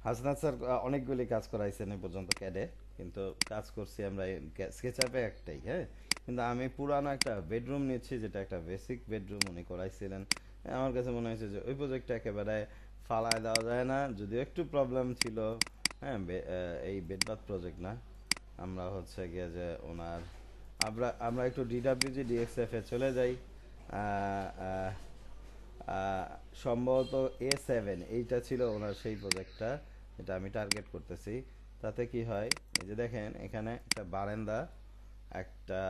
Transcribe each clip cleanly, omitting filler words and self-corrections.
Hasnat sir অনেকগুলি কাজ করাইছেন এ পর্যন্ত ক্যাডে, কিন্তু কাজ করছি আমরা স্কেচআপে একটাই, হ্যাঁ। কিন্তু আমি পুরানো একটা বেডরুম নিচ্ছি, যেটা একটা বেসিক বেডরুম উনি করাইছিলেন। আমার কাছে মনে হয়েছে যে ওই প্রজেক্টটা একেবারে ফালায় দেওয়া যায় না, যদিও একটু প্রবলেম ছিল। হ্যাঁ, এই বেডবাথ প্রজেক্ট না, আমরা হচ্ছে গিয়ে যে ওনার আমরা আমরা একটু ডিডাব্লিউজি ডিএক্সএফ এ চলে যাই। আহ, আহ, আহ, সম্ভবত A7 এইটা ছিল ওনার সেই প্রজেক্টটা, যেটা আমি টার্গেট করতেছি। তাতে কি হয়, এই যে দেখেন এখানে একটা বারান্দা, একটা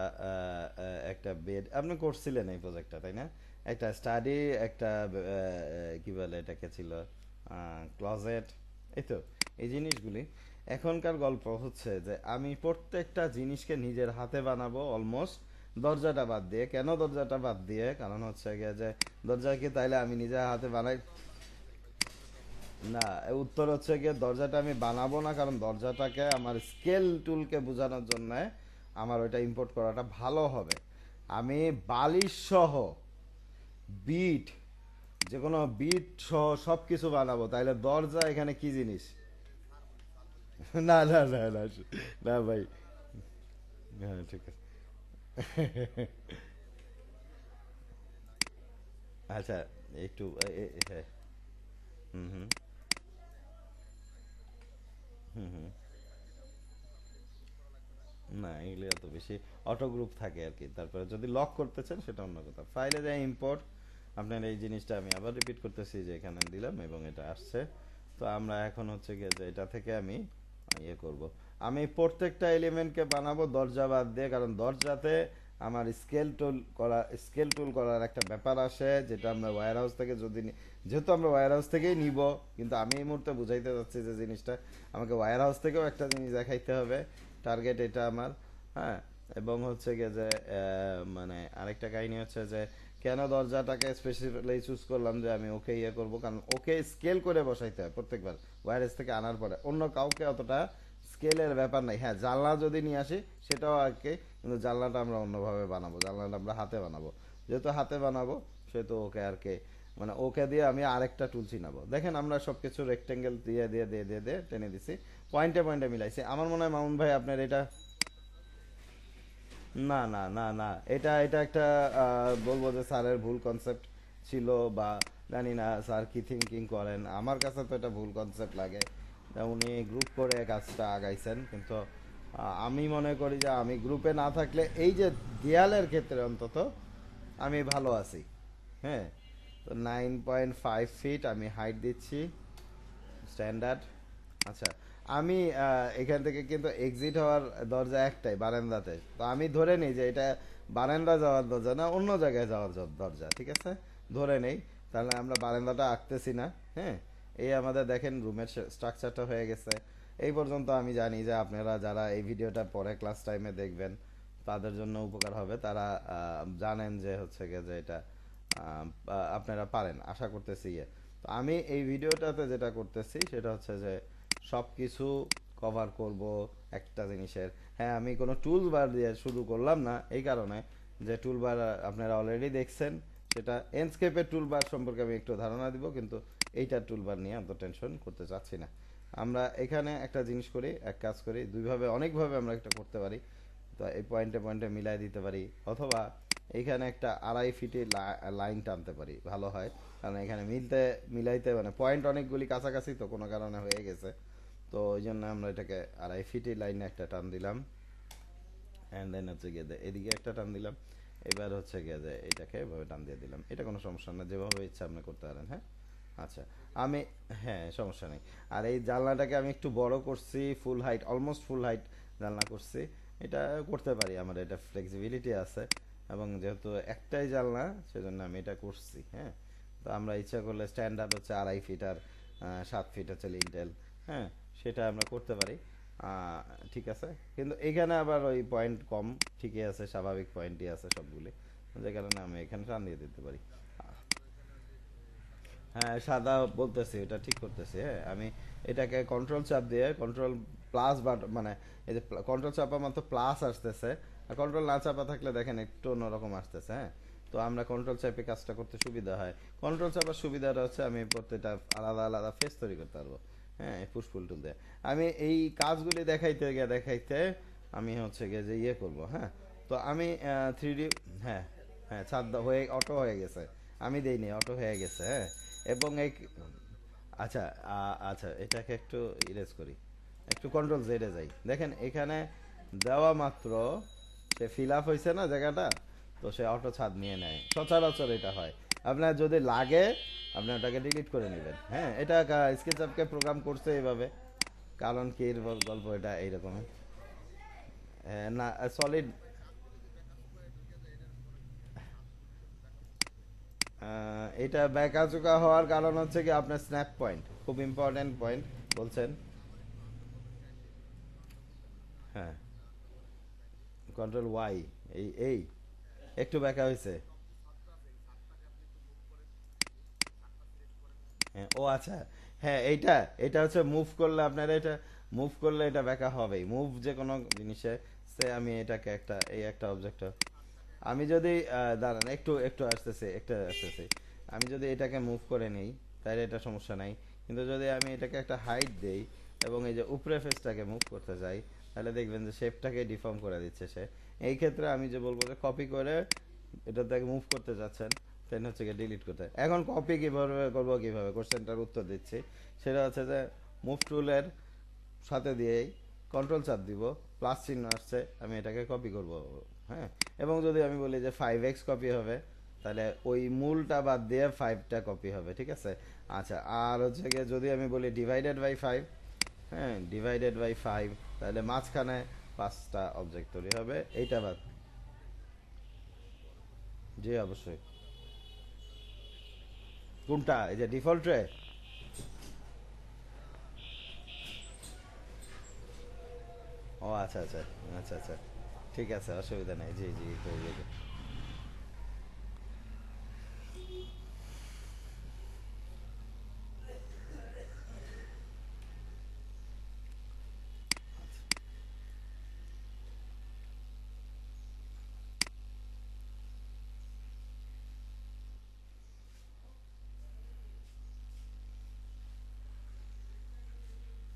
একটা বেড আপনি করছিলেন এই প্রজেক্টটা, তাই না? একটা স্টাডি, একটা কি বলে এটাকে ছিল, ক্লজেট, এই তো এই জিনিসগুলি। এখনকার গল্প হচ্ছে যে আমি প্রত্যেকটা জিনিসকে নিজের হাতে বানাবো অলমোস্ট, দরজাটা বাদ দিয়ে। কেন দরজাটা বাদ দিয়ে? কারণ হচ্ছে গিয়ে যে দরজা কি তাইলে আমি নিজের হাতে বানাই? না, উত্তর হচ্ছে গিয়ে দরজাটা আমি বানাবো না, কারণ দরজাটাকে আমার স্কেল টুলকে বোঝানোর জন্য আমার ওইটা ইম্পোর্ট করাটা ভালো হবে। আমি বালিশ সহ, বিট, যে কোনো বিট সহ সব কিছু বানাবো, তাইলে দরজা এখানে কি জিনিস? না না না না, না ভাই। হ্যাঁ, ঠিক আছে। আচ্ছা, একটু হ্যাঁ। হুম হুম হুম হুম। না, এগুলো এত বেশি অটো গ্রুপ থাকে আর কি। তারপরে যদি লক করতে চান সেটা অন্য কথা, ফাইলে যায় ইম্পোর্ট। আপনার এই জিনিসটা আমি আবার রিপিট করতেছি যে এখানে দিলাম এবং এটা আসছে। তো আমরা এখন হচ্ছে গিয়ে যে এটা থেকে আমি ইয়ে করব, আমি প্রত্যেকটা এলিমেন্টকে বানাবো দরজা বাদ দিয়ে, কারণ দরজাতে আমার স্কেল টুল করার একটা ব্যাপার আসে, যেটা আমরা ওয়্যার হাউস থেকে যদি যেহেতু আমরা ওয়্যার হাউস থেকেই নিব, কিন্তু আমি এই মুহূর্তে বুঝাইতে চাচ্ছি যে জিনিসটা আমাকে ওয়্যার হাউস থেকেও একটা জিনিস দেখাইতে হবে। টার্গেট এটা আমার। হ্যাঁ, এবং হচ্ছে গিয়ে যে মানে আরেকটা কাহিনী হচ্ছে যে কেন দরজাটাকে স্পেসিফিকলি চুজ করলাম, যে আমি ওকে ইয়ে করবো, কারণ ওকে স্কেল করে বসাইতে হয় প্রত্যেকবার ওয়্যারেস থেকে আনার পরে। অন্য কাউকে অতটা স্কেলের ব্যাপার নাই। হ্যাঁ, জানলা যদি নিয়ে আসি সেটাও আর কি, কিন্তু জানলাটা আমরা অন্যভাবে বানাবো, জানলাটা আমরা হাতে বানাবো। যেহেতু হাতে বানাবো সেহেতু ওকে আর কি, মানে ওকে দিয়ে আমি আরেকটা টুল চিনাবো। দেখেন আমরা সব কিছু রেক্টেঙ্গেল দিয়ে দিয়ে দিয়ে দিয়ে দিয়ে টেনে দিছি, পয়েন্টে পয়েন্টে মিলাইছি। আমার মনে হয় মামুন ভাই আপনার এটা, না না না না, এটা এটা একটা বলবো যে স্যারের ভুল কনসেপ্ট ছিল, বা জানি না স্যার কি থিঙ্কিং করেন। আমার কাছে তো এটা ভুল কনসেপ্ট লাগে। তা উনি গ্রুপ করে কাজটা আগাইছেন, কিন্তু আমি মনে করি যে আমি গ্রুপে না থাকলে এই যে দেয়ালের ক্ষেত্রে অন্তত আমি ভালো আছি। হ্যাঁ, তো 9.5 ফিট আমি হাইট দিচ্ছি, স্ট্যান্ডার্ড। আচ্ছা, আমি এখান থেকে কিন্তু এক্সিট হওয়ার দরজা একটাই, বারান্দাতে। তো আমি ধরে নিই যে এটা বারান্দা যাওয়ার দরজা না, অন্য জায়গায় যাওয়ার দরজা, ঠিক আছে? ধরে নেই। তাহলে আমরা বারান্দাটা আঁকতেছি না। হ্যাঁ, এই আমাদের দেখেন রুমের স্ট্রাকচারটা হয়ে গেছে। এই পর্যন্ত আমি জানি যে আপনারা যারা এই ভিডিওটা পরে ক্লাস টাইমে দেখবেন তাদের জন্য উপকার হবে। তারা জানেন যে হচ্ছে গিয়ে যে এটা আপনারা পারেন আশা করতেছি। তো আমি এই ভিডিওটাতে যেটা করতেছি সেটা হচ্ছে যে সব কিছু কভার করব একটা জিনিসের। হ্যাঁ, আমি কোনো টুল বার দিয়ে শুরু করলাম না, এই কারণে যে টুল বার আপনারা অলরেডি দেখছেন। সেটা এনস্কেপের টুল বার সম্পর্কে আমি একটু ধারণা দিব, কিন্তু এইটার টুল বার নিয়ে অত টেনশন করতে চাচ্ছি না। আমরা এখানে একটা জিনিস করি, এক কাজ করি, দুইভাবে অনেকভাবে আমরা একটা করতে পারি। তো এই পয়েন্টে পয়েন্টে মিলাই দিতে পারি, অথবা এইখানে একটা 2.5 ফিটে লাইন টানতে পারি, ভালো হয়। কারণ এখানে মিলাইতে মানে পয়েন্ট অনেকগুলি কাছাকাছি, তো কোনো কারণে হয়ে গেছে। তো ওই জন্য আমরা এটাকে 2.5 ফিটে লাইনে একটা টান দিলাম, অ্যান্ড দেন হচ্ছে গিয়ে এদিকে একটা টান দিলাম। এবার হচ্ছে গিয়ে যে এটাকে এভাবে টান দিয়ে দিলাম। এটা কোনো সমস্যা না, যেভাবে ইচ্ছা আপনি করতে পারেন। হ্যাঁ, আচ্ছা। আমি, হ্যাঁ সমস্যা নেই। আর এই জানলাটাকে আমি একটু বড় করছি, ফুল হাইট, অলমোস্ট ফুল হাইট জানলা করছি। এটা করতে পারি, আমার এটা ফ্লেক্সিবিলিটি আছে। এবং যেহেতু একটাই জানলা সেজন্য আমি এটা করছি। হ্যাঁ, তো আমরা ইচ্ছা করলে স্ট্যান্ডার্ড হচ্ছে 2.5 ফিট, আর 7 ফিট হচ্ছে লিন্টেল। হ্যাঁ, সেটা আমরা করতে পারি। আহ, ঠিক আছে। কিন্তু এখানে আবার ওই পয়েন্ট কম, ঠিকই আছে, স্বাভাবিক পয়েন্টই আছে সবগুলি, যে কারণে আমি এখানে টান দিয়ে দিতে পারি। হ্যাঁ, সাদা বলতেছি, এটা ঠিক করতেছি। হ্যাঁ, আমি এটাকে কন্ট্রোল চাপ দিয়ে কন্ট্রোল প্লাস বাট মানে এই যে কন্ট্রোল চাপা মাত্র প্লাস আসতেছে, আর কন্ট্রোল না চাপা থাকলে দেখেন একটু অন্যরকম আসতেছে। হ্যাঁ, তো আমরা কন্ট্রোল চাপে কাজটা করতে সুবিধা হয়। কন্ট্রোল চাপার সুবিধাটা হচ্ছে আমি প্রত্যেকটা আলাদা আলাদা ফেস তৈরি করতে পারবো। হ্যাঁ, পুশ পুল টুল দিয়ে আমি এই কাজগুলি দেখাইতে গিয়ে দেখাইতে আমি হচ্ছে গিয়ে যে ইয়ে করব। হ্যাঁ, তো আমি 3D, হ্যাঁ হ্যাঁ, ছাদ হয়ে অটো হয়ে গেছে, আমি দেইনি, অটো হয়ে গেছে। হ্যাঁ, এবং এই, আচ্ছা, আচ্ছা, এটাকে একটু ইরেজ করি, একটু কন্ট্রোল জেডে যাই, দেখেন এখানে দেওয়া মাত্র সে ফিল আপ হয়েছে না জায়গাটা, তো সে অটো ছাদ নিয়ে নেয়, সচরাচর এটা হয়। আপনার যদি লাগে আপনি ওটাকে ডিলিট করে নেবেন। হ্যাঁ, এটা স্কেচআপকে প্রোগ্রাম করছে এইভাবে, কারণ কি এর গল্প এটা এইরকম। না, সলিড, এটা ব্যাকাচুকা হওয়ার কারণ হচ্ছে কি আপনার স্ন্যাপ পয়েন্ট, খুব ইম্পর্টেন্ট পয়েন্ট বলছেন। হ্যাঁ, কন্ট্রোল ওয়াই, এই একটু ব্যাকা হয়েছে। হ্যাঁ, ও আচ্ছা, হ্যাঁ, এইটা, এটা হচ্ছে মুভ করলে আপনার, এটা মুভ করলে এটা ব্যাকা হবেই, মুভ যে কোনো জিনিসে। সে আমি এটাকে একটা, এই একটা অবজেক্ট, আমি যদি দাঁড়ান, একটু একটু আসতেছে, একটু আসতেছে, আমি যদি এটাকে মুভ করে নিই তাহলে এটা সমস্যা নাই, কিন্তু যদি আমি এটাকে একটা হাইট দেই এবং এই যে উপরে ফেসটাকে মুভ করতে যাই, তাহলে দেখবেন যে শেপটাকে ডিফর্ম করে দিচ্ছে সে। এই ক্ষেত্রে আমি যে বলবো যে কপি করে এটা থেকে মুভ করতে যাচ্ছেন, দেন হচ্ছে গিয়ে ডিলিট করতে হয়। এখন কপি কিভাবে করবো, কিভাবে কোশ্চেনটার উত্তর দিচ্ছি, সেটা হচ্ছে যে মুভ টুলের সাথে দিয়েই কন্ট্রোল চাপ দিব, প্লাস চিহ্ন আসছে, আমি এটাকে কপি করব। হ্যাঁ, এবং যদি আমি বলি যে 5x কপি হবে, তাহলে ওই মূলটা বাদ দিয়ে 5টা কপি হবে, ঠিক আছে। আচ্ছা, আর হচ্ছে গিয়ে যদি আমি বলি ডিভাইডেড বাই 5, হ্যাঁ, ডিভাইডেড বাই 5, তাহলে মাঝখানে 5টা অবজেক্ট তৈরি হবে, এইটা বাদ। জি অবশ্যই। কোনটা, এই যে ডিফল্ট রে? ও আচ্ছা আচ্ছা, আচ্ছা আচ্ছা, ঠিক আছে, অসুবিধা নেই, জি জি, করে দেবো।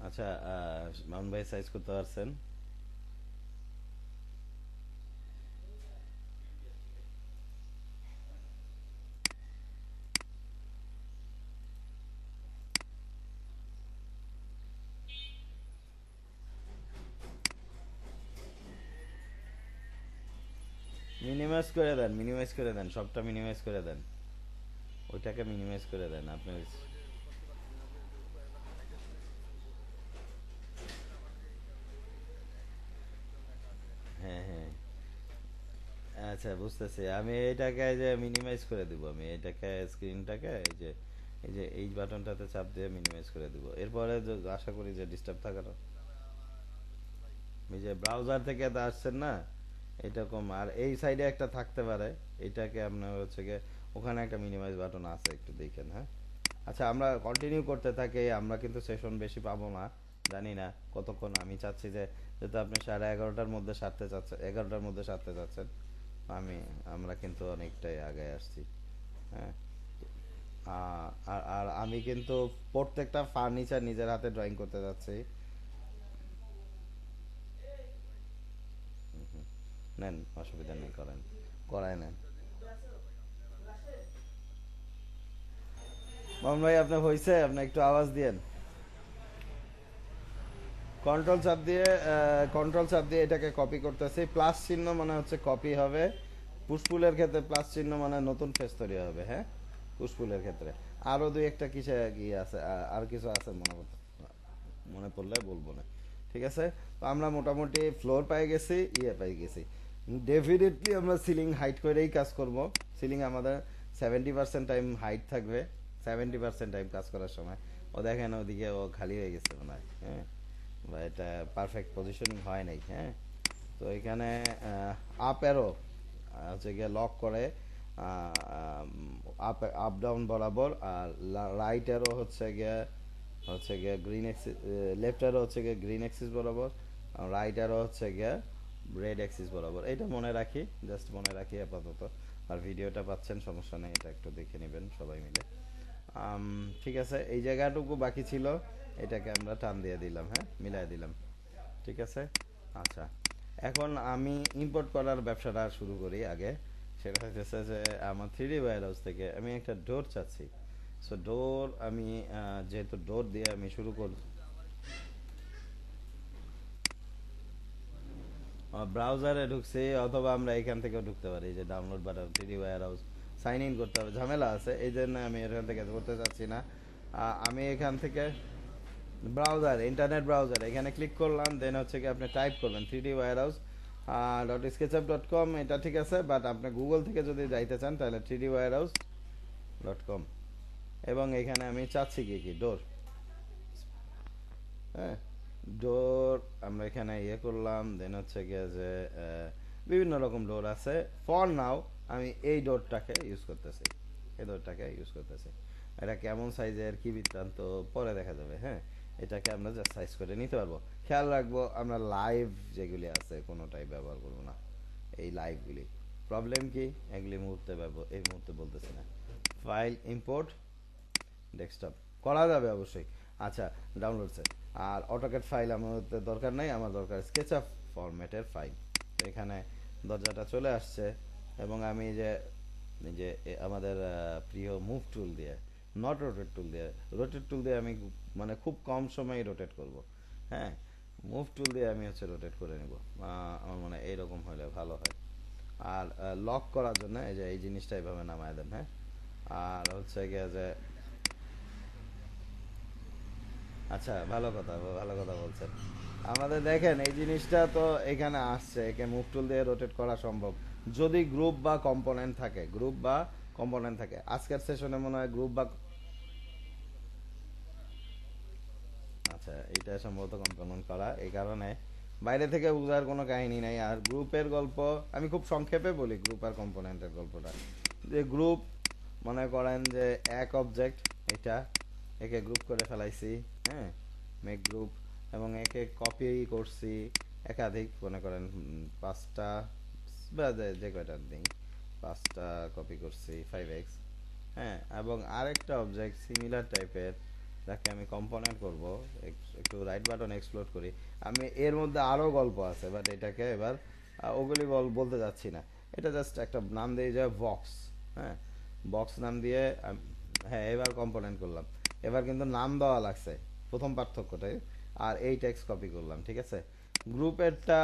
আচ্ছা, মামুন ভাই সাইজ করতে পারছেন? মিনিমাইজ করে দেন, মিনিমাইজ করে দেন, সবটা মিনিমাইজ করে দেন, ওইটাকে মিনিমাইজ করে দেন আপনি। হ্যাঁ হ্যাঁ, আচ্ছা বুঝতেছি, আমি এটাকে যে মিনিমাইজ করে দিব, আমি এটাকে স্ক্রিনটাকে এই যে, এই যে এই বাটনটাতে চাপ দিয়ে মিনিমাইজ করে দিব, এরপরে আশা করি যে ডিস্টার্ব থাকার, এই যে ব্রাউজার থেকে তো আসছেন না, এরকম, আর এই সাইডে একটা থাকতে পারে, এটাকে আপনার হচ্ছে গিয়ে ওখানে একটা মিনিমাইজ বাটন আছে, একটু দেখেন। হ্যাঁ, আচ্ছা, আমরা কন্টিনিউ করতে থাকি, আমরা কিন্তু সেশন বেশি পাবো না, জানি না কতক্ষণ। আমি চাচ্ছি যে, যেহেতু আপনি 11:30টার মধ্যে সারতে চাচ্ছেন, 11টার মধ্যে সারতে চাচ্ছেন, আমি, আমরা কিন্তু অনেকটাই আগে আসছি। হ্যাঁ, আর আর আমি কিন্তু প্রত্যেকটা ফার্নিচার নিজের হাতে ড্রয়িং করতে যাচ্ছি। নেন, অসুবিধা নেই, করেন, করায় নেন। মোহন ভাই, আপনার হয়েছে, আপনি একটু আওয়াজ দিয়েন। কন্ট্রোল চাপ দিয়ে, কন্ট্রোল চাপ দিয়ে এটাকে কপি করতেছি, প্লাস চিহ্ন মানে হচ্ছে কপি হবে, পুষ্পুলের ক্ষেত্রে প্লাস চিহ্ন মানে নতুন ফেস তৈরি হবে। হ্যাঁ, পুষ্পুলের ক্ষেত্রে আরো দুই একটা কিসে কি আছে, আর কিছু আছে মনে করতে, মনে পড়লে বলবো না, ঠিক আছে। তো আমরা মোটামুটি ফ্লোর পাই গেছি, ইয়ে পাই গেছি, ডেফিনেটলি আমরা সিলিং হাইট করেই কাজ করব। সিলিং আমাদের 70% টাইম হাইট থাকবে, 70% টাইম কাজ করার সময়। ও দেখেন ওদিকে ও খালি হয়ে গেছে মনে হয়। হ্যাঁ, বা এটা পারফেক্ট পজিশনিং হয় নাই। হ্যাঁ, তো এখানে আপ অ্যারো হচ্ছে গিয়ে লক করে আপ আপ ডাউন বরাবর, আর রাইট অ্যারো হচ্ছে গিয়ে গ্রিন এক্সিস, লেফট অ্যারো হচ্ছে গিয়ে গ্রিন এক্সিস বরাবর, রাইট অ্যারো হচ্ছে গিয়ে রেড এক্সিস বরাবর। এটা মনে রাখি, জাস্ট মনে রাখি আপাতত। আর ভিডিওটা পাচ্ছেন, সমস্যা নেই, এটা একটু দেখে নেবেন সবাই মিলে। ঠিক আছে, এই জায়গাটুকু বাকি ছিল, এটাকে আমরা টান দিয়ে দিলাম, হ্যাঁ, মিলাই দিলাম, ঠিক আছে। আচ্ছা, এখন আমি ইম্পোর্ট করার ব্যবসাটা শুরু করি আগে। সেটা হচ্ছে যে আমার 3D ওয়্যার হাউস থেকে আমি একটা ডোর চাচ্ছি। সো ডোর আমি যেহেতু ডোর দিয়ে আমি শুরু করব, ব্রাউজারে ঢুকছি অথবা আমরা এখান থেকেও ঢুকতে পারি, যে download button 3D warehouse, sign in করতে হবে, ঝামেলা আছে, এই জন্য আমি এখান থেকে করতে চাচ্ছি না। আমি এখান থেকে ব্রাউজার, ইন্টারনেট ব্রাউজার, এখানে ক্লিক করলাম, দেন হচ্ছে কি আপনি টাইপ করবেন 3D ওয়্যার হাউস .sketchup.com, এটা ঠিক আছে, বাট আপনি গুগল থেকে যদি যাইতে চান তাহলে 3dwirehouse.com। এবং এখানে আমি চাচ্ছি কি কি ডোর, হ্যাঁ, ডোর আমরা এখানে ইয়ে করলাম, দেন হচ্ছে গিয়ে যে বিভিন্ন রকম ডোর আছে। ফর নাও আমি এই ডোরটাকে ইউজ করতেছি, এই ডোরটাকে ইউজ করতেছি। এটা কেমন সাইজের কি বৃত্তান্ত পরে দেখা যাবে, হ্যাঁ। এটাকে আমরা জাস্ট সাইজ করে নিতে পারবো। খেয়াল রাখবো আমরা লাইভ যেগুলি আছে কোনোটাই ব্যবহার করবো না, এই লাইভগুলি। প্রবলেম কি, এগুলি মুহূর্তে এই মুহূর্তে বলতেছি না। ফাইল ইম্পোর্ট ডেস্কটপ করা যাবে অবশ্যই। আচ্ছা, ডাউনলোডসে আর অটোক্যাড ফাইল আমার দরকার নাই, আমার দরকার স্কেচআপ ফরম্যাটের ফাইল। তো এখানে দরজাটা চলে আসছে, এবং আমি যে আমাদের প্রিয় মুভ টুল দিয়ে, নট রোটেট টুল দিয়ে, রোটেট টুল দিয়ে আমি মানে খুব কম সময়ে রোটেট করব, হ্যাঁ। মুভ টুল দিয়ে আমি হচ্ছে রোটেট করে নেব, আমার মনে হয় এইরকম হলে ভালো হয়। আর লক করার জন্য এই যে এই জিনিসটা এইভাবে নামায় দেন, হ্যাঁ। আর হচ্ছে গিয়ে যে আচ্ছা, ভালো কথা, ভালো কথা বলছেন। আমাদের দেখেন এই জিনিসটা তো এখানে আসছে, একে মুভ টুল দিয়ে রোটেট করা সম্ভব যদি গ্রুপ বা কম্পোনেন্ট থাকে, গ্রুপ বা কম্পোনেন্ট থাকে। আজকের সেশনে মনে হয় গ্রুপ বা, আচ্ছা, এইটা সম্ভবত কম্পোনেন্ট করা, এই কারণে বাইরে থেকে বোঝার কোনো কাহিনী নাই। আর গ্রুপের গল্প আমি খুব সংক্ষেপে বলি, গ্রুপ আর কম্পোনেন্টের গল্পটা। যে গ্রুপ, মনে করেন যে এক অবজেক্ট, এটা একে গ্রুপ করে ফেলাইছি, হ্যাঁ, মেক গ্রুপ, এবং একে কপি করছি একাধিক, মনে করেন 5টা বা যে কয়টা দিন, 5টা কপি করছি 5x, হ্যাঁ। এবং আরেকটা অবজেক্ট সিমিলার টাইপের, যাকে আমি কম্পোনেন্ট করব, একটু রাইট বাটন এক্সপ্লোর করি। আমি এর মধ্যে আরও গল্প আছে, বাট এটাকে এবার ওগুলি বলতে যাচ্ছি না। এটা জাস্ট একটা নাম দিয়ে যায় বক্স, হ্যাঁ, বক্স নাম দিয়ে হ্যাঁ, এবার কম্পোনেন্ট করলাম। এবার কিন্তু নাম দেওয়া লাগছে, প্রথম পার্থক্যটাই। আর এই টেক্সট কপি করলাম, ঠিক আছে। গ্রুপেরটা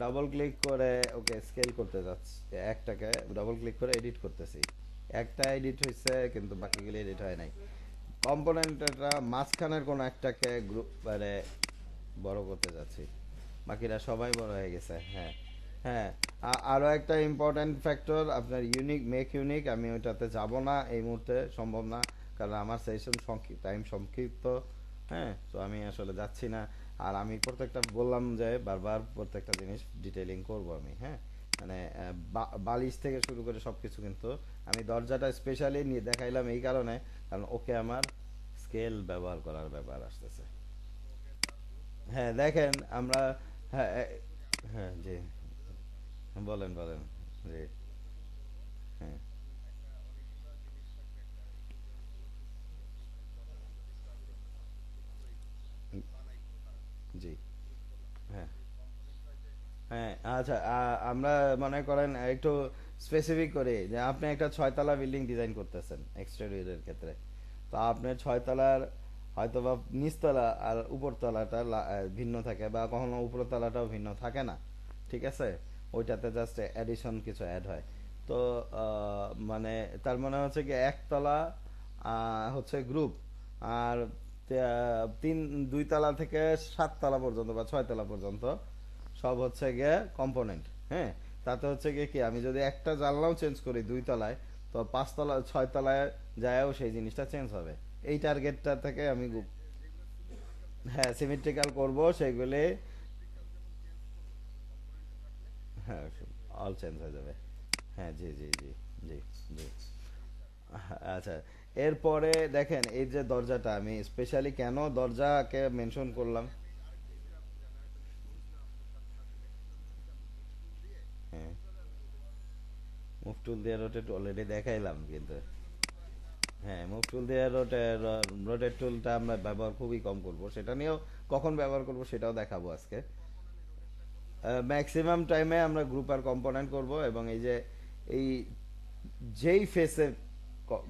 ডাবল ক্লিক করে ওকে স্কেল করতে যাচ্ছি, একটাকে ডাবল ক্লিক করে এডিট করতেছি, একটা এডিট হয়েছে কিন্তু বাকিগুলি এডিট হয় নাই। কম্পোনেন্টটা মাঝখানের কোনো একটাকে গ্রুপ মানে বড় করতে যাচ্ছি, বাকিরা সবাই বড় হয়ে গেছে, হ্যাঁ। হ্যাঁ, আরও একটা ইম্পর্ট্যান্ট ফ্যাক্টর আপনার ইউনিক, মেক ইউনিক, আমি ওইটাতে যাব না এই মুহূর্তে, সম্ভব না, কারণ আমার সেশন টাইম সংক্ষিপ্ত, হ্যাঁ। তো আমি আসলে যাচ্ছি না। আর আমি প্রত্যেকটা বললাম যে বারবার প্রত্যেকটা জিনিস ডিটেইলিং করব আমি, হ্যাঁ। মানে বালিশ থেকে শুরু করে সব কিছু, কিন্তু আমি দরজাটা স্পেশালি নিয়ে দেখাইলাম এই কারণে, কারণ ওকে আমার স্কেল ব্যবহার করার ব্যাপার আসতেছে। হ্যাঁ, দেখেন আমরা, হ্যাঁ হ্যাঁ জি, বলেন বলেন, জি, হ্যাঁ, জি, হ্যাঁ, হ্যাঁ। আচ্ছা, আমরা মনে করেন একটু স্পেসিফিক করি যে আপনি একটা 6 তলা বিল্ডিং ডিজাইন করতেছেন এক্সটেরিয়রের ক্ষেত্রে। তো আপনার 6 তলার হয়তো বা নিচতলা আর উপরতলাটা ভিন্ন থাকে, বা কখনো উপরতলাটাও ভিন্ন থাকে না, ঠিক আছে। ওইটাতে জাস্ট অ্যাডিশন কিছু অ্যাড হয়। তো মানে তার মানে হচ্ছে কি একতলা হচ্ছে গ্রুপ, আর 2 তলা থেকে 7 তলা পর্যন্ত বা 6 তলা পর্যন্ত সব হচ্ছে গিয়ে কম্পোনেন্ট, হ্যাঁ। তাতে হচ্ছে গিয়ে কি, আমি যদি একটা জানলাও চেঞ্জ করি 2 তলায়, তো 5 তলা 6 তলায় যায়ও সেই জিনিসটা চেঞ্জ হবে। এই টার্গেটটা থেকে আমি হ্যাঁ, সিমেট্রিক্যাল করব সেগুলি, হ্যাঁ, অল চেঞ্জ হয়ে যাবে, হ্যাঁ, জি জি জি, জি জি। আচ্ছা, এরপরে দেখেন এই যে দরজাটা আমি স্পেশালি কেন দরজাকে মেনশন করলাম, হ্যাঁ, মুভ টুল দিয়ে রোটেট অলরেডি দেখাইলাম কিন্তু, হ্যাঁ, মুভ টুল দিয়ে রোটেট টুলটা আমরা ব্যবহার খুবই কম করব, সেটা নিয়েও কখন ব্যবহার করব সেটাও দেখাবো আজকে। ম্যাক্সিমাম টাইমে আমরা গ্রুপ আর কম্পোনেন্ট করব, এবং এই যে এই যেই ফেসে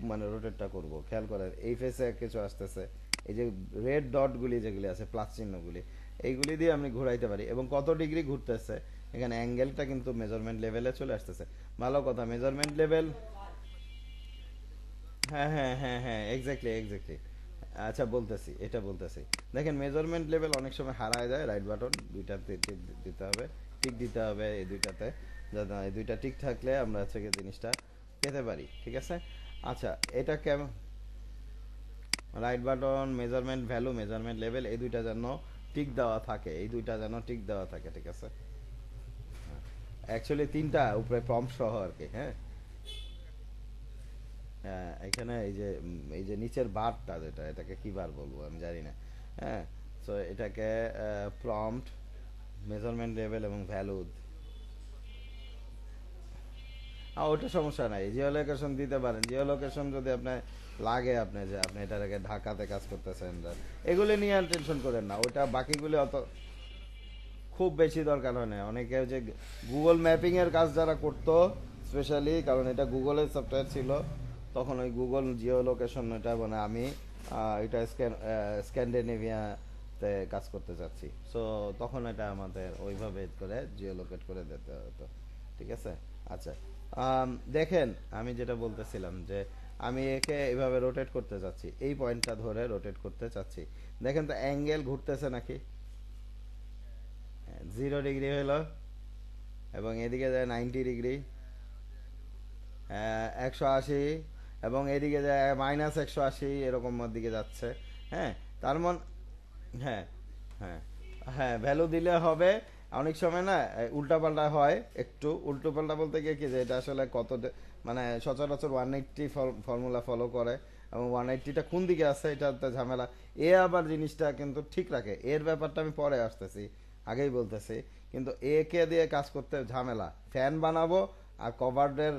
মানে রোটেটটা করব, খেয়াল করেন এই ফেসে কিছু আসতেছে, এই যে রেড ডটগুলি যেগুলি আছে প্লাস চিহ্নগুলি, এইগুলি দিয়ে আমি ঘোরাইতে পারি, এবং কত ডিগ্রি ঘুরতেছে এখানে অ্যাঙ্গেলটা কিন্তু মেজারমেন্ট লেভেলে চলে আসতেছে। ভালো কথা, মেজারমেন্ট লেভেল। হ্যাঁ হ্যাঁ হ্যাঁ হ্যাঁ, এক্স্যাক্টলি এক্স্যাক্টলি। আচ্ছা বলতেছি, এটা বলতেছি। দেখেন মেজারমেন্ট লেভেল অনেক সময় হারায় যায়, রাইট বাটন দুইটাতে দিতে হবে, টিক দিতে হবে এই দুইটাতে, যাতে এই দুইটা টিক থাকলে আমরা হচ্ছে কি জিনিসটা পেতে পারি, ঠিক আছে। আচ্ছা, এটা কেমন? Right button, measurement value, measurement level, এই দুইটা যেন টিক দেওয়া থাকে, এই দুইটা যেন টিক দেওয়া থাকে, ঠিক আছে। অ্যাকচুয়ালি তিনটা উপরে প্রম্পট সহ আর কি, হ্যাঁ। হ্যাঁ, এখানে এই যে নিচের বারটা যেটা, এটাকে কি বার বলবো আমি জানি না। হ্যাঁ, সো এটাকে প্রম্পট, মেজারমেন্ট লেভেল এবং ভ্যালু। ওটা সমস্যা নাই, জিও লোকেশন দিতে পারেন। জিও লোকেশন যদি আপনার লাগে, আপনি যে আপনি এটাকে ঢাকাতে কাজ করতেছেন, এগুলি নিয়ে আর টেনশন করেন না, ওটা বাকিগুলি অত খুব বেশি দরকার হয় না। অনেকে যে গুগল ম্যাপিং এর কাজ যারা করতো, স্পেশালি কারণ এটা গুগলের সফটওয়্যার ছিল, তখন ওই গুগল জিও লোকেশন, এটা মানে আমি এটা স্ক্যান্ডিনেভিয়াতে কাজ করতে চাচ্ছি, সো তখন এটা আমাদের ওইভাবে করে জিও লোকেট করে দিতে হতো, ঠিক আছে। আচ্ছা, দেখেন আমি যেটা বলতেছিলাম যে আমি একে এভাবে রোটেট করতে চাচ্ছি, এই পয়েন্টটা ধরে রোটেট করতে চাচ্ছি। দেখেন তো অ্যাঙ্গেল ঘুরতেছে নাকি? 0 ডিগ্রি হলো, এবং এদিকে যায় 90 ডিগ্রি, 180, এবং এদিকে যায় -180, এরকম দিকে যাচ্ছে। হ্যাঁ, তার হ্যাঁ হ্যাঁ হ্যাঁ, ভ্যালু দিলে হবে। অনেক সময় না উল্টাপাল্টা হয়, একটু উল্টোপাল্টা বলতে গিয়ে কি যে এটা আসলে মানে সচরাচর 180 ফর্মুলা ফলো করে, এবং 180টা কোন দিকে আছে এটা একটা ঝামেলা। এ আবার জিনিসটা কিন্তু ঠিক রাখে, এর ব্যাপারটা আমি পরে আসতেছি, আগেই বলতেছি। কিন্তু এ কে দিয়ে কাজ করতে ঝামেলা, ফ্যান বানাবো আর কভার্ডের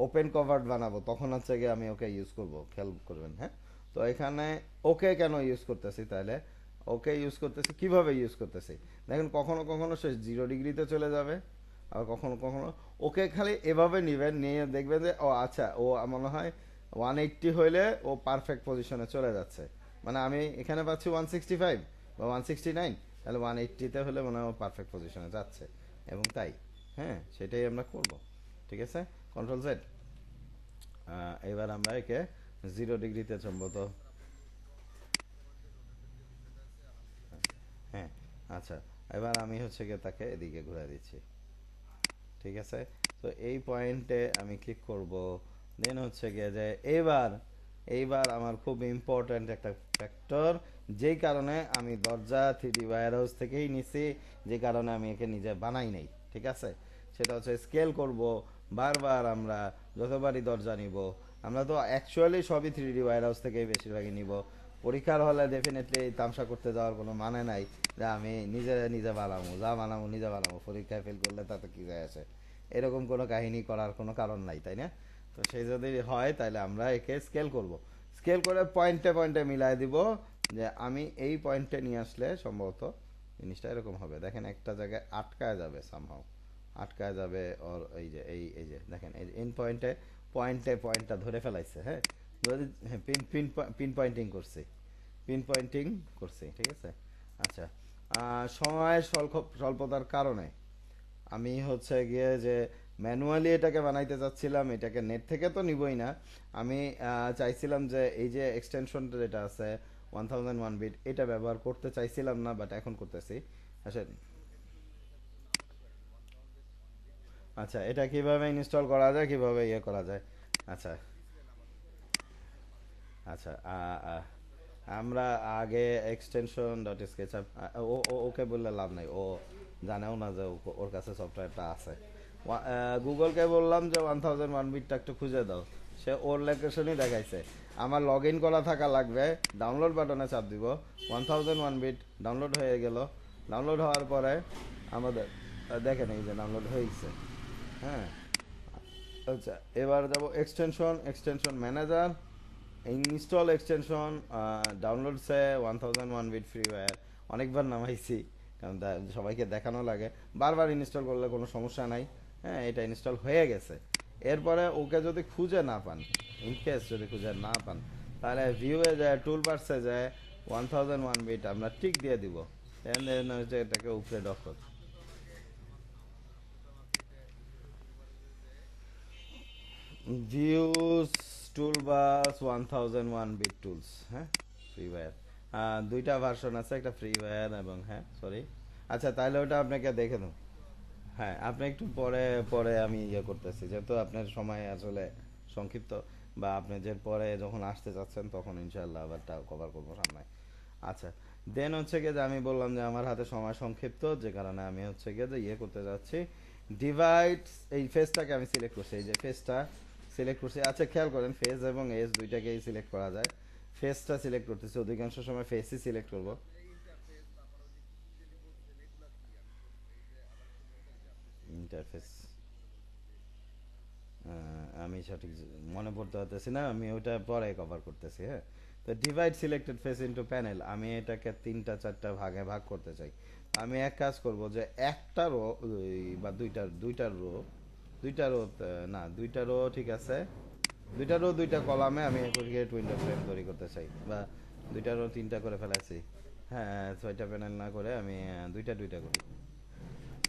ওপেন কভার্ড বানাবো, তখন হচ্ছে গিয়ে আমি ওকে ইউজ করব, খেয়াল করবেন। হ্যাঁ, তো এখানে ওকে কেন ইউজ করতেছি তাহলে, ওকে ইউজ করতেছি কিভাবে ইউজ করতেছি, দেখেন কখনো কখনো সে 0 ডিগ্রিতে চলে যাবে, আর কখনো কখনো ওকে খালি এভাবে নিবেন, নিয়ে দেখবেন যে ও আচ্ছা, ও মনে হয় 180 হইলে ও পারফেক্ট পজিশনে চলে যাচ্ছে, মানে আমি এখানে পাচ্ছি 165 বা 169, তাহলে 180তে হলে মনে হয় ও পারফেক্ট পজিশনে যাচ্ছে, এবং তাই। হ্যাঁ, সেটাই আমরা করব, ঠিক আছে। Control Z. এবার আমরা একে 0 ডিগ্রিতে সম্ভবত। হ্যাঁ, আচ্ছা, এবার আমি হচ্ছে গিয়ে তাকে এদিকে ঘুরে দিচ্ছি, ঠিক আছে। তো এই পয়েন্টে আমি ক্লিক করব, দেন হচ্ছে গিয়ে যে এইবার এইবার আমার খুব ইম্পর্ট্যান্ট একটা ফ্যাক্টর, যেই কারণে আমি দরজা 3D ওয়্যার হাউস থেকেই নিছি, যে কারণে আমি একে নিজে বানাই নাই, ঠিক আছে। সেটা হচ্ছে স্কেল করব, বারবার আমরা যতবারই দরজা নিব, আমরা তো অ্যাকচুয়ালি সবই 3D ওয়্যার হাউস থেকেই বেশিরভাগই নিব। পরীক্ষার হলে ডেফিনেটলি তামসা করতে যাওয়ার কোনো মানে নাই, যে আমি নিজে নিজে বানাবো, যা বানাবো নিজে বানাবো, পরীক্ষায় ফেল করলে তাতে কি যায় আসে, এরকম কোনো কাহিনী করার কোনো কারণ নাই, তাই না? তো সেই যদি হয় তাহলে আমরা একে স্কেল করব, স্কেল করে পয়েন্টে পয়েন্টে মিলাই দিব, যে আমি এই পয়েন্টে নিয়ে আসলে সম্ভবত জিনিসটা এরকম হবে। দেখেন একটা জায়গায় আটকায় যাবে, সামহাও আটকায় যাবে, ওর এই যে এই যে দেখেন এই এন পয়েন্টে পয়েন্টটা ধরে ফেলাইছে। হ্যাঁ, যদি হ্যাঁ পিন পিন পিন পয়েন্টিং করছি, পিন পয়েন্টিং করছি, ঠিক আছে। আচ্ছা, সময়ের স্বল্পতার কারণে আমি হচ্ছে গিয়ে যে ম্যানুয়ালি এটাকে বানাইতে চাচ্ছিলাম, এটাকে নেট থেকে তো নিবই না। আমি চাইছিলাম যে এই যে এক্সটেনশনটা যেটা আছে 1001 বিট, এটা ব্যবহার করতে চাইছিলাম না, বাট এখন করতেছি। আচ্ছা, আচ্ছা, এটা কিভাবে ইনস্টল করা যায়, কিভাবে ইয়ে করা যায়? আচ্ছা আচ্ছা, আমরা আগে এক্সটেনশন ডট স্কেচআপ, ওকে বললে লাভ নাই, ও জানেও না যে ওর কাছে সফটওয়্যারটা আছে। গুগলকে বললাম যে 1001 বিটটা একটু খুঁজে দাও, সে ওর লোকেশনই দেখাইছে। আমার লগ ইন করা থাকা লাগবে, ডাউনলোড বাটনে চাপ দিব, 1001 বিট ডাউনলোড হয়ে গেল। ডাউনলোড হওয়ার পরে আমাদের দেখেন এই যে ডাউনলোড হয়েছে। হ্যাঁ, আচ্ছা, এবার যাব এক্সটেনশন ম্যানেজার, ইনস্টল এক্সটেনশন ডাউনলোডসে 1001 বিট ফ্রিওয়্যার অনেকবার নামাইছি, কারণ সবাইকে দেখানো লাগে। বারবার ইনস্টল করলে কোনো সমস্যা নাই। হ্যাঁ, এটা ইনস্টল হয়ে গেছে। এরপরে ওকে যদি খুঁজে না পান, ইনকেস যদি খুঁজে না পান, তাহলে ভিউয়ে যায়, টুল বার্সে যায়, 1001 বিট আমরা টিক দিয়ে দিব। দেন হচ্ছে এটাকে উপরে ডক ভিউজ টুলবাস 1001 বিট টুলস। হ্যাঁ, ফ্রিওয়্যার দুইটা ভার্সন আছে, একটা ফ্রিওয়্যার এবং হ্যাঁ সরি। আচ্ছা, তাহলে ওটা আপনাকে দেখে দেবো। হ্যাঁ, আপনি একটু পরে পরে আমি ইয়ে করতেছি, যেহেতু আপনার সময় আসলে সংক্ষিপ্ত, বা আপনি যে পরে যখন আসতে চাচ্ছেন তখন ইনশাল্লাহ আবার কভার করবো সামনে। আচ্ছা, দেন হচ্ছে গিয়ে যে আমি বললাম যে আমার হাতে সময় সংক্ষিপ্ত, যে কারণে আমি হচ্ছে গিয়ে যে ইয়ে করতে যাচ্ছি। ডিভাইড, এই ফেসটাকে আমি সিলেক্ট করছি, এই যে ফেসটা সিলেক্ট করছি। আচ্ছা, খেয়াল করেন ফেস এবং এস দুইটাকেই সিলেক্ট করা যায়। ফেসটা সিলেক্ট করতেছি, অধিকাংশ সময় ফেসই সিলেক্ট করব। ইন্টারফেস আমি সঠিক মনে পড়তে পারতেছি না, আমি ওটা পরে কভার করতেছি। হ্যাঁ, তো divide selected face into panel, আমি এটাকে তিনটা চারটা ভাগে ভাগ করতে চাই। আমি এক কাজ করব যে একটা রো বা দুইটা রো, দুইটা রো, না দুইটা রো ঠিক আছে, দুইটা রো দুইটা কলামে আমি ক্রিয়েট উইন্ডো ফ্রেম তৈরি করতে চাই, বা দুইটা রো তিনটা করে ফেলাছি। হ্যাঁ, ছয়টা প্যানেল না করে আমি দুইটা দুইটা করি,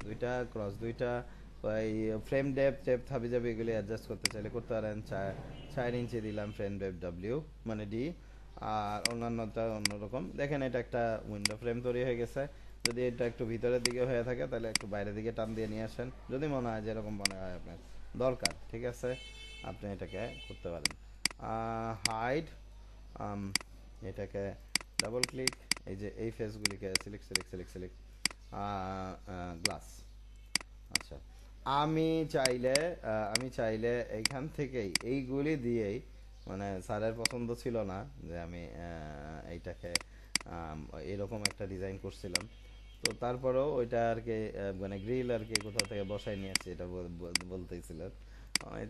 দুইটা ক্রস দুইটা। ওই ফ্রেম ডেপ হাবি যাবে এগুলি অ্যাডজাস্ট করতে চাইলে করতে পারেন। 4 ইঞ্চি দিলাম ফ্রেম ডেপ ডাব্লিউ মানে ডি। আর অন্যান্যটা অন্যরকম। দেখেন এটা একটা উইন্ডো ফ্রেম তৈরি হয়ে গেছে। যদি এটা একটু ভিতরের দিকে হয়ে থাকে তাহলে একটু বাইরের দিকে টান দিয়ে নিয়ে আসেন, যদি মনে হয় যেরকম মনে হয় আপনার দরকার, ঠিক আছে, আপনি এটাকে করতে পারেন। হাইড, এটাকে ডাবল ক্লিক, এই যে এই ফেসগুলিকে select select select select glass. আচ্ছা, আমি চাইলে আমি চাইলে এইখান থেকেই এইগুলি দিয়েই, মানে স্যারের পছন্দ ছিল না যে আমি এইটাকে আম, এরকম একটা ডিজাইন করছিলাম। তো তারপরেও ওইটা আর কি মানে গ্রিল আর কি কোথাও থেকে বসাই নিয়ে আসছি, এটা বলতেইছিলেন।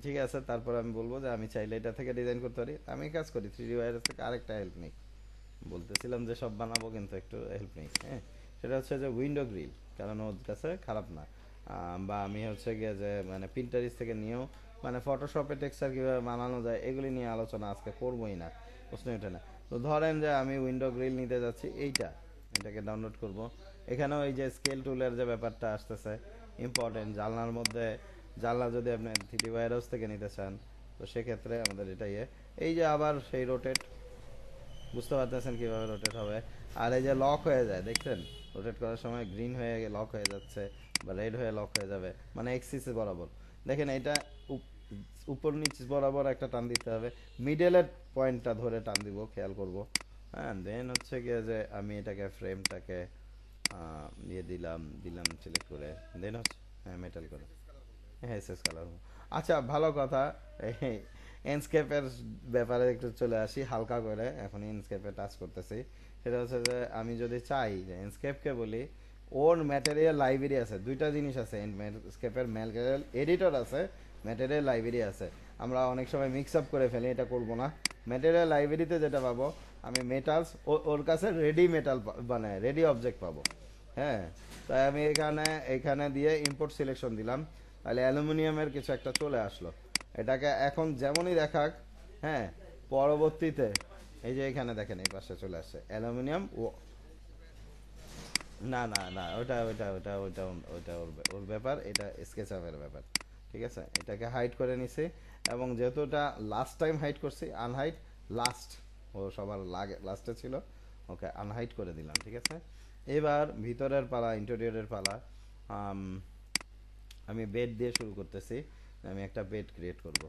ঠিক আছে, তারপর আমি বলবো যে আমি চাইলে এটা থেকে ডিজাইন করতে পারি। আমি কাজ করি 3D ওয়্যারের থেকে আরেকটা হেল্প নেই। বলতেছিলাম যে সব বানাবো কিন্তু একটু হেল্প নেই। হ্যাঁ, সেটা হচ্ছে যে উইন্ডো গ্রিল, কারণ ওর কাছে খারাপ না। বা আমি হচ্ছে গিয়ে যে মানে পিন্টারিস থেকে নিয়েও মানে ফটোশপে টেক্সচার কীভাবে বানানো যায় এগুলি নিয়ে আলোচনা আজকে করবোই না, প্রশ্ন ওঠে না। তো ধরেন যে আমি উইন্ডো গ্রিল নিতে যাচ্ছি, এটাকে ডাউনলোড করব। এখানেও এই যে স্কেল টুলের যে ব্যাপারটা আসতেছে ইম্পর্টেন্ট, জানলার মধ্যে জানলা যদি আপনি 3D ওয়্যার হাউস থেকে নিতে চান, তো সেক্ষেত্রে আমাদের এটা এই যে আবার সেই রোটেট, বুঝতে পারতেছেন কিভাবে রোটেট হবে। আর এই যে লক হয়ে যায়, দেখছেন রোটেট করার সময় গ্রিন হয়ে লক হয়ে যাচ্ছে, বা রেড হয়ে লক হয়ে যাবে, মানে এক্সিস বরাবর। দেখেন এটা উপর নিচ বরাবর একটা টান দিতে হবে, মিডলের পয়েন্টটা ধরে টান দিব, খেয়াল করব। হ্যাঁ, দেন হচ্ছে গিয়ে যে আমি এটাকে ফ্রেমটাকে দিয়ে দিলাম দিলাম সিলেক্ট করে, দেন হচ্ছে হ্যাঁ মেটাল করে, হ্যাঁ এসএস কালার। আচ্ছা, ভালো কথা। এই এন্ডস্কেপের ব্যাপারে একটু চলে আসি হালকা করে, এখন এন্ডস্কেপে টাচ করতেছি। সেটা হচ্ছে যে আমি যদি চাই যে এন্ডস্কেপকে বলি, ওর ম্যাটেরিয়াল লাইব্রেরি আছে, দুইটা জিনিস আছে এন্ডস্কেপের, ম্যাটেরিয়াল এডিটর আছে, ম্যাটেরিয়াল লাইব্রেরি আছে। আমরা অনেক সময় মিক্স আপ করে ফেলি, এটা করব না। ম্যাটেরিয়াল লাইব্রেরিতে যেটা পাবো আমি মেটালস, ওর কাছে রেডি মেটাল মানে রেডি অবজেক্ট পাবো। হ্যাঁ, তাই আমি এখানে এখানে দিয়ে ইম্পোর্ট সিলেকশন দিলাম, তাহলে অ্যালুমিনিয়ামের কিছু একটা চলে আসলো। এটাকে এখন যেমনই দেখাক, হ্যাঁ, পরবর্তীতে এই যে এখানে দেখেন এই পাশে চলে আসছে অ্যালুমিনিয়াম ও, না না না, ওটা ওর ব্যাপার, এটা স্কেচ আপের ব্যাপার। ঠিক আছে, এটাকে হাইড করে নিছি, এবং যেহেতু এটা লাস্ট টাইম হাইড করছি আনহাইড, লাস্ট ও সবার লাগে লাস্টে ছিল, ওকে আনহাইড করে দিলাম। ঠিক আছে, এবার ভিতরের পালা, ইন্টেরিয়রের পালা। আম, আমি বেড দিয়ে শুরু করতেছি। আমি একটা বেড ক্রিয়েট করব।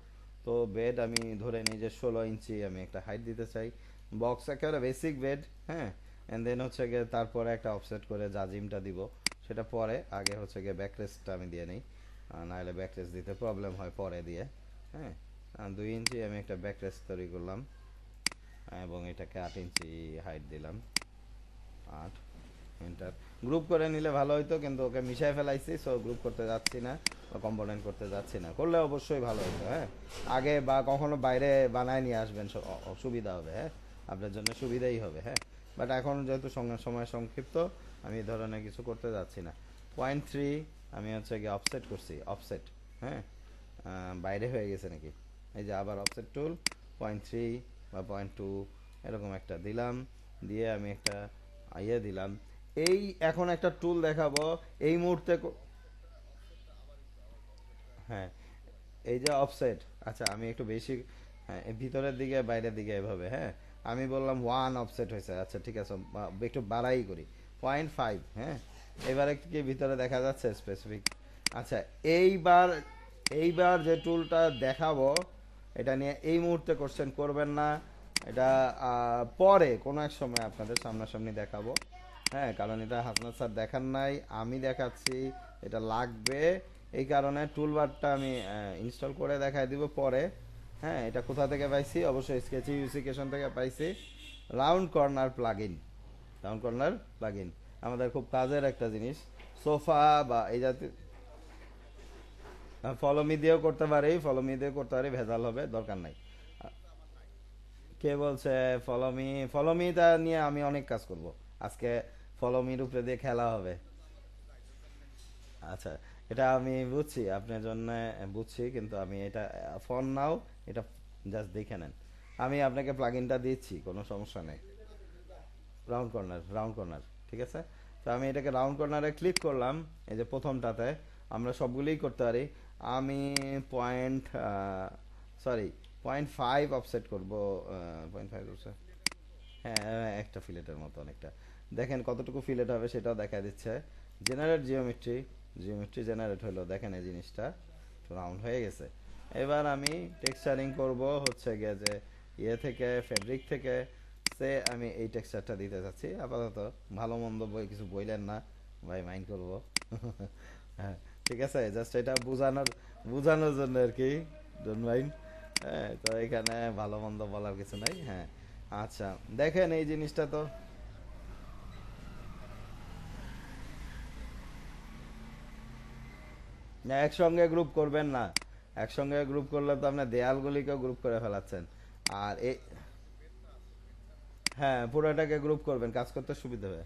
তো বেড আমি ধরে নিই যে 16 ইঞ্চি আমি একটা হাইট দিতে চাই। বক্স একেবারে বেসিক বেড। হ্যাঁ, অ্যান্ড দেন হচ্ছে গিয়ে তারপরে একটা অফসেট করে জাজিমটা দিব, সেটা পরে। আগে হচ্ছে গিয়ে ব্যাকরেস্টটা আমি দিয়ে নিই, নাহলে ব্যাকরেস্ট দিতে প্রবলেম হয় পরে দিয়ে। হ্যাঁ, 2 ইঞ্চি আমি একটা ব্যাকরেস্ট তৈরি করলাম, এবং এটাকে 8 ইঞ্চি হাইট দিলাম। 8 এন্টার। গ্রুপ করে নিলে ভালো হইতো, কিন্তু ওকে মিশায় ফেলাইছি, সো গ্রুপ করতে যাচ্ছি না। বা কম্পোনেন্ট করতে যাচ্ছি না, করলে অবশ্যই ভালো হতো। হ্যাঁ, আগে বা কখনো বাইরে বানায় নিয়ে আসবেন, সুবিধা হবে। হ্যাঁ, আপনার জন্য সুবিধাই হবে। হ্যাঁ, বাট এখন যেহেতু সময় সংক্ষিপ্ত, আমি এই ধরনের কিছু করতে যাচ্ছি না। 0.3 আমি হচ্ছে গিয়ে অফসেট করছি, অফসেট। হ্যাঁ, বাইরে হয়ে গেছে নাকি, এই যে আবার অফসেট টুল 0.3 বা 0.2 এরকম একটা দিলাম, দিয়ে আমি একটা ইয়ে দিলাম। এই এখন একটা টুল দেখাবো এই মুহূর্তে হ্যাঁ, এই যে অফসেট, আচ্ছা আমি একটু বেশি, হ্যাঁ ভিতরের দিকে বাইরের দিকে এভাবে। হ্যাঁ, আমি বললাম 1 অফসেট হয়েছে, আচ্ছা ঠিক আছে, একটু বাড়াই করি 0.5। হ্যাঁ, এবারে কি ভিতরে দেখা যাচ্ছে স্পেসিফিক? আচ্ছা, এইবার এইবার যে টুলটা দেখাবো, এটা নিয়ে এই মুহূর্তে কোশ্চেন করবেন না। এটা পরে কোনো এক সময় আপনাদের সামনাসামনি দেখাবো। হ্যাঁ, কারণ এটা হাসনাত স্যার দেখান নাই, আমি দেখাচ্ছি। এটা লাগবে, এই কারণে টুলবারটা আমি ইনস্টল করে দেখাই দিব পরে। হ্যাঁ, এটা কোথা থেকে পাইছি? অবশ্যই স্কেচ ইউসিকেশন থেকে পাইছি। Round corner plugin, round corner plugin আমাদের খুব কাজের একটা জিনিস। সোফা বা এই জাতীয় ফলোমি দিয়েও করতে পারি, ফলোমি দিয়েও করতে পারি, ভেজাল হবে, দরকার নাই। কে বলছে ফলোমি? ফলোমিটা নিয়ে আমি অনেক কাজ করব আজকে, ফলোমির উপরে দিয়ে খেলা হবে। আচ্ছা, এটা আমি বুঝছি আপনার জন্য, বুঝছি, কিন্তু আমি এটা ফোন নাও, এটা জাস্ট দেখে নেন। আমি আপনাকে প্লাগইনটা দিচ্ছি, কোনো সমস্যা নেই। রাউন্ড কর্নার, রাউন্ড কর্নার, ঠিক আছে। তো আমি এটাকে রাউন্ড কর্নারে ক্লিক করলাম, এই যে প্রথমটাতে। আমরা সবগুলোই করতে পারি। আমি পয়েন্ট, সরি, 0.5 অফসেট করবো। 0.5 অফসেট, হ্যাঁ একটা ফিলেটের মতো অনেকটা। দেখেন কতটুকু ফিলেট হবে সেটাও দেখা দিচ্ছে। জেনারেট জিওমেট্রি, জিওমেট্রি জেনারেট হলো, দেখেন এই জিনিসটা রাউন্ড হয়ে গেছে। এবার আমি টেক্সচারিং করব হচ্ছে গিয়ে যে ইয়ে থেকে, ফেব্রিক থেকে। সে আমি এই টেক্সচারটা দিতে চাচ্ছি আপাতত। ভালো মন্দ বই কিছু বইলেন না ভাই, মাইন্ড করবো। হ্যাঁ, ঠিক আছে, জাস্ট এটা বোঝানোর, বোঝানোর জন্য আর কি, ডোন্ট মাইন্ড। হ্যাঁ, তো এখানে ভালো মন্দ বলার কিছু নাই। হ্যাঁ, আচ্ছা, দেখেন এই জিনিসটা তো, না একসঙ্গে গ্রুপ করবেন না। একসঙ্গে গ্রুপ করলে তো আপনার দেয়ালগুলিকেও গ্রুপ করে ফেলাচ্ছেন। আর এই, হ্যাঁ পুরোটাকে গ্রুপ করবেন, কাজ করতে সুবিধা হবে।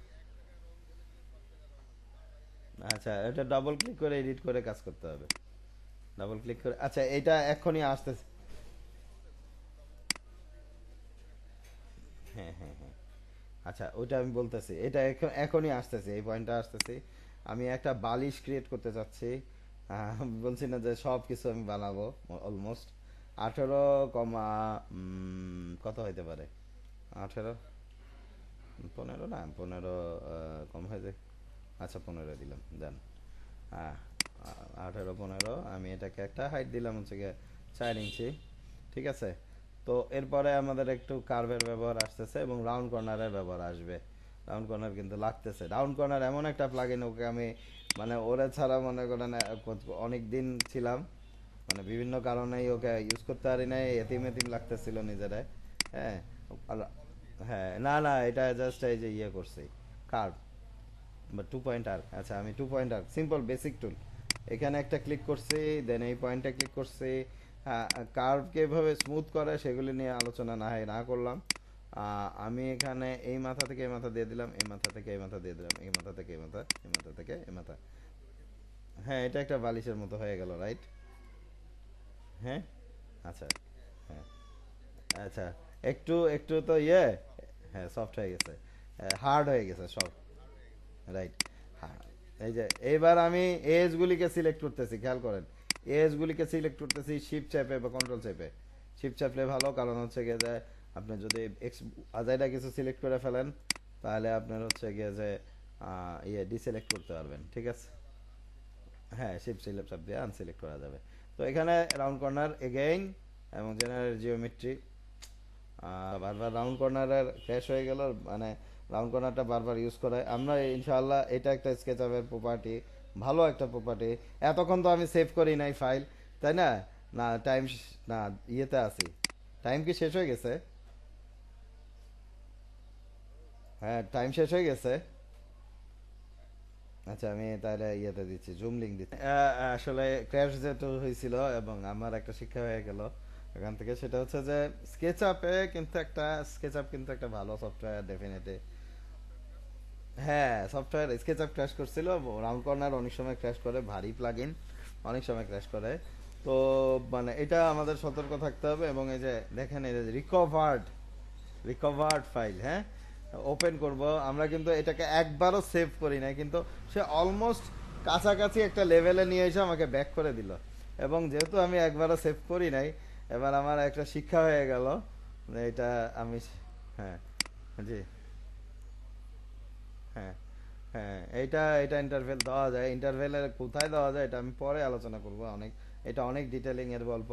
আচ্ছা, এটা ডাবল ক্লিক করে এডিট করে কাজ করতে হবে। ডাবল ক্লিক করে, আচ্ছা এটা এখনই আসতেছে। হ্যাঁ হ্যাঁ হ্যাঁ, আচ্ছা ওইটা আমি বলতেছি, এটা এখনই আসতেছে, এই পয়েন্টটা আসতেছি। আমি একটা বালিশ ক্রিয়েট করতে চাচ্ছি। বলছি না যে সব কিছু আমি বানাবো অলমোস্ট। 18, কত হইতে পারে? 18, 15 না, 15 কম হয়ে যায়। আচ্ছা 15 দিলাম, দেন। হ্যাঁ, 18, 15 আমি এটাকে একটা হাইট দিলাম হচ্ছে গিয়ে 4 ইঞ্চি। ঠিক আছে। তো এরপরে আমাদের একটু কার্ভের ব্যবহার আসতেছে এবং রাউন্ড কর্নারের ব্যবহার আসবে। রাউন্ড কর্নার কিন্তু লাগতেছে। রাউন্ড কর্নার এমন একটা প্লাগইন, ওকে আমি মানে ওরে ছাড়া মনে করেন অনেক দিন ছিলাম, মানে বিভিন্ন কারণেই ওকে ইউজ করতে পারি নাই, এতিম এতিম লাগতেছিল নিজেরে। হ্যাঁ, আর হ্যাঁ, না না, এটা জাস্ট এই যে ইয়ে করছি, কার্ভ বা 2 পয়েন্টার। আচ্ছা, আমি 2 পয়েন্টার সিম্পল বেসিক টুল, এখানে একটা ক্লিক করছি, দেন এই পয়েন্টে ক্লিক করছি। হ্যাঁ, কার্ভকে এভাবে স্মুথ করে সেগুলি নিয়ে আলোচনা না হয় না করলাম। আমি এখানে এই মাথা থেকে এই মাথা দিয়ে দিলাম, এই মাথা থেকে এই মাথা দিয়ে দিলাম, এই মাথা থেকে এই মাথা, এই মাথা থেকে এই মাথা। হ্যাঁ, এটা একটা বালিশের মতো হয়ে গেল, রাইট? হ্যাঁ, আচ্ছা, হ্যাঁ, আচ্ছা, একটু একটু তো ইয়ে, হ্যাঁ সফট হয়ে গেছে, হার্ড হয়ে গেছে সব, রাইট। হ্যাঁ, এই যে এইবার আমি এজ গুলিকে সিলেক্ট করতেছি, খেয়াল করেন। এজ গুলিকে সিলেক্ট করতেছি শিফট চাপে বা কন্ট্রোল চাপে। শিফট চাপলে ভালো, কারণ হচ্ছে গিয়ে যে আপনি যদি আজাইরা কিছু সিলেক্ট করে ফেলেন, তাহলে আপনার হচ্ছে গিয়ে যে ইয়ে ডিসিলেক্ট করতে পারবেন, ঠিক আছে। হ্যাঁ, শিফট সিলেক্ট চাপ দিয়ে আনসিলেক্ট করা যাবে। তো এখানে রাউন্ড কর্নার এগেইন এবং জেনারেল জিওমেট্রি, বারবার রাউন্ড কর্নারের ক্র্যাশ হয়ে গেল, মানে রাউন্ড কর্নারটা বারবার ইউজ করে আমরা ইনশাআল্লাহ। এটা একটা স্কেচ আপের প্রপার্টি, ভালো একটা প্রপার্টি। এতক্ষণ তো আমি সেভ করি নাই ফাইল, তাই না? না টাইম, না ইয়েতে আছি। টাইম কি শেষ হয়ে গেছে? হ্যাঁ, টাইম শেষ হয়ে গেছে। আচ্ছা, আমি তাহলে ইয়েতে দিচ্ছি, জুম লিংক দিচ্ছি। আসলে ক্র্যাশ যেহেতু হয়েছিল এবং আমার একটা শিক্ষা হয়ে গেল এখান থেকে, সেটা হচ্ছে যে স্কেচ আপ কিন্তু একটা ভালো সফটওয়্যার ডেফিনেটলি। হ্যাঁ, সফটওয়্যার স্কেচ আপ ক্র্যাশ করছিল, রাউন্ড কর্নার অনেক সময় ক্র্যাশ করে, ভারী প্লাগইন অনেক সময় ক্র্যাশ করে। তো মানে এটা আমাদের সতর্ক থাকতে হবে। এবং এই যে দেখেন, এই যে রিকভার্ড ফাইল, হ্যাঁ, ওপেন করব, আমরা কিন্তু এটাকে একবারও সেভ করি নাই, কিন্তু সে অলমোস্ট কাছাকাছি একটা লেভেলে নিয়ে এসে আমাকে ব্যাক করে দিল। এবং যেহেতু আমি একবারও সেভ করি নাই, এবার আমার একটা শিক্ষা হয়ে গেল যে এটা আমি, হ্যাঁ, জি, হ্যাঁ, হ্যাঁ, এইটা এটা ইন্টারভেল দেওয়া যায়, ইন্টারভেলের কোথায় দেওয়া যায় এটা আমি পরে আলোচনা করব অনেক, এটা অনেক ডিটেলিং এর গল্প।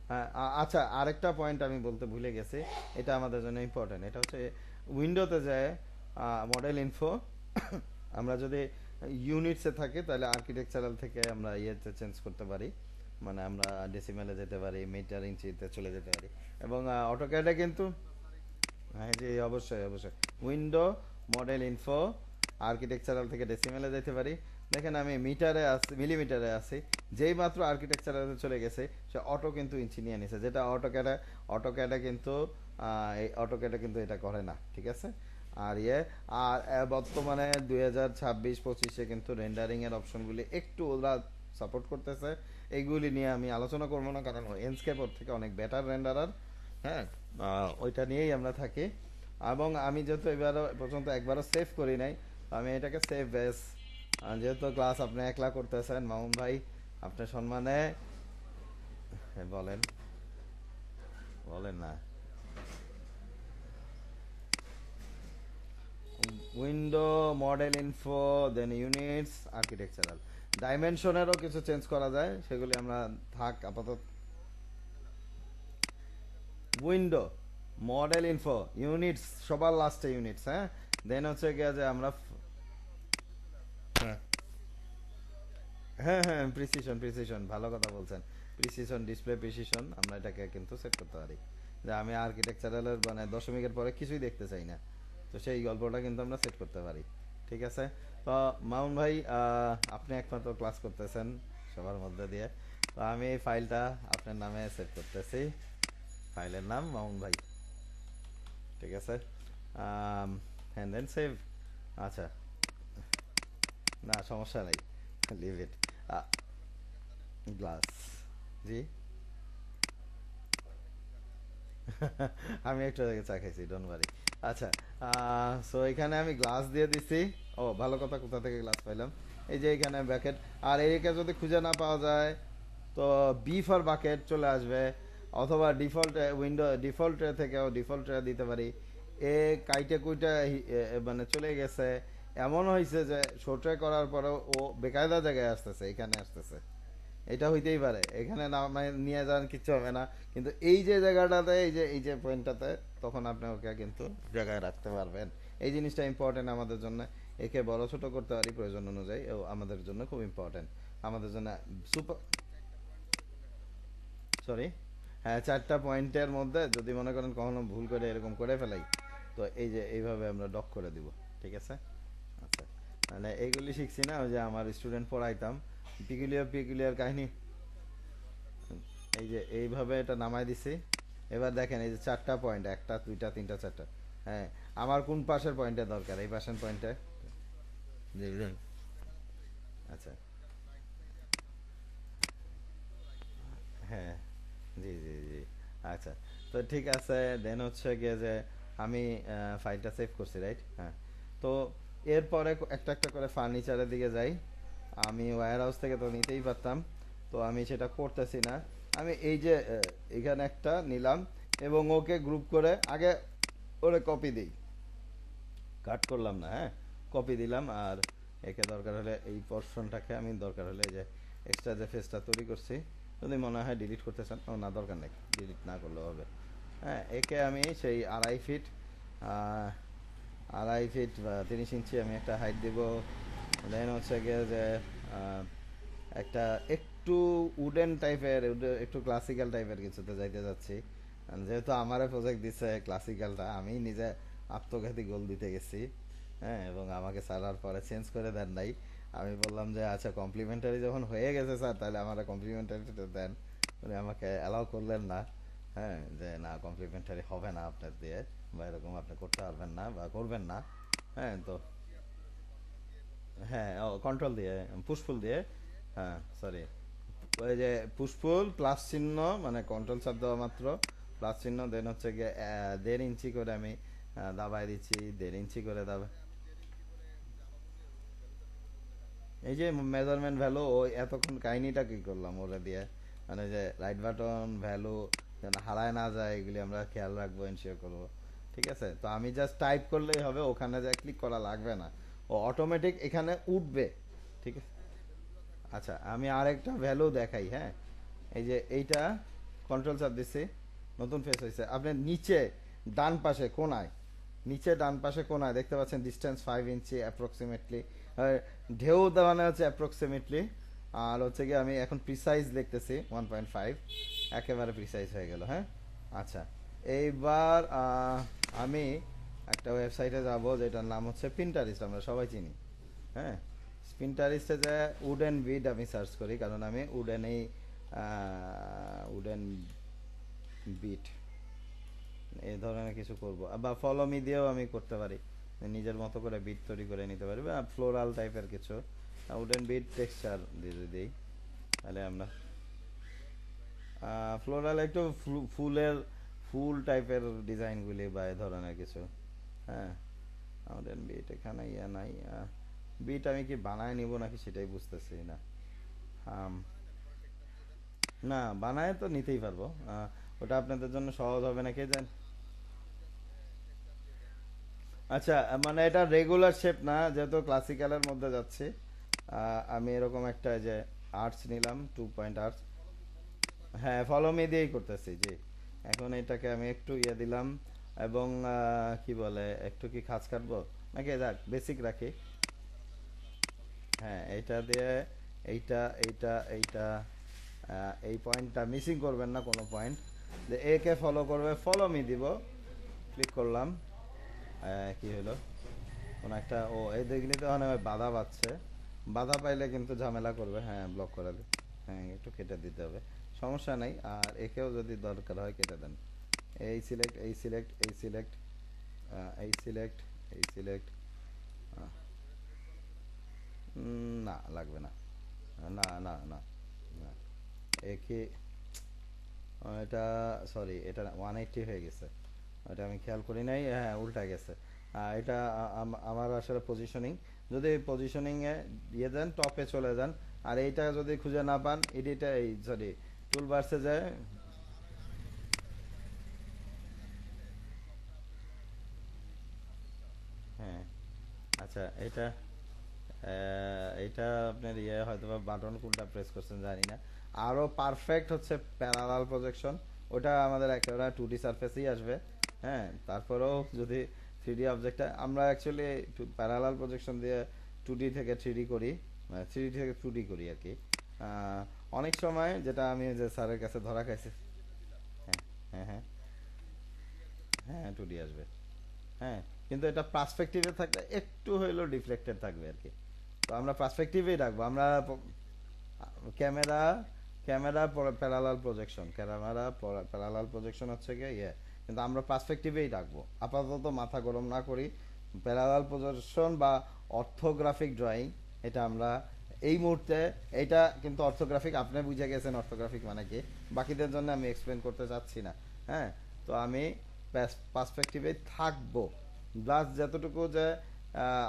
হ্যাঁ, আচ্ছা, আরেকটা পয়েন্ট আমি বলতে ভুলে গেছি, এটা আমাদের জন্য ইম্পর্টেন্ট, এটা হচ্ছে উইন্ডোতে যায় মডেল ইনফো, আমরা যদি ইউনিটসে থাকি তাহলে আর্কিটেকচারাল থেকে আমরা ইয়েতে চেঞ্জ করতে পারি, মানে আমরা ডেসিমেলে যেতে পারি, মিটার ইঞ্চিতে চলে যেতে পারি। এবং অটোক্যাডে কিন্তু, হ্যাঁ জি, অবশ্যই অবশ্যই, উইন্ডো, মডেল ইনফো, আর্কিটেকচারাল থেকে ডেসিমেলে যেতে পারি। দেখেন আমি মিটারে আছি, মিলিমিটারে আছি, যেই মাত্র আর্কিটেকচারালে চলে গেছে সে অটো কিন্তু ইঞ্চি নিয়ে নিছে, যেটা অটোক্যাডে কিন্তু এই অটোক্যাডে কিন্তু এটা করে না, ঠিক আছে। আর বর্তমানে 2026-25-এ কিন্তু রেন্ডারিং এর অপশনগুলি একটু ওরা সাপোর্ট করতেছে। এইগুলি নিয়ে আমি আলোচনা করবো না, কারণ এনস্কেপ ওর থেকে অনেক বেটার রেন্ডারার। হ্যাঁ, ওইটা নিয়েই আমরা থাকি। এবং আমি যেহেতু এবারও পর্যন্ত একবারও সেভ করি নাই, আমি এটাকে সেভ বেস, যেহেতু ক্লাস আপনি একলা করতেছেন মামুন ভাই, আপনার সম্মানে, হ্যাঁ, বলেন, বলেন না। উইন্ডো, মডেল ইনফো, দেন ইউনিটস, আর্কিটেকচারাল, ডাইমেনশনেরও কিছু চেঞ্জ করা যায়, সেগুলি আমরা থাক আপাতত। উইন্ডো, মডেল ইনফো, ইউনিটস, সবার লাস্টে ইউনিটস, হ্যাঁ, দেন হচ্ছে গিয়ে যে আমরা, হ্যাঁ, হ্যাঁ, হ্যাঁ, প্রিসিশন ভালো কথা বলছেন, প্রিসিশন, ডিসপ্লে প্রিসিশন, আমরা এটাকে কিন্তু সেট করতে পারি, যে আমি আর্কিটেকচারালের মানে দশমিকের পরে কিছুই দেখতে চাই না, তো সেই গল্পটা কিন্তু আমরা সেট করতে পারি। ঠিক আছে। তো মামুন ভাই, আপনি একমাত্র ক্লাস করতেছেন সবার মধ্যে দিয়ে, তো আমি এই ফাইলটা আপনার নামে সেট করতেছি, ফাইলের নাম মামুন ভাই, ঠিক আছে। হ্যান্ড দেন সেভ। আচ্ছা, না সমস্যা নাই, লিভ ইট। গ্লাস, জি। আমি একটু আগে চা খাইছি, ডোন্ট ওয়ারি। আচ্ছা, সো এখানে আমি গ্লাস দিয়ে দিছি। ও ভালো কথা, কোথা থেকে গ্লাস পাইলাম, এই যে এখানে ব্যাকেট। আর এরিকা যদি খুঁজে না পাওয়া যায়, তো বি ফর বাকেট চলে আসবে, অথবা ডিফল্ট ডিফল্ট থেকেও ডিফল্ট দিতে পারি। এ কাইটে কুইটা মানে চলে গেছে, এমন হয়েছে যে শোটে করার পরেও ও বেকায়দা জায়গায় আসতেছে, এখানে আসতেছে, এটা হইতেই পারে, এখানে নামায় নিয়ে যান কিচ্ছু হবে না, কিন্তু এই যে জায়গাটাতে, এই যে পয়েন্টটাতে, তখন আপনি ওকে কিন্তু জায়গায় রাখতে পারবেন। এই জিনিসটা ইম্পর্টেন্ট আমাদের জন্য, একে বড় ছোট করতে পারি প্রয়োজন অনুযায়ী, ও আমাদের জন্য খুব ইম্পর্টেন্ট, আমাদের জন্য সুপার। সরি, হ্যাঁ, 4টা পয়েন্টের মধ্যে যদি মনে করেন কখনো ভুল করে এরকম করে ফেলাই, তো এই যে এইভাবে আমরা ডক করে দিব, ঠিক আছে। আচ্ছা, মানে এইগুলি শিখছি না, ওই যে আমার স্টুডেন্ট পড়াইতাম, পিকুলিয়ার পিকুলিয়ার কাহিনী। এই যে এইভাবে এটা নামাই দিছি। এবার দেখেন এই যে 4টা পয়েন্ট, একটা দুইটা তিনটা চারটা, হ্যাঁ, আমার কোন পাশের পয়েন্টে দরকার, এই পাশের পয়েন্টে। জি জি। আচ্ছা, হ্যাঁ, জি জি জি। আচ্ছা, তো ঠিক আছে, দেন হচ্ছে গিয়ে যে আমি ফাইলটা সেভ করছি, রাইট, হ্যাঁ। তো এরপরে একটা একটা করে ফার্নিচারের দিকে যাই। আমি ওয়্যার হাউস থেকে তো নিতেই পারতাম, তো আমি সেটা করতেছি না। আমি এই যে এখানে একটা নিলাম, এবং ওকে গ্রুপ করে আগে ওরে কপি দিই, কাট করলাম না, হ্যাঁ, কপি দিলাম। আর একে দরকার হলে এই পোর্শনটাকে আমি দরকার হলে এই যে এক্সট্রা যে ফেসটা তৈরি করছি, যদি মনে হয় ডিলিট করতে চান, ও না দরকার নেই, ডিলিট না করলেও হবে। হ্যাঁ, একে আমি সেই 2.5 ফিট, 2.5 ফিট বা 30 ইঞ্চি আমি একটা হাইট দিব। দেন হচ্ছে গিয়ে যে আহ, একটা একটু উডেন টাইপের, একটু ক্লাসিক্যাল টাইপের কিছুতে যাইতে যাচ্ছি, কারণ যেহেতু আমারে প্রজেক্ট দিচ্ছে ক্লাসিক্যালটা, আমি নিজে আত্মঘাতী গোল দিতে গেছি, হ্যাঁ, এবং আমাকে সারার পরে চেঞ্জ করে দেন নাই। আমি বললাম যে আচ্ছা কমপ্লিমেন্টারি যখন হয়ে গেছে স্যার তাহলে আমার কমপ্লিমেন্টারিটা দেন। উনি আমাকে অ্যালাউ করলেন না। হ্যাঁ, যে না কমপ্লিমেন্টারি হবে না আপনার দিয়ে, বা এরকম আপনি করতে পারবেন না বা করবেন না। হ্যাঁ তো হ্যাঁ, ও কন্ট্রোল দিয়ে, পুশফুল দিয়ে। হ্যাঁ সরি, ওই যে পুশফুল প্লাস চিহ্ন, মানে কন্ট্রোল চাপ দেওয়া মাত্র প্লাস চিহ্ন, দেন হচ্ছে গিয়ে 1.5 ইঞ্চি করে আমি দাবাই দিচ্ছি, 1.5 ইঞ্চি করে দাবাই। এই যে মেজারমেন্ট ভ্যালু, ওই এতক্ষণ কাহিনীটা কি করলাম ওরা দিয়ে, মানে যে রাইট বাটন ভ্যালু যেন হারায় না যায় এগুলি আমরা খেয়াল রাখবো, এনশিওর করবো। ঠিক আছে, তো আমি জাস্ট টাইপ করলেই হবে, ওখানে যা ক্লিক করা লাগবে না, ও অটোমেটিক এখানে উঠবে। ঠিক আছে, আচ্ছা আমি আরেকটা ভ্যালু দেখাই। হ্যাঁ, এই যে এইটা কন্ট্রোল চাপ দিচ্ছি, নতুন ফেস হয়েছে। আপনি নিচে ডান পাশে কোনায়, নিচে ডান পাশে কোনায় দেখতে পাচ্ছেন ডিস্টেন্স 5 ইঞ্চি অ্যাপ্রক্সিমেটলি, ঢেউ দেওয়ানো হচ্ছে অ্যাপ্রক্সিমেটলি। আর হচ্ছে কি আমি এখন প্রিসাইজ লিখতেছি 1.5, একেবারে প্রিসাইজ হয়ে গেল। হ্যাঁ, আচ্ছা এইবার আমি একটা ওয়েবসাইটে যাব যেটার নাম হচ্ছে পিন্টারেস্ট, আমরা সবাই চিনি। হ্যাঁ, পিন্টারেস্টে যে উডেন বিড আমি সার্চ করি, কারণ আমি উডেনেই উডেন বিট এই ধরনের কিছু করব, বা ফলো মি দিয়েও আমি করতে পারি, নিজের মতো করে বিট তৈরি করে নিতে পারি, বা ফ্লোরাল টাইপের কিছু উডেন বিট টেক্সচার দিয়ে যদি দিই, তাহলে আমরা ফ্লোরাল একটু ফুলের ফুল টাইপের ডিজাইনগুলি বা এই ধরনের কিছু। হ্যাঁ, উডেন বিট এখানে ইয়া নাই, বিট আমি কি বানায় নিব নাকি সেটাই বুঝতেছি না। আম, না বানায় তো নিতেই পারবো, ওটা আপনাদের জন্য সহজ হবে না কে জানে। আচ্ছা, মানে এটা রেগুলার শেপ না, যেহেতু ক্লাসিক্যালের মধ্যে যাচ্ছে, আমি এরকম একটা যে আর্টস নিলাম, 2 পয়েন্ট আর্টস। হ্যাঁ, ফলো মি দিয়েই করতেছি জি। এখন এটাকে আমি একটু ইয়ে দিলাম, এবং কি বলে একটু কি খাঁজ কাটবো নাকি, যাক বেসিক রাখি। হ্যাঁ, এইটা দিয়ে এইটা এইটা এইটা এই পয়েন্টটা মিসিং করবেন না কোনো পয়েন্ট, যে একে ফলো করবে, ফলো মি দিব, ক্লিক করলাম। কি হলো, কোন একটা, ও এই দেখলি তো অনেক বাধা পাচ্ছে, বাধা পাইলে কিন্তু ঝামেলা করবে। হ্যাঁ, ব্লক করে দে, হ্যাঁ একটু কেটে দিতে হবে, সমস্যা নাই। আর একেও যদি দরকার হয় কেটে দেন। এই সিলেক্ট, এই সিলেক্ট, এই সিলেক্ট, এই সিলেক্ট, এই সিলেক্ট। না লাগবে না, না না না না, একে এটা সরি, এটা 180 হয়ে গেছে, ওটা আমি খেয়াল করি নাই। হ্যাঁ, উল্টা গেছে। এটা আমার আসলে পজিশনিং, যদি পজিশনিংয়ে দিয়ে দেন টপে চলে যান, আর এইটা যদি খুঁজে না পান এডিটে, এই সরি টুলবার্সে যায়। হ্যাঁ, আচ্ছা এইটা আপনার ইয়ে হয়তো বা বাটন কোনটা প্রেস করছেন জানি না। আরও পারফেক্ট হচ্ছে প্যারালাল প্রজেকশন, ওটা আমাদের একেবারে 2D সারফেসেই আসবে। হ্যাঁ, তারপরেও যদি 3D অবজেক্টটা আমরা অ্যাকচুয়ালি প্যারালাল প্রজেকশন দিয়ে 2D থেকে 3D করি, মানে 3D থেকে 2D করি আর কি। আহ, অনেক সময় যেটা আমি যে স্যারের কাছে ধরা খাইছি। হ্যাঁ হ্যাঁ হ্যাঁ, হ্যাঁ 2D আসবে। হ্যাঁ, কিন্তু এটা পার্সপেক্টিভে থাকলে একটু হইলেও ডিফ্লেক্টেড থাকবে আর কি। তো আমরা পার্সপেক্টিভেই রাখবো, আমরা ক্যামেরা ক্যামেরা প্যারালাল প্রজেকশন, হচ্ছে গিয়ে ইয়ে, কিন্তু আমরা পার্সপেক্টিভেই রাখবো আপাতত, মাথা গরম না করি। প্যারালাল প্রজেকশন বা অর্থোগ্রাফিক ড্রয়িং, এটা আমরা এই মুহূর্তে, এটা কিন্তু অর্থোগ্রাফিক, আপনি বুঝে গেছেন অর্থোগ্রাফিক মানে কি, বাকিদের জন্য আমি এক্সপ্লেন করতে চাচ্ছি না। হ্যাঁ, তো আমি পার্সপেক্টিভে থাকবো, প্লাস যতটুকু যে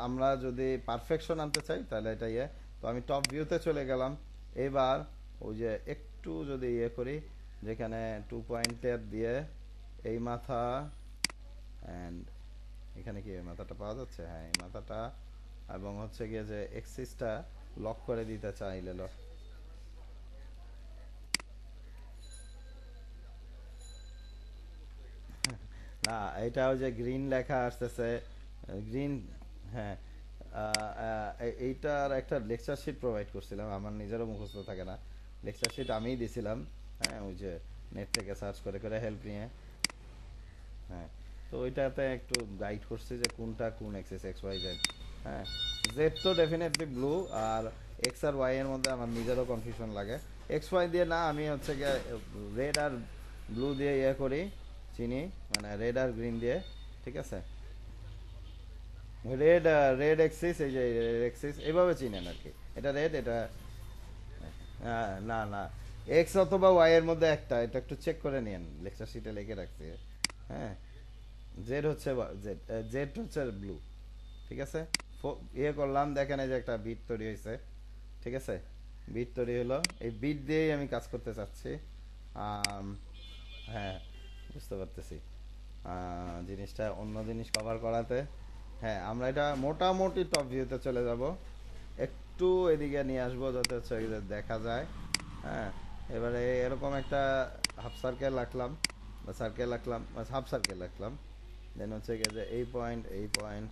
আমরা যদি পারফেকশন আনতে চাই তাহলে এটা ইয়ে। তো আমি টপ ভিউতে চলে গেলাম। এবার ওই যে একটু যদি ইয়ে করি, যেখানে 2 পয়েন্টের দিয়ে এই মাথা, অ্যান্ড এখানে কি এই মাথাটা পাওয়া যাচ্ছে, হ্যাঁ এই মাথাটা, এবং হচ্ছে গিয়ে যে এক্সিসটা লক করে দিতে চাইলে লক। না, এটা ওই যে গ্রিন লেখা আসতেছে, গ্রিন। হ্যাঁ, এইটার একটা লেকচার শিট প্রোভাইড করছিলাম, আমার নিজেরও মুখস্থ থাকে না, লেকচার শিট আমিই দিছিলাম। হ্যাঁ, ওই যে নেট থেকে সার্চ করে করে হেল্প নিয়ে। হ্যাঁ, তো ওইটাতে একটু গাইড করছি যে কোনটা কোন এক্সেস এক্স ওয়াই জেড। হ্যাঁ, জেড তো ডেফিনেটলি ব্লু। আর এক্স আর ওয়াই এর মধ্যে আমার নিজেরও কনফিউশন লাগে। এক্স ওয়াই দিয়ে না, আমি হচ্ছে গিয়ে রেড আর ব্লু দিয়ে ইয়ে করি, চিনি, মানে রেড আর গ্রিন দিয়ে। ঠিক আছে, রেড, রেড এক্সিস, এই যে রেড এক্সিস এইভাবে চিনেন আর কি। এটা রেড, এটা না না, এক্স অথবা ওয়াই এর মধ্যে একটা, এটা একটু চেক করে নিন, লেকচার শিটে লিখে রাখছি। হ্যাঁ, জেড হচ্ছে, জেড জেড হচ্ছে ব্লু। ঠিক আছে, ইয়ে করলাম, দেখেন এই যে একটা বিট তৈরি হয়েছে। ঠিক আছে, বিট তৈরি হলো, এই বিট দিয়েই আমি কাজ করতে চাচ্ছি। আম, হ্যাঁ, বুঝতে পারতেছি। জিনিসটা অন্য জিনিস কভার করাতে। হ্যাঁ, আমরা এটা মোটামুটি টপ ভিউতে চলে যাব, একটু এদিকে নিয়ে আসবো যাতে হচ্ছে এই যে দেখা যায়। হ্যাঁ, এবারে এরকম একটা হাফ সার্কেল রাখলাম, বা সার্কেল রাখলাম, হাফ সার্কেল রাখলাম। দেন হচ্ছে গিয়ে যে এই পয়েন্ট, এই পয়েন্ট,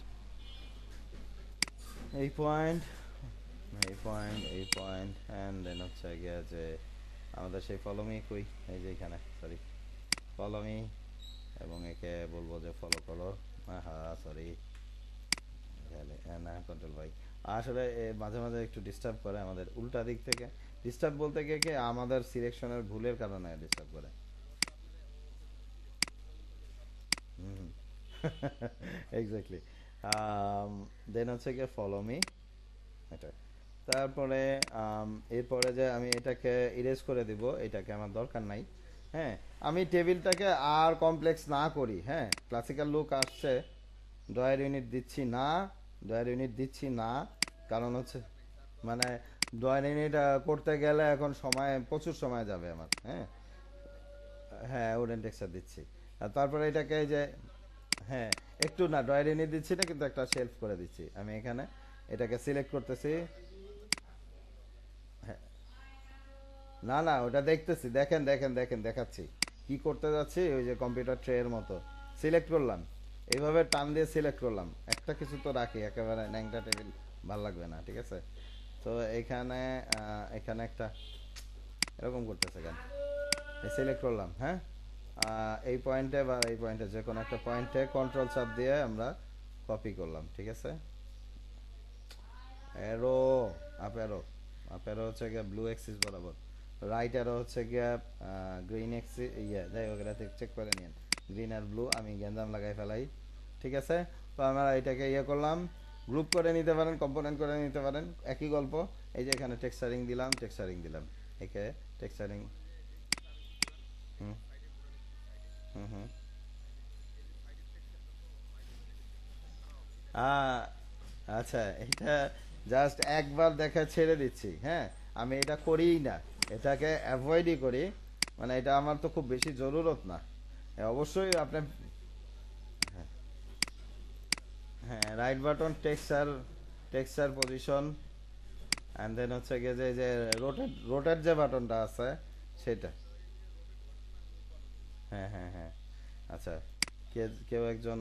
এই পয়েন্ট, এই পয়েন্ট, এই পয়েন্ট, অ্যান্ড দেন হচ্ছে গিয়ে যে আমাদের সেই ফলোমি কই, এই যে এখানে, সরি, ফলোমি। এবং একে বলবো যে ফলো করো। হ্যাঁ সরি, না কন্ট্রোল ভাই, আসলে মাঝে মাঝে একটু ডিস্টার্ব করে আমাদের উল্টা দিক থেকে। ডিস্টার্ব বলতে গিয়ে কি আমাদের সিলেকশনের ভুলের কারণে ডিস্টার্ব করে। হুম, এক্স্যাক্টলি। দেন হচ্ছে গিয়ে ফলো মি, এটা। তারপরে এরপরে যে আমি এটাকে ইরেজ করে দিব, এটাকে আমার দরকার নাই। হ্যাঁ, আমি টেবিলটাকে আর কমপ্লেক্স না করি। হ্যাঁ, ক্লাসিক্যাল লুক আসছে, ডয়ার ইউনিট দিচ্ছি না, ডয়ার ইউনিট দিচ্ছি না। কারণ হচ্ছে, মানে ডয়ার ইউনিট করতে গেলে এখন সময়, প্রচুর সময় যাবে আমার। হ্যাঁ, হ্যাঁ উডেন টেক্সচার দিচ্ছি। আর তারপরে এটাকে এই যে, হ্যাঁ, একটু না ডয়ার ইউনিট দিচ্ছি না, কিন্তু একটা শেলফ করে দিচ্ছি আমি এখানে। এটাকে সিলেক্ট করতেছি। হ্যাঁ, না না, ওটা দেখতেছি, দেখেন দেখেন দেখেন, দেখাচ্ছি কি করতে যাচ্ছি। ওই যে কম্পিউটার ট্রে এর মতো সিলেক্ট করলাম, এইভাবে টান দিয়ে সিলেক্ট করলাম। একটা কিছু তো রাখি, একেবারে ন্যাংটা টেবিল ভাল লাগবে না। ঠিক আছে, তো এখানে এখানে একটা এরকম করতেছে কেন, এই সিলেক্ট করলাম। হ্যাঁ, এই পয়েন্টে বা এই পয়েন্টে যে কোনো একটা পয়েন্টে কন্ট্রোল চাপ দিয়ে আমরা কপি করলাম। ঠিক আছে, arrow, up arrow, up arrow হচ্ছে গিয়ে ব্লু এক্সিস বরাবর, রাইট অ্যারো হচ্ছে গিয়ে গ্রিন এক্সিস, ইয়ে যাই হোক, এটা চেক করে নিন। গ্রিন আর ব্লু আমি গ্যাঞ্জাম লাগাই ফেলাই। ঠিক আছে, তো আমরা এটাকে ইয়ে করলাম, গ্রুপ করে নিতে পারেন, কম্পোনেন্ট করে নিতে পারেন, একই গল্প। এই যে এখানে টেক্সচারিং দিলাম, টেক্সচারিং দিলাম, একে টেক্সচারিং। হুম, হুম, হুম। আহ, আচ্ছা, এটা জাস্ট একবার দেখা ছেড়ে দিচ্ছি। হ্যাঁ, আমি এটা করিই না, এটাকে অ্যাভয়েডই করি। মানে এটা আমার তো খুব বেশি জরুরত না। অবশ্যই আপনি, হ্যাঁ, right button, texture, texture position, and then হচ্ছে গিয়ে যে রোটেট, রোটেট যে বাটনটা আছে সেটা। হ্যাঁ হ্যাঁ হ্যাঁ, আচ্ছা। কেউ একজন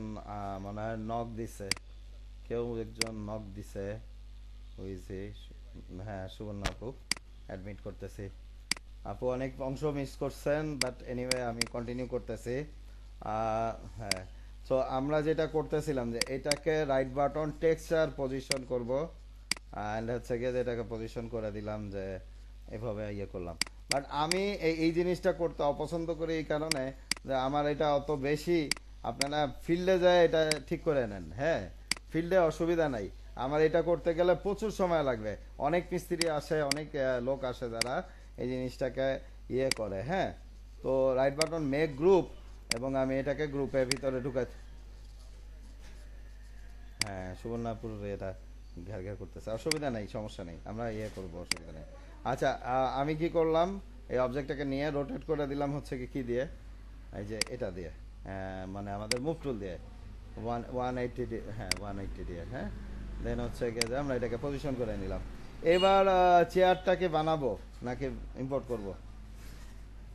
মনে হয় নক দিছে, কেউ একজন নক দিছে, হয়েছে। হ্যাঁ, সুবর্ণ আপু, অ্যাডমিট করতেছি। আপু অনেক অংশ মিস করছেন, বাট এনিওয়ে আমি কন্টিনিউ করতেছি। হ্যাঁ, সো আমরা যেটা করতেছিলাম যে এটাকে রাইট বাটন টেক্সচার পজিশন করব, অ্যান্ড হচ্ছে গিয়ে যে এটাকে পজিশন করে দিলাম, যে এভাবে ইয়ে করলাম। বাট আমি এই জিনিসটা করতে অপছন্দ করি এই কারণে যে আমার এটা অত বেশি, আপনারা ফিল্ডে যায় এটা ঠিক করে নেন। হ্যাঁ, ফিল্ডে অসুবিধা নাই, আমার এটা করতে গেলে প্রচুর সময় লাগবে। অনেক মিস্ত্রি আসে, অনেক লোক আসে যারা এই জিনিসটাকে ইয়ে করে। হ্যাঁ, তো রাইট বাটন মেক গ্রুপ, এবং আমি এটাকে গ্রুপের ভিতরে ঢুকাই। হ্যাঁ, সুবর্ণাপুর এটা ঘের ঘের করতেছে, অসুবিধা নেই, সমস্যা নেই, আমরা ইয়ে করবো, অসুবিধা নেই। আচ্ছা, আমি কি করলাম, এই অবজেক্টটাকে নিয়ে রোটেট করে দিলাম হচ্ছে কি কি দিয়ে, এই যে এটা দিয়ে, মানে আমাদের মুভ টুল দিয়ে, 180, হ্যাঁ 180 দিয়ে। হ্যাঁ, দেন হচ্ছে গিয়ে যে আমরা এটাকে পজিশন করে নিলাম। এবার চেয়ারটাকে বানাবো নাকি ইম্পোর্ট করব?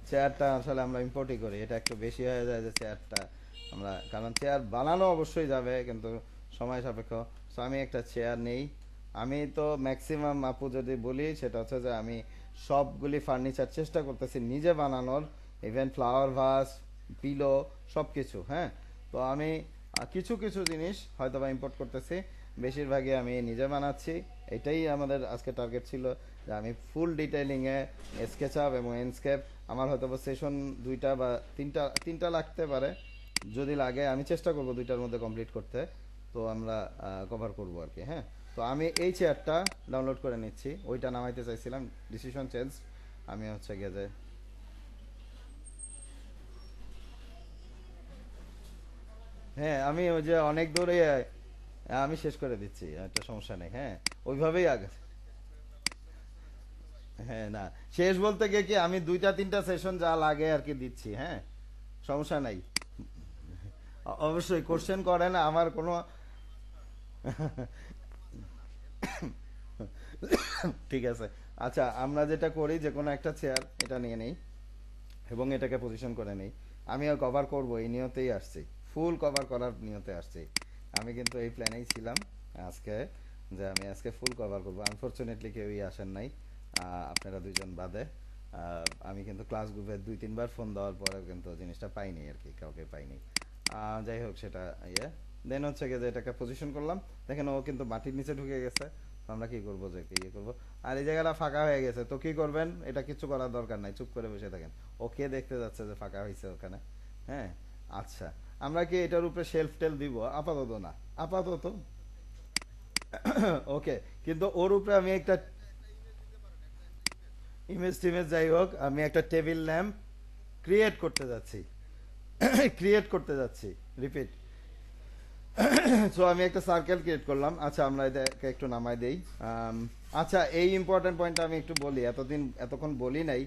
চেয়ারটা আসলে আমরা ইম্পোর্টই করি, এটা একটু বেশি হয়ে যায় যে চেয়ারটা আমরা, কারণ চেয়ার বানানো অবশ্যই যাবে কিন্তু সময় সাপেক্ষ। সো আমি একটা চেয়ার নেই। আমি তো ম্যাক্সিমাম আপু যদি বলি সেটা হচ্ছে যে আমি সবগুলি ফার্নিচার চেষ্টা করতেছি নিজে বানানোর, ইভেন ফ্লাওয়ার ভাস, পিলো, সব কিছু। হ্যাঁ, তো আমি কিছু কিছু জিনিস হয়তো বা ইম্পোর্ট করতেছি। বেশিরভাগই আমি নিজে বানাচ্ছি। এটাই আমাদের আজকে টার্গেট ছিল, যে আমি ফুল ডিটেইলিংয়ে স্কেচআপ এবং এনস্কেপ, আমার হয়তো সেশন দুইটা বা তিনটা তিনটা লাগতে পারে। যদি লাগে আমি চেষ্টা করব দুইটার মধ্যে কমপ্লিট করতে। তো আমরা কভার করব আর কি। হ্যাঁ, তো আমি এই চেয়ারটা ডাউনলোড করে নিচ্ছি, ওইটা নামাইতে চাইছিলাম, ডিসিশন চেঞ্জ। আমি হচ্ছে গিয়ে যে হ্যাঁ, আমি ওই যে অনেক দূরে আমি শেষ করে দিচ্ছি, একটা সমস্যা নেই। হ্যাঁ, ওইভাবেই আগে। হ্যাঁ, না, শেষ বলতে গিয়ে কি আমি দুইটা তিনটা সেশন যা লাগে আর কি দিচ্ছি। হ্যাঁ, সমস্যা নাই। অবশ্যই কোশ্চেন করেন, আমার কোনো ঠিক আছে। আচ্ছা, আমরা যেটা করি, যে কোনো একটা চেয়ার এটা নিয়ে নেই এবং এটাকে পজিশন করে নেই। আমি কভার করব এই নিয়তেই আসছি, ফুল কভার করার নিয়তে আসছি। আমি কিন্তু এই প্ল্যানেই ছিলাম আজকে, যে আমি আজকে ফুল কভার করব। আনফরচুনেটলি কেউই আসেন নাই, আপনারা দুইজন বাদে। আমি কিন্তু ক্লাস গ্রুপে দুই তিনবার ফোন দেওয়ার পরেও কিন্তু জিনিসটা পাইনি আর কি, কাউকে পাইনি। যাই হোক, সেটা ইয়ে দেন হচ্ছে গিয়ে যে এটাকে পজিশন করলাম। দেখেন ও কিন্তু মাটির নিচে ঢুকে গেছে। তো আমরা কি করবো, যে ইয়ে করবো। আর এই জায়গাটা ফাঁকা হয়ে গেছে, তো কি করবেন, এটা কিছু করার দরকার নাই, চুপ করে বসে থাকেন। ও কে দেখতে যাচ্ছে যে ফাঁকা হয়েছে ওখানে। হ্যাঁ, আচ্ছা, আমরা কি এটার উপরে শেলফ টেল দিব? আপাতত না, আপাতত। ওকে, কিন্তু ওর উপরে আমি একটা ইমেজ টিমেজ যাই হোক, আমি একটা টেবিল ল্যাম্প ক্রিয়েট করতে যাচ্ছি। ক্রিয়েট করতে যাচ্ছি, রিপিট। সো আমি একটা সার্কেল ক্রিয়েট করলাম। আচ্ছা, আমরা এটাকে একটু নামাই দেই। আম, আচ্ছা, এই ইম্পর্টেন্ট পয়েন্টটা আমি একটু বলি, এতক্ষণ বলি নাই,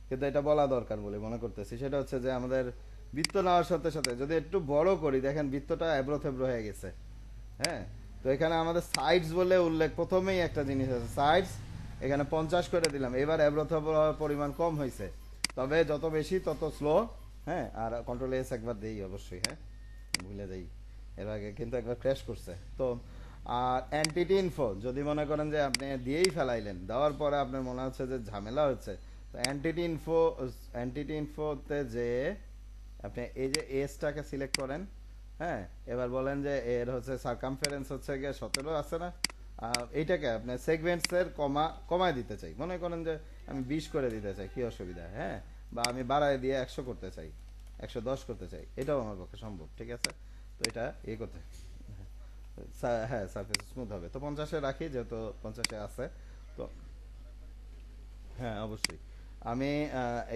কিন্তু এটা বলা দরকার বলে মনে করতেছি। সেটা হচ্ছে যে আমাদের বৃত্ত নেওয়ার সাথে সাথে যদি একটু বড় করি, দেখেন বৃত্তটা এবড়ো থেবড়ো হয়ে গেছে। হ্যাঁ, তো এখানে আমাদের সাইডস বলে উল্লেখ, প্রথমেই একটা জিনিস আছে, সাইডস। এখানে 50 করে দিলাম, এবার এবড়ো থেবড়ো হওয়ার পরিমাণ কম হয়েছে, তবে যত বেশি তত স্লো। হ্যাঁ, আর কন্ট্রোল এস একবার দেই অবশ্যই। হ্যাঁ, ভুলে যাই, এর আগে কিন্তু একবার ক্র্যাশ করছে তো। আর অ্যান্টিটি ইনফো যদি মনে করেন যে আপনি দিয়েই ফেলাইলেন, দেওয়ার পরে আপনার মনে হচ্ছে যে ঝামেলা হচ্ছে, তো অ্যান্টিটি ইনফোতে যে আপনি এই যে এসটাকে সিলেক্ট করেন। হ্যাঁ, এবার বলেন যে এর হচ্ছে সার্কামফারেন্স হচ্ছে গিয়ে 17 আছে না, এইটাকে আপনি সেগমেন্টসের কমায় দিতে চাই, মনে করেন যে আমি 20 করে দিতে চাই, কি অসুবিধা? হ্যাঁ, বা আমি বাড়ায় দিয়ে 100 করতে চাই, 110 করতে চাই, এটাও আমার পক্ষে সম্ভব। ঠিক আছে, তো এটা করতে। হ্যাঁ, সারফেস স্মুথ হবে, তো 50-এ রাখি, যেহেতু 50-এ আছে। তো হ্যাঁ, অবশ্যই। আমি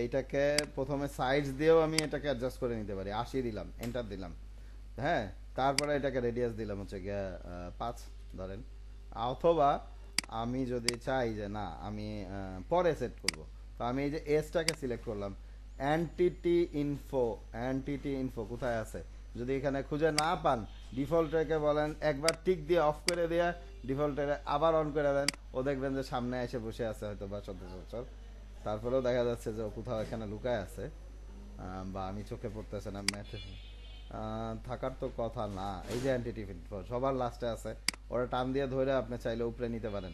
এইটাকে প্রথমে সাইজ দিয়েও আমি এটাকে অ্যাডজাস্ট করে নিতে পারি। 80 দিলাম, এন্টার দিলাম। হ্যাঁ, তারপরে এটাকে রেডিয়াস দিলাম হচ্ছে গিয়ে 5 ধরেন। অথবা আমি যদি চাই যে না, আমি পরে সেট করব, তো আমি এই যে এসটাকে সিলেক্ট করলাম। অ্যান্টিটি ইনফো কোথায় আছে, যদি এখানে খুঁজে না পান, ডিফল্টটাকে বলেন একবার টিক দিয়ে অফ করে দেয়া, ডিফল্টে আবার অন করে দেন। ও দেখবেন যে সামনে এসে বসে আছে হয়তো বা সচরাচর। তারপরেও দেখা যাচ্ছে যে ও কোথাও এখানে লুকায় আছে, বা আমি চোখে পড়তেছে না ম্যাথে। থাকার তো কথা না, এই যে অ্যান্টিটি সবার লাস্টে আছে, ওরা টান দিয়ে ধরে আপনি চাইলে উপরে নিতে পারেন।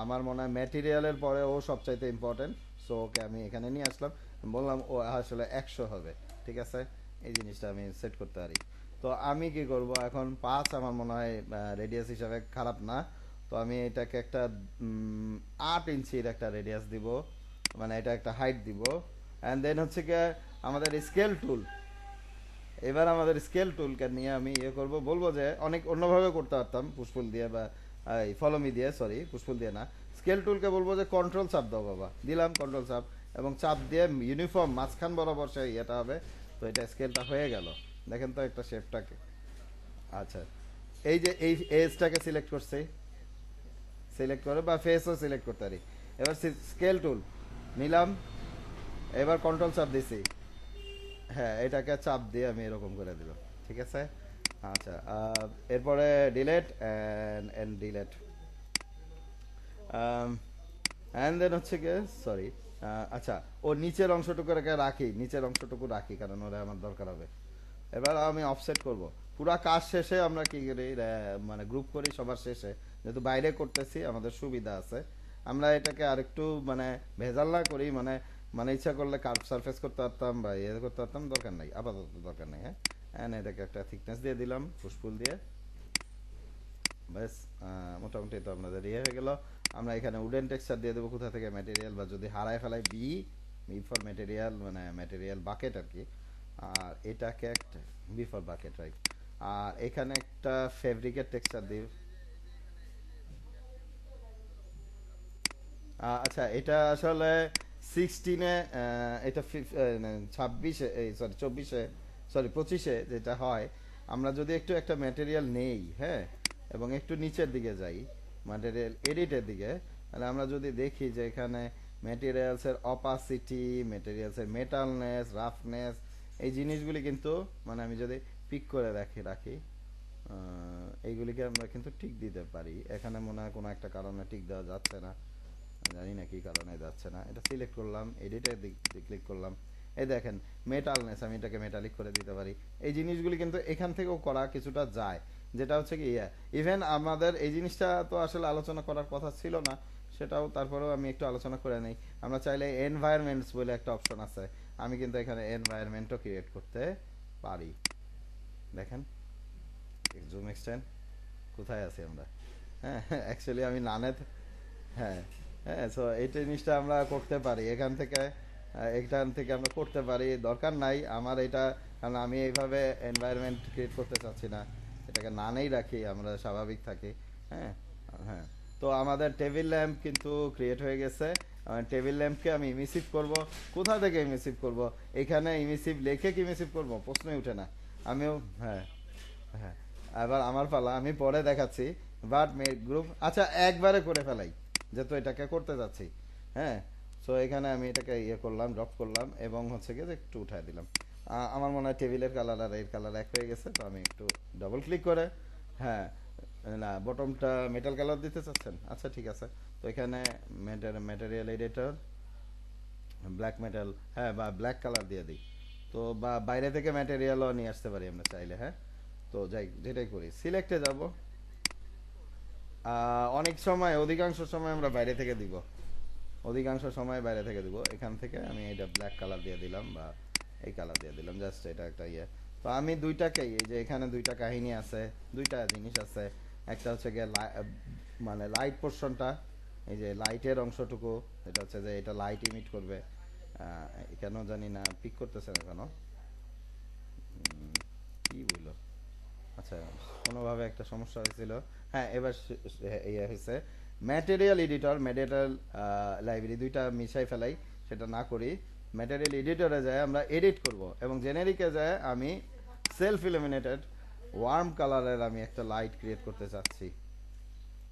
আমার মনে হয় ম্যাটেরিয়ালের পরে ও সবচাইতে ইম্পর্টেন্ট। সো ওকে আমি এখানে নিয়ে আসলাম, বললাম ও আসলে 100 হবে। ঠিক আছে, এই জিনিসটা আমি সেট করতে পারি। তো আমি কি করব এখন, 5 আমার মনে হয় রেডিয়াস হিসাবে খারাপ না। তো আমি এটাকে একটা 8 ইঞ্চির একটা রেডিয়াস দিব, মানে এটা একটা হাইট দিব। অ্যান্ড দেন হচ্ছে কি আমাদের স্কেল টুল, এবার আমাদের স্কেল টুলকে নিয়ে আমি করব, বলবো যে অনেক অন্যভাবে করতে পারতাম, পুষ্পুল দিয়ে বা এই ফলোমি দিয়ে, সরি পুষ্পুল দিয়ে না। স্কেল টুলকে বলবো যে কন্ট্রোল চাপ দাও বাবা, দিলাম কন্ট্রোল চাপ, এবং চাপ দিয়ে ইউনিফর্ম মাঝখান বরাবর সে ইয়েটা হবে। তো এটা স্কেলটা হয়ে গেল, দেখেন তো একটা শেপটাকে। আচ্ছা, এই যে এই এজটাকে সিলেক্ট করছি, সিলেক্ট করে বা ফেসও সিলেক্ট করতে পারি। এবার স্কেল টুল নিলাম, এবার কন্ট্রোল চাপ দিছি। হ্যাঁ, এটাকে চাপ দিয়ে আমি এরকম করে দিলাম। ঠিক আছে, আচ্ছা, এরপরে delete and delete, and then হচ্ছে গিয়ে সরি, আচ্ছা, ও নিচের অংশটুকু রাখি, নিচের অংশটুকু রাখি, কারণ ওরা আমার দরকার হবে। এবার আমি অফসেট করব। পুরা কাজ শেষে আমরা কি করি, মানে গ্রুপ করি সবার শেষে, যেহেতু বাইরে করতেছি আমাদের সুবিধা আছে। আমরা এটাকে আরেকটু মানে ভেজাল না করি, মানে মানে ইচ্ছা করলে কার্ভ সারফেস করতে পারতাম বা করতে পারতাম, দরকার নাই, আপাতত দরকার নেই। হ্যাঁ, এন্ড এটাকে একটা থিকনেস দিয়ে দিলাম পুষ্পুল দিয়ে। ব্যাস, মোটামুটি তো আপনাদের ইয়ে হয়ে গেল। আমরা এখানে উডেন টেক্সচার দিয়ে দেবো কোথা থেকে, ম্যাটেরিয়াল, বা যদি হারায় ফেলাই বি, বি ফর ম্যাটেরিয়াল, মানে ম্যাটেরিয়াল বাকেট আর কি। আর এটাকে একটা বি ফর বাকেট, রাইট। আর এখানে একটা ফেব্রিকের টেক্সচার দিই। আচ্ছা, এটা আসলে 16-এ, এটা 26-এ, এই সরি 24-এ, সরি 25-এ যেটা হয়, আমরা যদি একটু একটা ম্যাটেরিয়াল নেই, হ্যাঁ, এবং একটু নিচের দিকে যাই, ম্যাটেরিয়াল এডিটের দিকে, তাহলে আমরা যদি দেখি যে এখানে ম্যাটেরিয়ালসের অপাসিটি, ম্যাটেরিয়ালসের মেটালনেস, রাফনেস, এই জিনিসগুলি কিন্তু, মানে আমি যদি পিক করে রাখি রাখি এইগুলিকে আমরা কিন্তু টিক দিতে পারি। এখানে মনে হয় কোনো একটা কারণে টিক দেওয়া যাচ্ছে না, জানি না কি কারণে যাচ্ছে না। এটা সিলেক্ট করলাম, এডিটের দিক ক্লিক করলাম, এই দেখেন মেটালনেস, আমি এটাকে মেটালিক করে দিতে পারি। এই জিনিসগুলি কিন্তু এখান থেকেও করা কিছুটা যায়, যেটা হচ্ছে কি ইভেন আমাদের এই জিনিসটা তো আসলে আলোচনা করার কথা ছিল না, সেটাও তারপরেও আমি একটু আলোচনা করে নেই। আমরা চাইলে এনভায়রনমেন্টস বলে একটা অপশন আছে, আমি কিন্তু এখানে এনভায়রনমেন্টও ক্রিয়েট করতে পারি। দেখেন জুম এক্সটেন্ড, কোথায় আছি আমরা? হ্যাঁ, অ্যাকচুয়ালি আমি নানে, হ্যাঁ, হ্যাঁ, সো এই জিনিসটা আমরা করতে পারি এখান থেকে, এখান থেকে আমরা করতে পারি। দরকার নাই আমার এটা, কারণ আমি এইভাবে এনভায়রনমেন্ট ক্রিয়েট করতে চাচ্ছি না, এটাকে নানেই রাখি, আমরা স্বাভাবিক থাকি। হ্যাঁ, হ্যাঁ। তো আমাদের টেবিল ল্যাম্প কিন্তু ক্রিয়েট হয়ে গেছে। টেবিল ল্যাম্পকে আমি ইমিসিভ করব। কোথা থেকে ইমিসিভ করব? এখানে ইমিসিভ লেখে কি ইমিসিভ করব, প্রশ্নই উঠে না। আমিও, হ্যাঁ, হ্যাঁ, এবার আমার পালা, আমি পরে দেখাচ্ছি। বাট মেক গ্রুপ, আচ্ছা একবারে করে ফেলাই, যেহেতু এটাকে করতে যাচ্ছি। হ্যাঁ, সো এখানে আমি এটাকে ইয়ে করলাম, ড্রপ করলাম, এবং হচ্ছে গিয়ে যে একটু উঠাই দিলাম। আমার মনে হয় টেবিলের কালার আর এর কালার এক হয়ে গেছে, তো আমি একটু ডবল ক্লিক করে, হ্যাঁ, না বটমটা মেটাল কালার দিতে চাচ্ছেন, আচ্ছা ঠিক আছে। তো এখানে ম্যাটেরিয়াল এডিটর, ব্ল্যাক মেটাল, হ্যাঁ, বা ব্ল্যাক কালার দিয়ে দিই। তো বা বাইরে থেকে ম্যাটেরিয়ালও নিয়ে আসতে পারি আমরা চাইলে, হ্যাঁ। তো যাই, যেটাই করি, সিলেক্টে যাব। অনেক সময়, অধিকাংশ সময় আমরা বাইরে থেকে দিব, অধিকাংশ সময় বাইরে থেকে দিব। এখান থেকে আমি এটা ব্ল্যাক কালার দিয়ে দিলাম, বা এই কালার দিয়ে দিলাম, জাস্ট এটা একটা ইয়ে। তো আমি দুইটাকেই, এই যে এখানে দুইটা কাহিনী আছে, দুইটা জিনিস আছে। একটা হচ্ছে গিয়ে মানে লাইট পোর্শনটা, এই যে লাইটের অংশটুকু, এটা হচ্ছে যে এটা লাইট ইমিট করবে। কেন জানি না পিক করতেছে না কেন, কি বললো, আচ্ছা, কোনোভাবে একটা সমস্যা হয়েছিল। হ্যাঁ, এবার ইয়ে হয়েছে। ম্যাটেরিয়াল এডিটর, ম্যাটেরিয়াল লাইব্রেরি, দুইটা মিশাই ফেলাই, সেটা না করি। ম্যাটেরিয়াল এডিটরে যায় আমরা এডিট করব, এবং জেনারিকে যায় আমি সেলফ ইলুমিনেটেড ওয়ার্ম কালারের আমি একটা লাইট ক্রিয়েট করতে চাচ্ছি।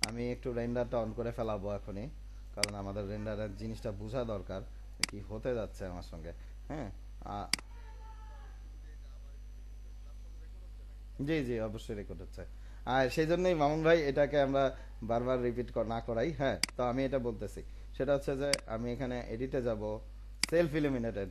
আমি একটু রেন্ডারটা অন করে ফেলাবো এখনই, কারণ আমাদের রেন্ডারের জিনিসটা বোঝা দরকার কি হতে যাচ্ছে আমার সঙ্গে। হ্যাঁ, জি জি, অবশ্যই রেকর্ড হচ্ছে। আর সেই জন্যই মামুন ভাই এটাকে আমরা বারবার রিপিট না করাই। হ্যাঁ, তো আমি এটা বলতেছি, সেটা হচ্ছে যে আমি এখানে এডিটে যাব, সেলফ ইলুমিনেটেড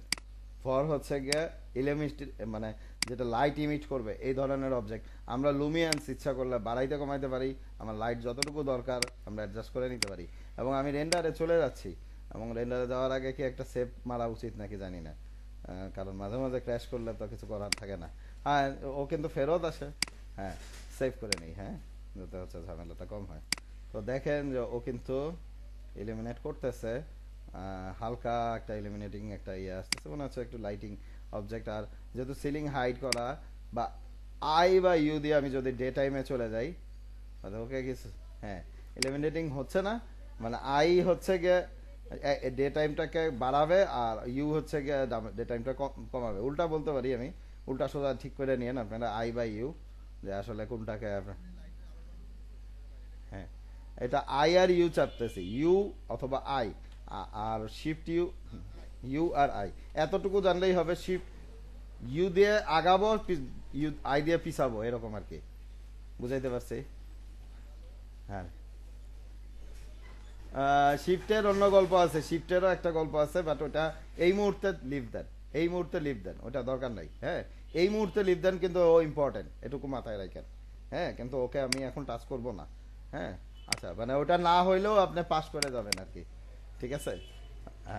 ফর হচ্ছে গিয়ে ইলিমিট, মানে যেটা লাইট ইমিট করবে এই ধরনের অবজেক্ট। আমরা লুমিয়ান্স ইচ্ছা করলে বাড়াইতে কমাইতে পারি, আমার লাইট যতটুকু দরকার আমরা অ্যাডজাস্ট করে নিতে পারি। এবং আমি রেন্ডারে চলে যাচ্ছি, এবং রেন্ডারে যাওয়ার আগে কি একটা সেভ মারা উচিত নাকি জানি না, কারণ মাঝে মাঝে ক্র্যাশ করলে তো কিছু করার থাকে না। হ্যাঁ, ও কিন্তু ফেরত আসে। হ্যাঁ, সেভ করে নিই, হ্যাঁ, যাতে হচ্ছে ঝামেলাটা কম হয়। তো দেখেন যে ও কিন্তু ইলিমিনেট করতেছে, হালকা একটা ইলিমিনেটিং একটা ইয়ে আসতেছে, মনে হচ্ছে একটু লাইটিং অবজেক্ট। আর যেহেতু সিলিং হাইট করা, বা আই বা ইউ দিয়ে আমি যদি ডে টাইমে চলে যাই, ওকে কিছু, হ্যাঁ, ইলিমিনেটিং হচ্ছে না, মানে আই হচ্ছে গিয়ে ডে টাইমটাকে বাড়াবে, আর ইউ হচ্ছে গিয়ে ডে টাইমটা কমাবে। উল্টা বলতে পারি আমি, উল্টা সোজা ঠিক করে নিয়েন আপনারা, আই বাই ইউ, যে আসলে কোনটাকে আপনার, হ্যাঁ, এটা আই আর ইউ চাপতেছি, ইউ অথবা আই, আর শিফট ইউ, ইউ আর আই, এতটুকু জানলেই হবে। শিফট ইউ দিয়ে আগাবো, ইউ আই দিয়ে পিছাবো, এরকম আর কি, বুঝাইতে পারছি? হ্যাঁ, শিফটের অন্য গল্প আছে, শিফটেরও একটা গল্প আছে, বাট ওটা এই মুহূর্তে লিভ দেন, এই মুহূর্তে লিভ দেন, ওটা দরকার নাই। হ্যাঁ, এই মুহূর্তে লিভ দেন, কিন্তু ও ইম্পর্টেন্ট, এটুকু মাথায় রাখেন। হ্যাঁ, কিন্তু ওকে আমি এখন টাচ করব না। হ্যাঁ, আচ্ছা, মানে ওটা না হইলেও আপনি পাস করে যাবেন আর কি, ঠিক আছে?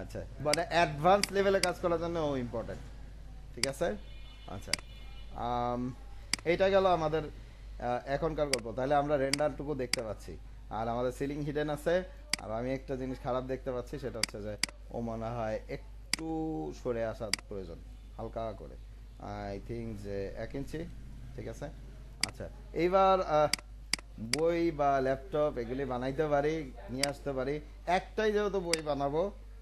আচ্ছা, মানে অ্যাডভান্স লেভেলে কাজ করার জন্য ও ইম্পর্টেন্ট, ঠিক আছে। আচ্ছা, আম, এইটা গেল আমাদের এখনকার গল্প, তাহলে আমরা রেন্ডারটুকু দেখতে পাচ্ছি আর আমাদের সিলিং হিডেন আছে। আর আমি একটা জিনিস খারাপ দেখতে পাচ্ছি, সেটা হচ্ছে যে ও মনে হয় একটু সরে আসার প্রয়োজন, হালকা করে। আই থিঙ্ক যে 1 ইঞ্চি ঠিক আছে। আচ্ছা, এইবার বই বা ল্যাপটপ এগুলি বানাইতে পারি, নিয়ে আসতে পারি। একটাই যেহেতু বই বানাবো,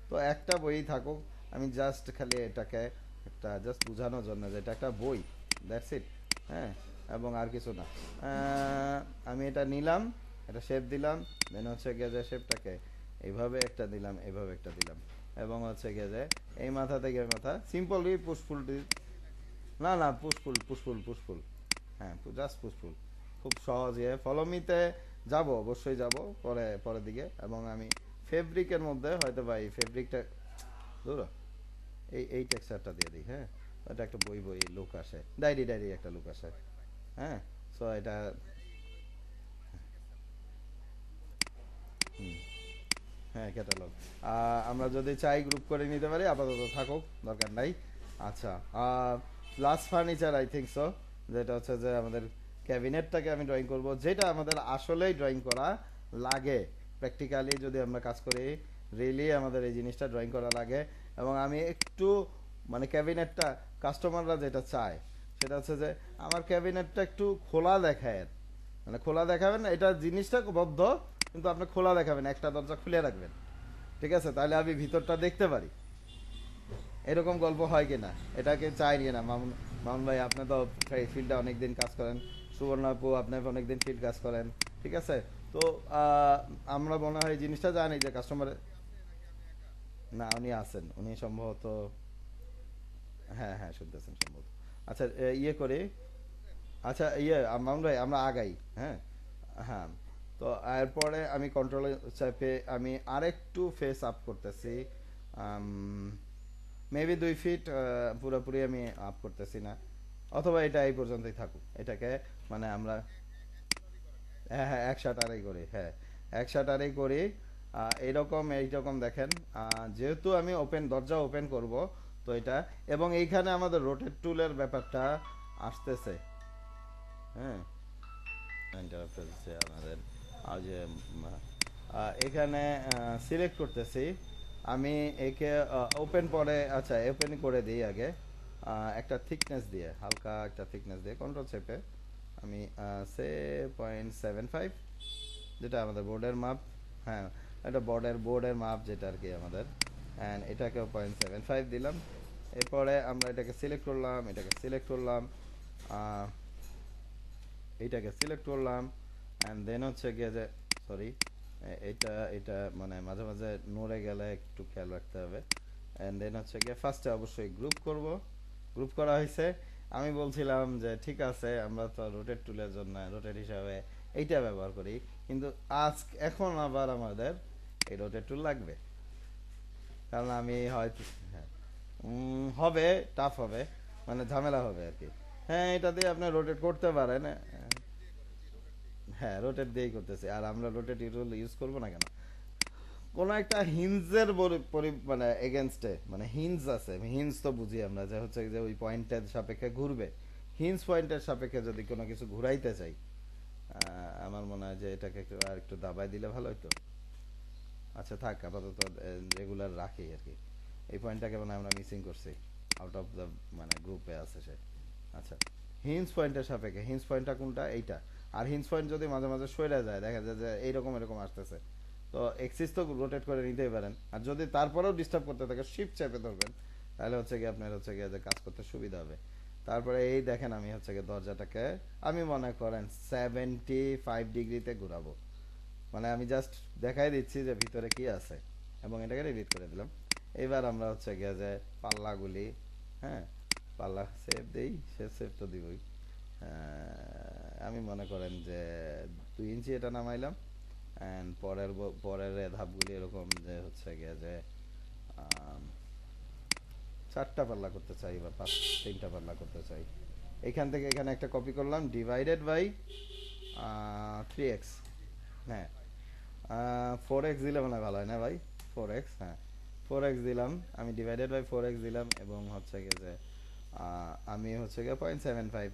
তো একটা বই থাকুক। আমি জাস্ট খালি এটাকে একটা জাস্ট বোঝানোর জন্য যে এটা একটা বই, দ্যাটস ইট। হ্যাঁ, এবং আর কিছু না। আমি এটা নিলাম, এটা শেপ দিলাম, দেন হচ্ছে গিয়ে যে শেপটাকে এইভাবে একটা দিলাম, এইভাবে একটা দিলাম, এবং হচ্ছে গিয়ে যে এই মাথা থেকে এই মাথা সিম্পলি পুশফুল। না না, পুশফুল পুশফুল পুশফুল। হ্যাঁ, জাস্ট পুশফুল। খুব সহজ। ফলো মিতে যাব, অবশ্যই যাব পরে, পরের দিকে। এবং আমি ফেব্রিকের মধ্যে হয়তো বা এই ফেব্রিকটা ধরো এই টেক্সচারটা দিয়ে দিই। হ্যাঁ, এটা একটা বই বই লুক আসে, ডায়েরি ডায়েরি একটা লুক আসে। হ্যাঁ, সো এটা হুম, হ্যাঁ ক্যাটালগ। আমরা যদি চাই গ্রুপ করে নিতে পারি, আপাতত থাকুক, দরকার নাই। আচ্ছা, last furniture I think so, যেটা হচ্ছে যে আমাদের ক্যাবিনেটটাকে আমি ড্রয়িং করব, যেটা আমাদের আসলেই ড্রয়িং করা লাগে। প্র্যাকটিক্যালি যদি আমরা কাজ করি, রিয়েলি আমাদের এই জিনিসটা ড্রয়িং করা লাগে। এবং আমি একটু মানে ক্যাবিনেটটা, কাস্টমাররা যেটা চায় সেটা হচ্ছে যে আমার ক্যাবিনেটটা একটু খোলা দেখায়। মানে খোলা দেখাবেন, এটা জিনিসটা বদ্ধ, কিন্তু আপনি খোলা দেখাবেন, একটা দরজা খুলে রাখবেন, ঠিক আছে, তাহলে আমি ভিতরটা দেখতে পারি। এরকম গল্প হয় কিনা, এটাকে চাই কিনা মামুন? মামুন ভাই, আপনি তো এই ফিল্ডে অনেকদিন কাজ করেন, সুবর্ণ আপু আপনি অনেকদিন ফিল্ড কাজ করেন, ঠিক আছে। তো আমরা মনে হয় এই জিনিসটা জানি যে কাস্টমার, না উনি আছেন, উনি সম্ভবত, হ্যাঁ হ্যাঁ শুনতেছেন সম্ভবত। আচ্ছা, ইয়ে করে, আচ্ছা মামুন ভাই আমরা আগাই। হ্যাঁ, হ্যাঁ। তো এরপরে আমি কন্ট্রোলে চাপে আমি আরেকটু ফেস আপ করতেছি। মেবি 2 ফিট পুরোপুরি আমি আপ করতেছি না, অথবা এটা এই পর্যন্তই থাকুক এটাকে। মানে আমরা, হ্যাঁ হ্যাঁ, এক শাটারেই করি, হ্যাঁ এক শাটারেই করি। এইরকম এইরকম দেখেন, যেহেতু আমি ওপেন দরজা ওপেন করব, তো এটা, এবং এইখানে আমাদের রোটেট টুলের ব্যাপারটা আসতেছে। হ্যাঁ, ইন্টারাপ্ট হচ্ছে আমাদের। আর যে এখানে সিলেক্ট করতেছি আমি, একে ওপেন পরে, আচ্ছা ওপেন করে দিই আগে। একটা থিকনেস দিয়ে, হালকা একটা থিকনেস দিয়ে কন্ট্রোল চেপে আমি সে 0.75, যেটা আমাদের বোর্ডের মাপ। হ্যাঁ, এটা বোর্ডের মাপ যেটা আর কি আমাদের। অ্যান্ড এটাকেও 0.75 দিলাম। এরপরে আমরা এটাকে সিলেক্ট করলাম, এটাকে সিলেক্ট করলাম, এইটাকে সিলেক্ট করলাম। অ্যান্ড দেন হচ্ছে গিয়ে যে, সরি, এটা এটা মানে মাঝে মাঝে নড়ে গেলে একটু খেয়াল রাখতে হবে। অ্যান্ড দেন হচ্ছে গিয়ে ফার্স্টে অবশ্যই গ্রুপ করব। গ্রুপ করা হয়েছে। আমি বলছিলাম যে ঠিক আছে, আমরা তো রোটেট টুলের জন্য রোটেট হিসাবে এইটা ব্যবহার করি, কিন্তু এখন আবার আমাদের এই রোটেট টুল লাগবে। কারণ আমি হয়তো, হ্যাঁ, হবে, টাফ হবে, মানে ঝামেলা হবে আর কি। হ্যাঁ, এটা দিয়ে আপনি রোটেট করতে পারেন। হ্যাঁ, রোটেট দিয়েই করতেছি, আর আমরা রোটেট ইউজ করবো না কেন? কোন একটা হিঞ্জের মানে এগেনস্টে, মানে হিঞ্জ আছে, হিঞ্জ তো বুঝি আমরা, যে হচ্ছে যে ওই পয়েন্টের সাপেক্ষে ঘুরবে। হিঞ্জ পয়েন্টের সাপেক্ষে যদি কোনো কিছু ঘুরাইতে চাই, আমার মনে হয় যে এটাকে একটু আর একটু দাবাই দিলে ভালো হতো। আচ্ছা থাক, আপাতত রেগুলার রাখি আর কি। এই পয়েন্টটাকে মানে আমরা মিসিং করছি, আউট অফ দ্য মানে গ্রুপে আছে সে। আচ্ছা, হিন্স পয়েন্টের সাপেক্ষে, হিন্স পয়েন্টটা কোনটা, এইটা। আর হিন্স পয়েন্ট যদি মাঝে মাঝে সরে যায়, দেখা যায় যে এইরকম এরকম আসতেছে, তো এক্সিস তো রোটেট করে নিতেই পারেন। আর যদি তারপরেও ডিস্টার্ব করতে থাকে, শিফট চেপে ধরবেন, তাহলে হচ্ছে গিয়ে আপনার হচ্ছে গিয়ে যে কাজ করতে সুবিধা হবে। তারপরে এই দেখেন, আমি হচ্ছে গিয়ে দরজাটাকে আমি মনে করেন 75 ডিগ্রিতে ঘুরাবো। মানে আমি জাস্ট দেখাই দিচ্ছি যে ভিতরে কি আছে, এবং এটাকে এডিট করে দিলাম। এবার আমরা হচ্ছে গিয়ে যে পাল্লাগুলি, হ্যাঁ, পাল্লা সেভ দেই, সে সেভ তো দিবই। আমি মনে করেন যে 2 ইঞ্চি এটা নামাইলাম। অ্যান্ড পরের ধাপগুলি এরকম যে হচ্ছে গিয়ে যে 4টা পাল্লা করতে চাই, বা 3টা পাল্লা করতে চাই। এখান থেকে এখানে একটা কপি করলাম, ডিভাইডেড বাই 3x। হ্যাঁ, 4x দিলে মনে হয় ভালো হয় না ভাই? 4x, হ্যাঁ 4x দিলাম, আমি ডিভাইডেড বাই 4x দিলাম, এবং হচ্ছে গিয়ে যে আমি হচ্ছে গিয়ে 0.75,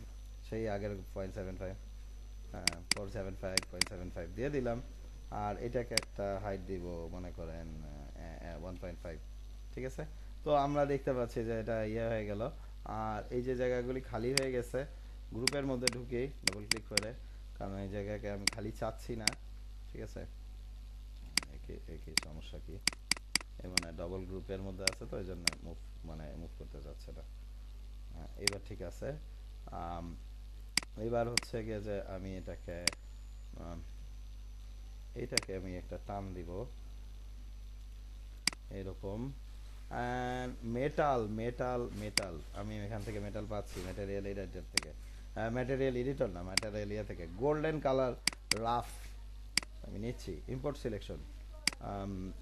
সেই আগের 0.75। 475.75 দিয়ে দিলাম। আর এটাকে একটা হাইট দিব মনে করেন 1.5। ঠিক আছে, তো আমরা দেখতে পাচ্ছি যে এটা ইয়ে হয়ে গেল। আর এই যে জায়গাগুলি খালি হয়ে গেছে, গ্রুপের মধ্যে ঢুকি ডবল ক্লিক করে, কারণ এই জায়গাকে আমি খালি চাচ্ছি না। ঠিক আছে, একই সমস্যা কি, মানে ডবল গ্রুপের মধ্যে আছে তো এই জন্য মুভ করতে যাচ্ছে না। এবার ঠিক আছে। আম, এবার হচ্ছে গিয়ে যে আমি এটাকে আমি একটা টান দিব এরকম। মেটাল আমি এখান থেকে মেটাল পাচ্ছি, ম্যাটেরিয়াল এডিটর থেকে, ম্যাটেরিয়াল এডিটর না, ম্যাটেরিয়াল ইয়ে থেকে গোল্ডেন কালার রাফ আমি নিচ্ছি, ইম্পোর্ট সিলেকশন।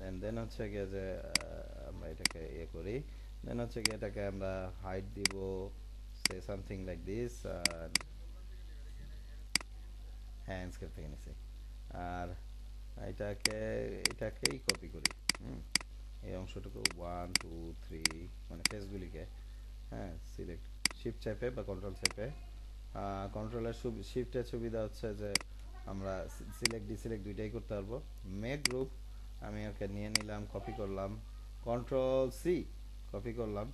এন্ড দেন হচ্ছে গিয়ে যে আমরা এটাকে ইয়ে করি, দেন হচ্ছে গিয়ে এটাকে আমরা হাইট দিব, সে সামথিং লাইক দিস। হ্যাঁ, স্কেপ থেকে নিছি। আর এটাকে এটাকেই কপি করি। হুম, এই অংশটুকু 1 2 3 মানে ফেসগুলিকে, হ্যাঁ, সিলেক্ট শিফট চেপে বা কন্ট্রোল চেপে, কন্ট্রোলের শিফটের সুবিধা হচ্ছে যে আমরা সিলেক্ট ডিসিলেক্ট দুইটাই করতে পারবো। মেক গ্রুপ আমি ওকে নিয়ে নিলাম, কপি করলাম, কন্ট্রোল সি কপি করলাম,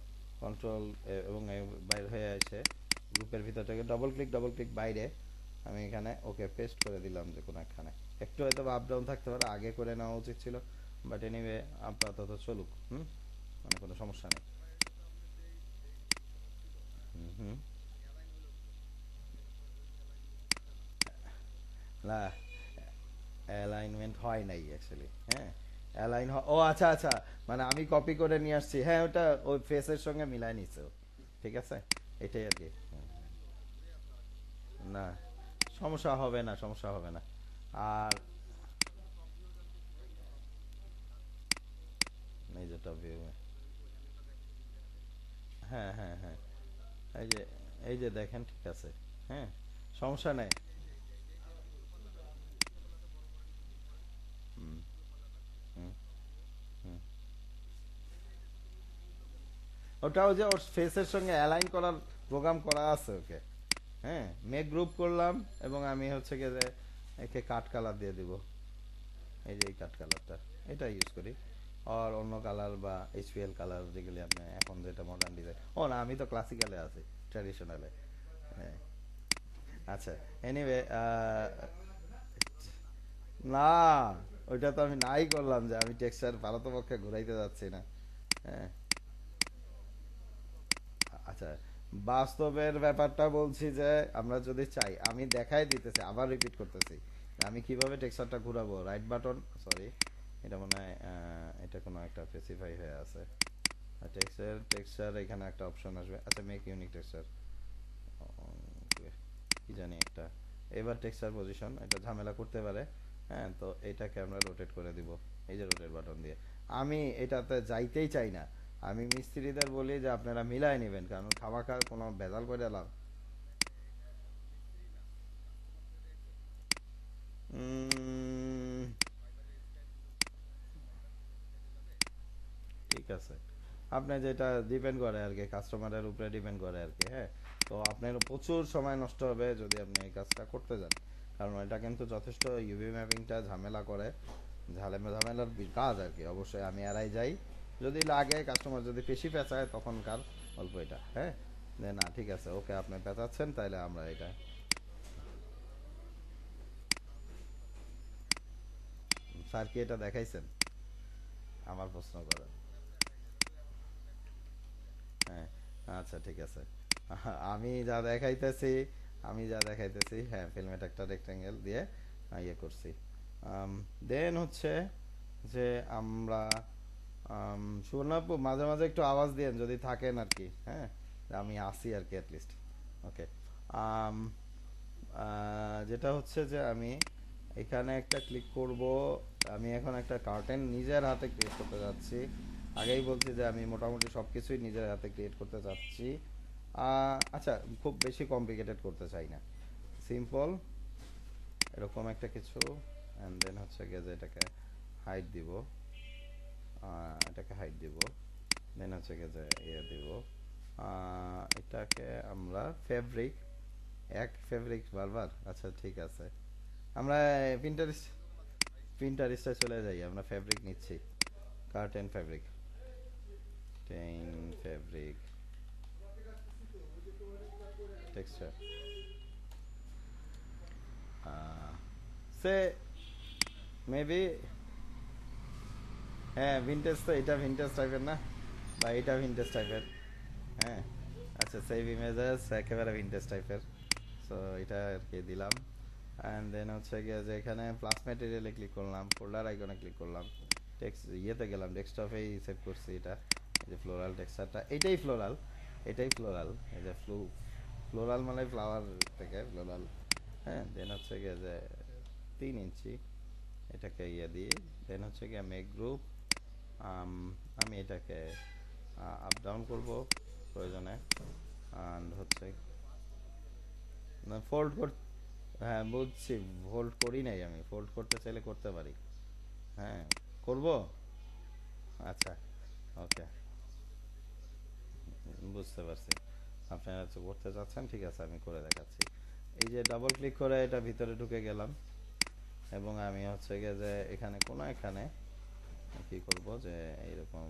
কন্ট্রোল এবং বাইরে হয়ে আসে গ্রুপের ভিতর থেকে ডবল ক্লিক বাইরে, আমি এখানে ওকে পেস্ট করে দিলাম যে কোনো একখানে। একটু হয়তো আপ ডাউন থাকতে পারে, আগে করে নেওয়া উচিত ছিল, বাট এনিওয়ে আপাতত চলুক। মানে কোনো সমস্যা নেই। হুম হুম না, অ্যালাইনমেন্ট হয় নাই অ্যাকচুয়ালি। হ্যাঁ, ও আচ্ছা আচ্ছা, মানে আমি কপি করে নিয়ে আসছি, হ্যাঁ ওটা ওই ফেসের সঙ্গে মিলায় নিছে ও। ঠিক আছে, এটাই আর কি। না, সমস্যা হবে না, সমস্যা হবে না। আর এই যে টপ ভিউ, হ্যাঁ হ্যাঁ হ্যাঁ, এই যে এই যে দেখেন, ঠিক আছে। হ্যাঁ, সমস্যা নেই। হুম হুম হুম ওটাও যে ওর ফেসের সঙ্গে অ্যালাইন করার প্রোগ্রাম করা আছে ওকে। হ্যাঁ, মেক গ্রুপ করলাম এবং আমি হচ্ছে গিয়ে যে একে কাট কালার দিয়ে দিব, এই যে এই কাট কালারটা, এটা ইউজ করি। আর অন্য কালার বা এইচপিএল কালার যেগুলি আপনি এখন যেটা মডার্ন ডিজাইন, ও না আমি তো ক্লাসিক্যালে আছি, ট্র্যাডিশনালে। হ্যাঁ, আচ্ছা, এনিওয়ে না, ওইটা তো আমি নাই করলাম যে আমি টেক্সচার পারতপক্ষে ঘুরাইতে যাচ্ছি না। হ্যাঁ, আচ্ছা, বাস্তবের ব্যাপারটা বলছি যে আমরা যদি চাই, আমি দেখাই দিতেছি, আবার রিপিট করতেছি, আমি কিভাবে টেক্সচারটা ঘুরাবো। রাইট বাটন, সরি, এটা মনে হয় এটা কোনো একটা স্পেসিফাই হয়ে আছে। টেক্সচার এখানে একটা অপশন আসবে, আচ্ছা মেক ইউনিক টেক্সচার, কি জানি একটা। এবার টেক্সচার পজিশন এটা ঝামেলা করতে পারে। হ্যাঁ, তো এটাকে আমরা রোটেট করে দিব এই যে রোটেট বাটন দিয়ে। আমি এটাতে যাইতেই চাই না, আমি মিস্ত্রিদের বলি যে আপনারা মিলাই নেবেন, কারণ খামাখা কোনো ভেজাল করে লাভ। উম, ঠিক আছে, আপনি যেটা ডিপেন্ড করে আর কি, কাস্টমারের উপরে ডিপেন্ড করে আর কি। হ্যাঁ, তো আপনার প্রচুর সময় নষ্ট হবে যদি আপনি এই কাজটা করতে যান, কারণ এটা কিন্তু যথেষ্ট ইউভি ম্যাপিংটা ঝামেলা করে, ঝামেলার কাজ আর কি। অবশ্যই আমি এড়াই যাই, যদি লাগে কাস্টমার যদি বেশি পেঁচায় তখনকার অল্প এটা। হ্যাঁ, যে না ঠিক আছে, ওকে আপনি পেঁচাচ্ছেন তাইলে আমরা এটা। স্যার কি এটা দেখাইছেন, আমার প্রশ্ন করেন। হ্যাঁ, আচ্ছা ঠিক আছে। আমি যা দেখাইতেছি হ্যাঁ, ফিল্মের একটা রেক্টেঙ্গেল দিয়ে ইয়ে করছি। দেন হচ্ছে যে আমরা সুবর্ণাপু মাঝে মাঝে একটু আওয়াজ দিয়েন যদি থাকেন আর কি। হ্যাঁ, আমি আসি আর কি অ্যাটলিস্ট। ওকে। যেটা হচ্ছে যে আমি এখানে একটা ক্লিক করব, আমি এখন একটা কার্টেন নিজের হাতে ক্রিয়েট করতে যাচ্ছি। আগেই বলছি যে আমি মোটামুটি সব কিছুই নিজের হাতে ক্রিয়েট করতে চাচ্ছি। আচ্ছা, খুব বেশি কমপ্লিকেটেড করতে চাই না, সিম্পল এরকম একটা কিছু। অ্যান্ড দেন হচ্ছে গিয়ে যে এটাকে হাইট দিব, এটাকে হাইট দিব, দেন হচ্ছে গিয়ে যে ইয়ে দিব, এটাকে আমরা ফেব্রিক এক ফেব্রিক বারবার, আচ্ছা ঠিক আছে। আমরা প্রিন্টারিস্টে চলে যাই, আমরা ফেব্রিক নিচ্ছি, curtain fabric, ten fabric texture, সে মেবি, হ্যাঁ ভিনটেজ, তো এটা ভিনটেজ টাইপের না, বা এটা ভিনটেজ টাইপের। হ্যাঁ, আচ্ছা সেভ ইমেজেস একেবারে ভিনটেজ টাইপের। সো এটা আর কি দিলাম। অ্যান্ড দেন হচ্ছে গিয়ে যে এখানে প্লাস ম্যাটেরিয়ালে ক্লিক করলাম, ফোল্ডার আইকনে ক্লিক করলাম, টেক্সট ইয়েতে গেলাম, ডেস্কটপেই সেভ করছি এটা। এই যে ফ্লোরাল টেক্সচারটা, এটাই ফ্লোরাল, এটাই ফ্লোরাল, এই যে ফ্লোরাল মানে ফ্লাওয়ার থেকে ফ্লোরাল। হ্যাঁ, দেন হচ্ছে গিয়ে যে 3 ইঞ্চি এটাকে ইয়ে দিয়ে, দেন হচ্ছে গিয়ে মেক গ্রুপ, আমি এটাকে আপ ডাউন করব প্রয়োজনে। অ্যান্ড হচ্ছে না ফোল্ড কর, হ্যাঁ বুঝছি, ফোল্ড করি নাই আমি, ফোল্ড করতে চাইলে করতে পারি। হ্যাঁ, করব, আচ্ছা, ওকে, বুঝতে পারছি। আপনারা হচ্ছে করতে চাচ্ছেন, ঠিক আছে আমি করে দেখাচ্ছি। এই যে ডাবল ক্লিক করে এটা ভিতরে ঢুকে গেলাম, এবং আমি হচ্ছে গিয়ে যে এখানে কোনো এখানে কি করব যে এইরকম,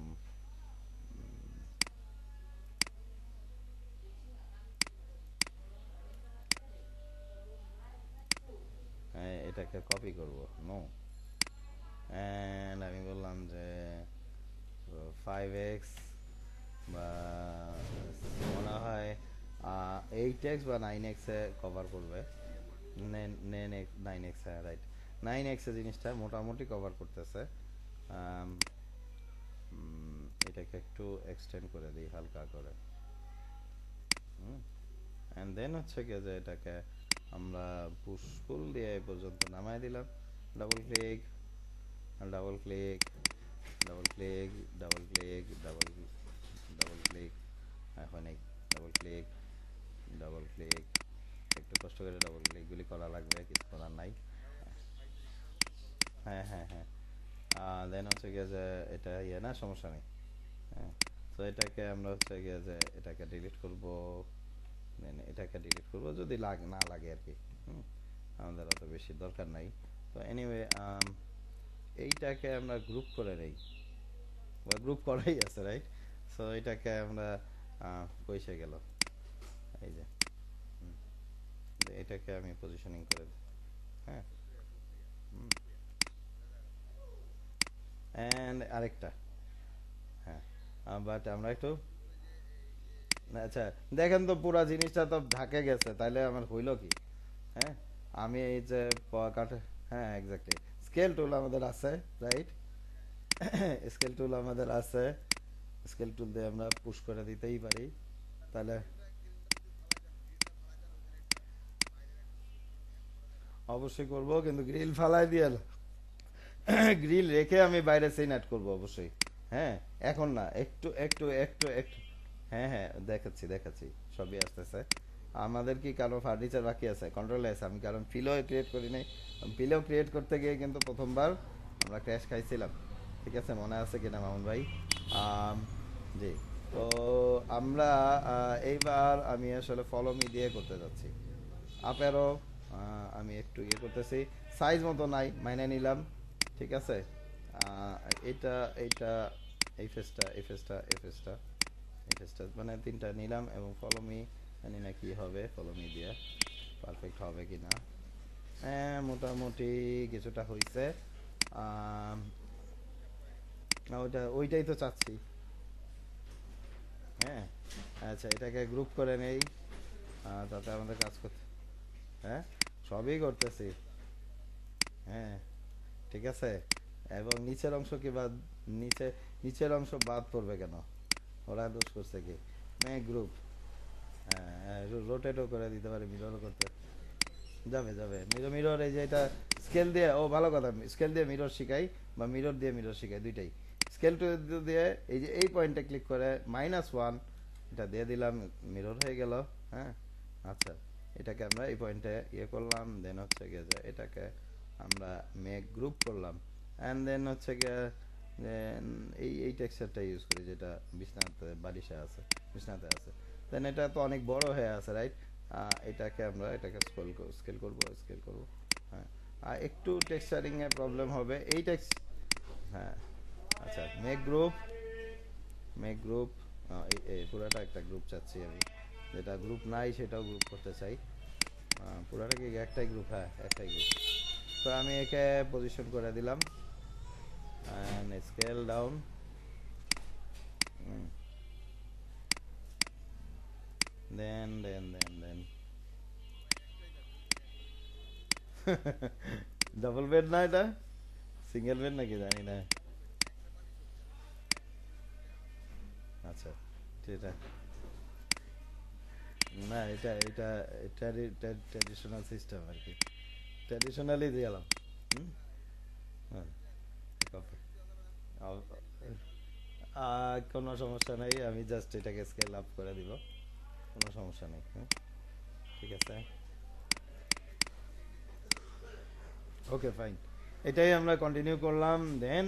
এটাকে কপি করব, নো, অ্যান্ড আমি বললাম যে 5x, বা মনে হয় 8x বা 9x এ কভার করবে। 9x, হ্যাঁ রাইট, 9x এ জিনিসটা মোটামুটি কভার করতেছে। আম, এটাকে একটু এক্সটেন্ড করে দিই হালকা করে। অ্যান্ড দেন হচ্ছে গিয়ে যে এটাকে আমরা পুশ পুল দিয়ে এই পর্যন্ত নামায় দিলাম। Double click, double click, double click, double click, double click, এখন এই ডাবল ক্লিক, ডাবল ক্লিক, একটু কষ্ট করে ডাবল ক্লিকগুলি করা লাগবে, কিছু করার নাই। হ্যাঁ হ্যাঁ হ্যাঁ, দেন হচ্ছে গিয়ে যে এটা ইয়ে না, সমস্যা নেই। হ্যাঁ, তো এটাকে আমরা হচ্ছে গিয়ে যে এটাকে ডিলিট করব, দেন এটাকে ডিলিট করব যদি না লাগে আর কি। হুম, আমাদের অত বেশি দরকার নাই। তো এনিওয়ে, এইটাকে আমরা গ্রুপ করে নেই, বা গ্রুপ করাই আছে রাইট। সো এটাকে আমরা পয়সা গেল, এই যে এটাকে আমি পজিশনিং করে দিই। হ্যাঁ, অ্যান্ড আরেকটা, হ্যাঁ, বাট আমরা একটু, আচ্ছা দেখেন তো পুরা জিনিসটা তো ঢাকে গেছে, তাইলে আমার হইল কি? হ্যাঁ, আমি এই যে কাটে, হ্যাঁ এক্স্যাক্টলি, স্কেল টুল আমাদের আছে রাইট, স্কেল টুল আমাদের আছে, স্কেল টুল দিয়ে আমরা পুশ করে দিতেই পারি। তাহলে অবশ্যই করব, কিন্তু গ্রিল ফালাই দিয়ে গ্রিল রেখে আমি বাইরে সিন অ্যাড করবো অবশ্যই। হ্যাঁ, এখন না, একটু একটু একটু একটু, হ্যাঁ হ্যাঁ দেখাচ্ছি দেখাচ্ছি, সবই আসতেছে। আমাদের কি কারো ফার্নিচার বাকি আছে? কন্ট্রোল এস, আমি কারণ পিলো ক্রিয়েট করি নাই। পিলো ক্রিয়েট করতে গিয়ে কিন্তু প্রথমবার আমরা ক্র্যাশ খাইছিলাম, ঠিক আছে মনে আছে কিনা মামুন ভাই? আম, জি, তো আমরা এইবার আমি আসলে ফলো মি দিয়ে করতে যাচ্ছি। আপেরও আমি একটু ইয়ে করতেছি, সাইজ মতো নাই, মাইনে নিলাম, ঠিক আছে। আহ, এটা এইটা, এই ফেসটা, এই ফেসটা, এই ফেসটা, এই ফেসটা, মানে তিনটা নিলাম, এবং ফলো মি, জানি না কি হবে ফলো মি দিয়ে, পারফেক্ট হবে কি না। হ্যাঁ মোটামুটি কিছুটা হয়েছে। ওইটা ওইটাই তো চাচ্ছি। হ্যাঁ, আচ্ছা এটাকে গ্রুপ করে নেই, তাতে আমাদের কাজ করতে, হ্যাঁ সবই করতেছি। হ্যাঁ, ঠিক আছে, এবং নিচের অংশ কি বাদ, নিচে, নিচের অংশ বাদ পড়বে কেন? ওরা দোষ করছে কি? গ্রুপ, হ্যাঁ রোটেটও করে দিতে পারে, মিররও করতে যাবে যাবে, মিরর মিরর, এই যে এটা স্কেল দিয়ে, ও ভালো কথা, স্কেল দিয়ে মিরর শিখাই, বা মিরর দিয়ে মিরর শিখাই, দুইটাই। স্কেল টু দিয়ে এই যে এই পয়েন্টে ক্লিক করে -1 এটা দিয়ে দিলাম, মিরর হয়ে গেল। হ্যাঁ, আচ্ছা এটাকে আমরা এই পয়েন্টে ইয়ে করলাম, দেন হচ্ছে গিয়ে যে এটাকে আমরা মেক গ্রুপ করলাম, অ্যান্ড দেন হচ্ছে গিয়ে দেন এই টেক্সচারটা ইউজ করি যেটা বিছনাতে বালিশে আছে, বিছনাতে আছে। দেন এটা তো অনেক বড় হয়ে আছে রাইট, এটাকে আমরা এটাকে স্কেল করব। হ্যাঁ, আর একটু টেক্সচারিং এ প্রবলেম হবে এই টেক্সট। হ্যাঁ, আচ্ছা, মেক গ্রুপ এই পুরাটা একটা গ্রুপ চাচ্ছি আমি, যেটা গ্রুপ নাই সেটাও গ্রুপ করতে চাই। পুরাটা কি একটাই গ্রুপ? হ্যাঁ, একটাই গ্রুপ। তো আমি একে পজিশন করে দিলাম, স্কেল ডাউন। দেন ডাবল বেড না, এটা সিঙ্গেল বেড নাকি জানি না। আচ্ছা, এটা না, এটা এটা ট্র্যাডিশনাল সিস্টেম আর কি, ট্র্যাডিশনালি দিলাম। হুম, হ্যাঁ, কপি। কোনো সমস্যা নেই, আমি জাস্ট এটাকে স্কেল আপ করে দিব, কোনো সমস্যা নেই। ঠিক আছে, ওকে ফাইন। এটাই আমরা কন্টিনিউ করলাম। দেন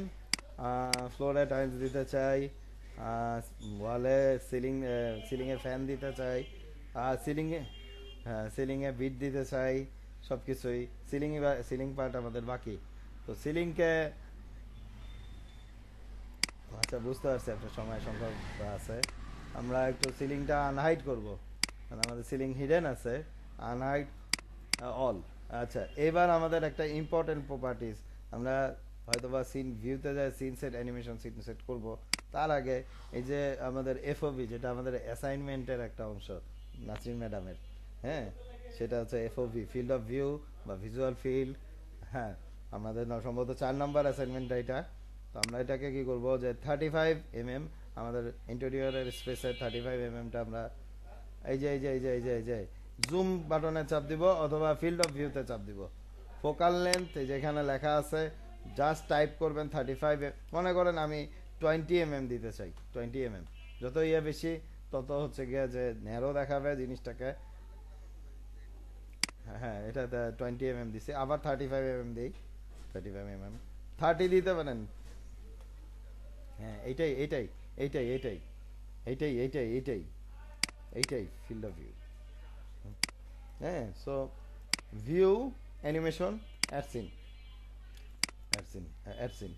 ফ্লোরে টাইলস দিতে চাই, ওয়ালে সিলিংয়ে ফ্যান দিতে চাই, সিলিংয়ে, হ্যাঁ সিলিংয়ে বিট দিতে চাই, সব কিছুই সিলিং পার্ট আমাদের বাকি। তো সিলিংকে, আচ্ছা বুঝতে পারছি একটা সময় সংখ্যা আছে, আমরা একটু সিলিংটা আনহাইড করব, মানে আমাদের সিলিং হিডেন আছে, আনহাইড অল। আচ্ছা, এবার আমাদের একটা ইম্পর্টেন্ট প্রপার্টিজ, আমরা হয়তোবা সিন ভিউতে যায় scene set animation scene set করব, তার আগে এই যে আমাদের এফওভি, যেটা আমাদের অ্যাসাইনমেন্টের একটা অংশ নাসরিন ম্যাডামের, হ্যাঁ, সেটা হচ্ছে এফওভি, ফিল্ড অফ ভিউ বা ভিজুয়াল ফিল্ড। হ্যাঁ, আমাদের সম্ভবত 4 নম্বর অ্যাসাইনমেন্ট এটা। তো আমরা এটাকে কি করব, যে 35 mm, আমাদের ইন্টেরিয়রের স্পেসের 35 mmটা আমরা এই যে জুম বাটনে চাপ দিব অথবা ফিল্ড অফ ভিউতে চাপ দিব। ফোকাল লেন্থ যেখানে লেখা আছে জাস্ট টাইপ করবেন 35, মনে করেন আমি 20 mm দিতে চাই, 20 mm, যত ইয়ে বেশি তত হচ্ছে গিয়ে যে ন্যারো দেখাবে জিনিসটাকে। হ্যাঁ, এটা 20 mm দিছি, আবার 35 mm দিই, 35 mm 30 দিতে পারেন। হ্যাঁ, এইটাই এইটাই এইটাই ফিল্ড অফ ভিউ। হ্যাঁ, সো ভিউ অ্যানিমেশন অ্যাডসিন, অ্যাডসিন।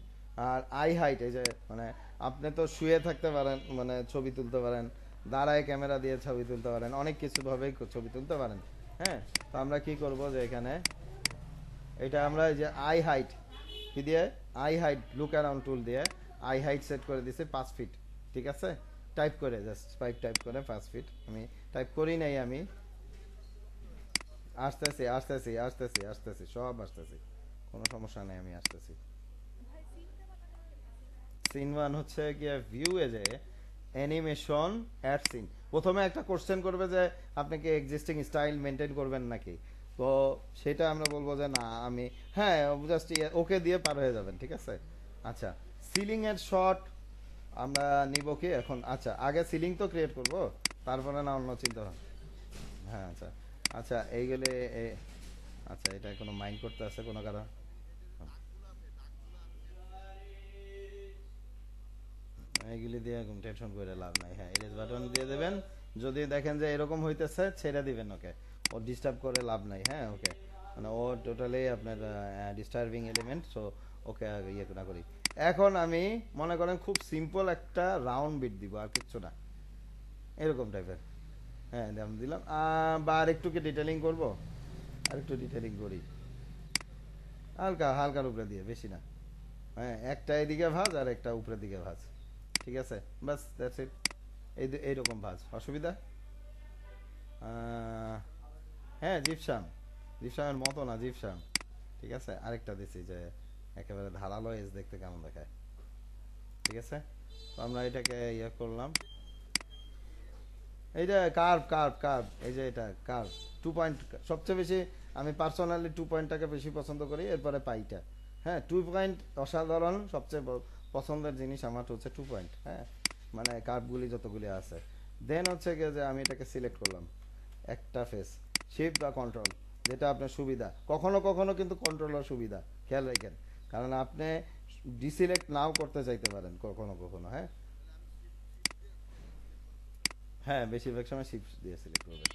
আর আই হাইট, এই যে মানে আপনি তো শুয়ে থাকতে পারেন, মানে ছবি তুলতে পারেন, দাঁড়ায় ক্যামেরা দিয়ে ছবি তুলতে পারেন, অনেক কিছু ভাবেই ছবি তুলতে পারেন। হ্যাঁ, তো আমরা কি করব, যে এখানে এটা আমরা এই যে আই হাইট কি দিয়ে, আই হাইট লুক অ্যারাউন্ড টুল দিয়ে আই হাইট সেট করে দিছি 5 ফিট। ঠিক আছে, টাইপ করে জাস্ট 5 টাইপ করে 5 ফিট, আমি টাইপ করি নাই আমি, আসতেছি সব আসতেছি, কোনো সমস্যা নেই, আমি আসতেছি। সিন ওয়ান হচ্ছে গিয়ে ভিউ এ যে অ্যানিমেশন অ্যাড সিন, প্রথমে একটা কোশ্চেন করবে যে আপনি কি এক্সিস্টিং স্টাইল মেনটেন করবেন নাকি। তো সেটা আমরা বলবো যে না আমি, হ্যাঁ জাস্ট ওকে দিয়ে পার হয়ে যাবেন, ঠিক আছে। আচ্ছা, সিলিং এর শট আমরা নিব কি এখন? আচ্ছা, আগে সিলিং তো ক্রিয়েট করব, তারপরে না অন্য চিন্তা ভাবনা। হ্যাঁ, আচ্ছা আচ্ছা এইগুলি আচ্ছা, এটা কোনো মাইন্ড করতে আছে কোনো কারণ? এইগুলি দিয়ে টেনশন করে লাভ নাই। হ্যাঁ, এরেজ বাটন দিয়ে দেবেন, যদি দেখেন যে এরকম হইতেছে ছেড়ে দিবেন ওকে, ও ডিস্টার্ব করে লাভ নাই। হ্যাঁ, ওকে, মানে ও টোটালি আপনার ডিস্টার্বিং এলিমেন্ট, সো ওকে ইয়ে না করি। এখন আমি মনে করেন খুব সিম্পল একটা রাউন্ড বিট দিব, আর কিচ্ছু না, এরকম টাইপের। হ্যাঁ, আমি দিলাম, বা আর একটু কি ডিটেলিং করবো, আর একটু ডিটেলিং করি, হালকা হালকার উপরে দিয়ে, বেশি না। হ্যাঁ, একটা এদিকে ভাঁজ আর একটা উপরের দিকে ভাঁজ, ঠিক আছে, বাস দ্যাটস ইট। এইরকম ভাঁজ, অসুবিধা? আহ, হ্যাঁ, জিপসামের মতো না, জিপসাম। ঠিক আছে, আরেকটা দিছি যে একেবারে ধারালো এজ দেখতে কেমন দেখায়। ঠিক আছে, তো আমরা এটাকে ইয়ে করলাম, এই যে কার্ভ, এই যে এটা কার্ভ 2 পয়েন্ট সবচেয়ে বেশি, আমি পার্সোনালি 2 পয়েন্টটাকে বেশি পছন্দ করি, এরপরে পাইটা। হ্যাঁ, 2 পয়েন্ট অসাধারণ, সবচেয়ে পছন্দের জিনিস আমার হচ্ছে 2 পয়েন্ট। হ্যাঁ, মানে কার্ভগুলি যতগুলি আছে। দেন হচ্ছে গিয়ে যে আমি এটাকে সিলেক্ট করলাম একটা ফেস, শিফট বা কন্ট্রোল, যেটা আপনার সুবিধা, কখনো কখনো কিন্তু কন্ট্রোলের সুবিধা, খেয়াল রাখেন, কারণ আপনি ডিসিলেক্ট নাও করতে চাইতে পারেন কখনো কখনো। হ্যাঁ, হ্যাঁ বেশিরভাগ সময় শিফট দিয়ে সিলেক্ট করবেন।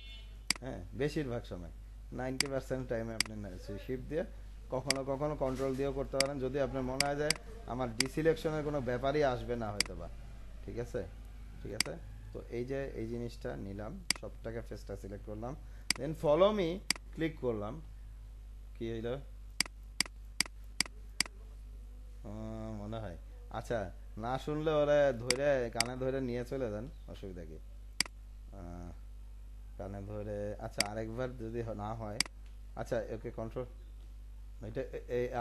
হ্যাঁ, বেশিরভাগ সময় 90% টাইমে আপনি শিফট দিয়ে কখনো কখনো কন্ট্রোল দিয়েও করতে পারেন, যদি আপনার মনে হয় যে আমার ডিসিলেকশনের কোনো ব্যাপারই আসবে না হয়তো বা। ঠিক আছে, ঠিক আছে। তো এই যে এই জিনিসটা নিলাম, সবটাকে ফেসটা সিলেক্ট করলাম, দেন ফলো মি ক্লিক করলাম। কি হইলো? মনে হয়। আচ্ছা, না শুনলে ওরা ধরে কানে ধরে নিয়ে চলে যান, অসুবিধা কি? আহ, কানে ধরে, আচ্ছা আরেকবার যদি না হয়, আচ্ছা ওকে কন্ট্রোল, এটা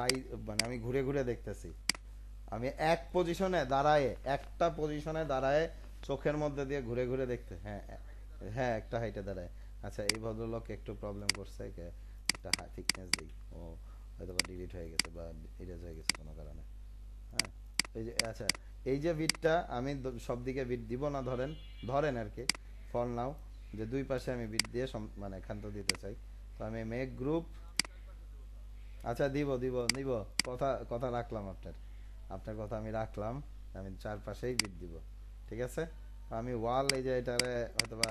আই, মানে আমি ঘুরে ঘুরে দেখতেছি, আমি এক পজিশনে দাঁড়ায়, একটা পজিশনে দাঁড়ায় চোখের মধ্যে দিয়ে ঘুরে ঘুরে দেখতে, হ্যাঁ হ্যাঁ একটা হাইটে দাঁড়ায়। আচ্ছা এই ভদ্রলোক একটু প্রবলেম করছে, একটা থিকনেস দিই, ও হয়তো বা ডিলিট হয়ে গেছে বা ইরেজ হয়ে গেছে কোনো কারণে। হ্যাঁ, এই যে আচ্ছা, এই যে বিটটা আমি সব দিকে বিট দিব না, ধরেন ধরেন আর কি, ফর নাও, যে দুই পাশে আমি বিট দিয়ে মানে ক্ষান্ত দিতে চাই। তো আমি মেক গ্রুপ, আচ্ছা দিব দিব দিব, কথা কথা রাখলাম আপনার, আপনার কথা আমি রাখলাম, আমি চারপাশেই বিট দিব। ঠিক আছে, আমি ওয়াল, এই যে এটারে হয়তোবা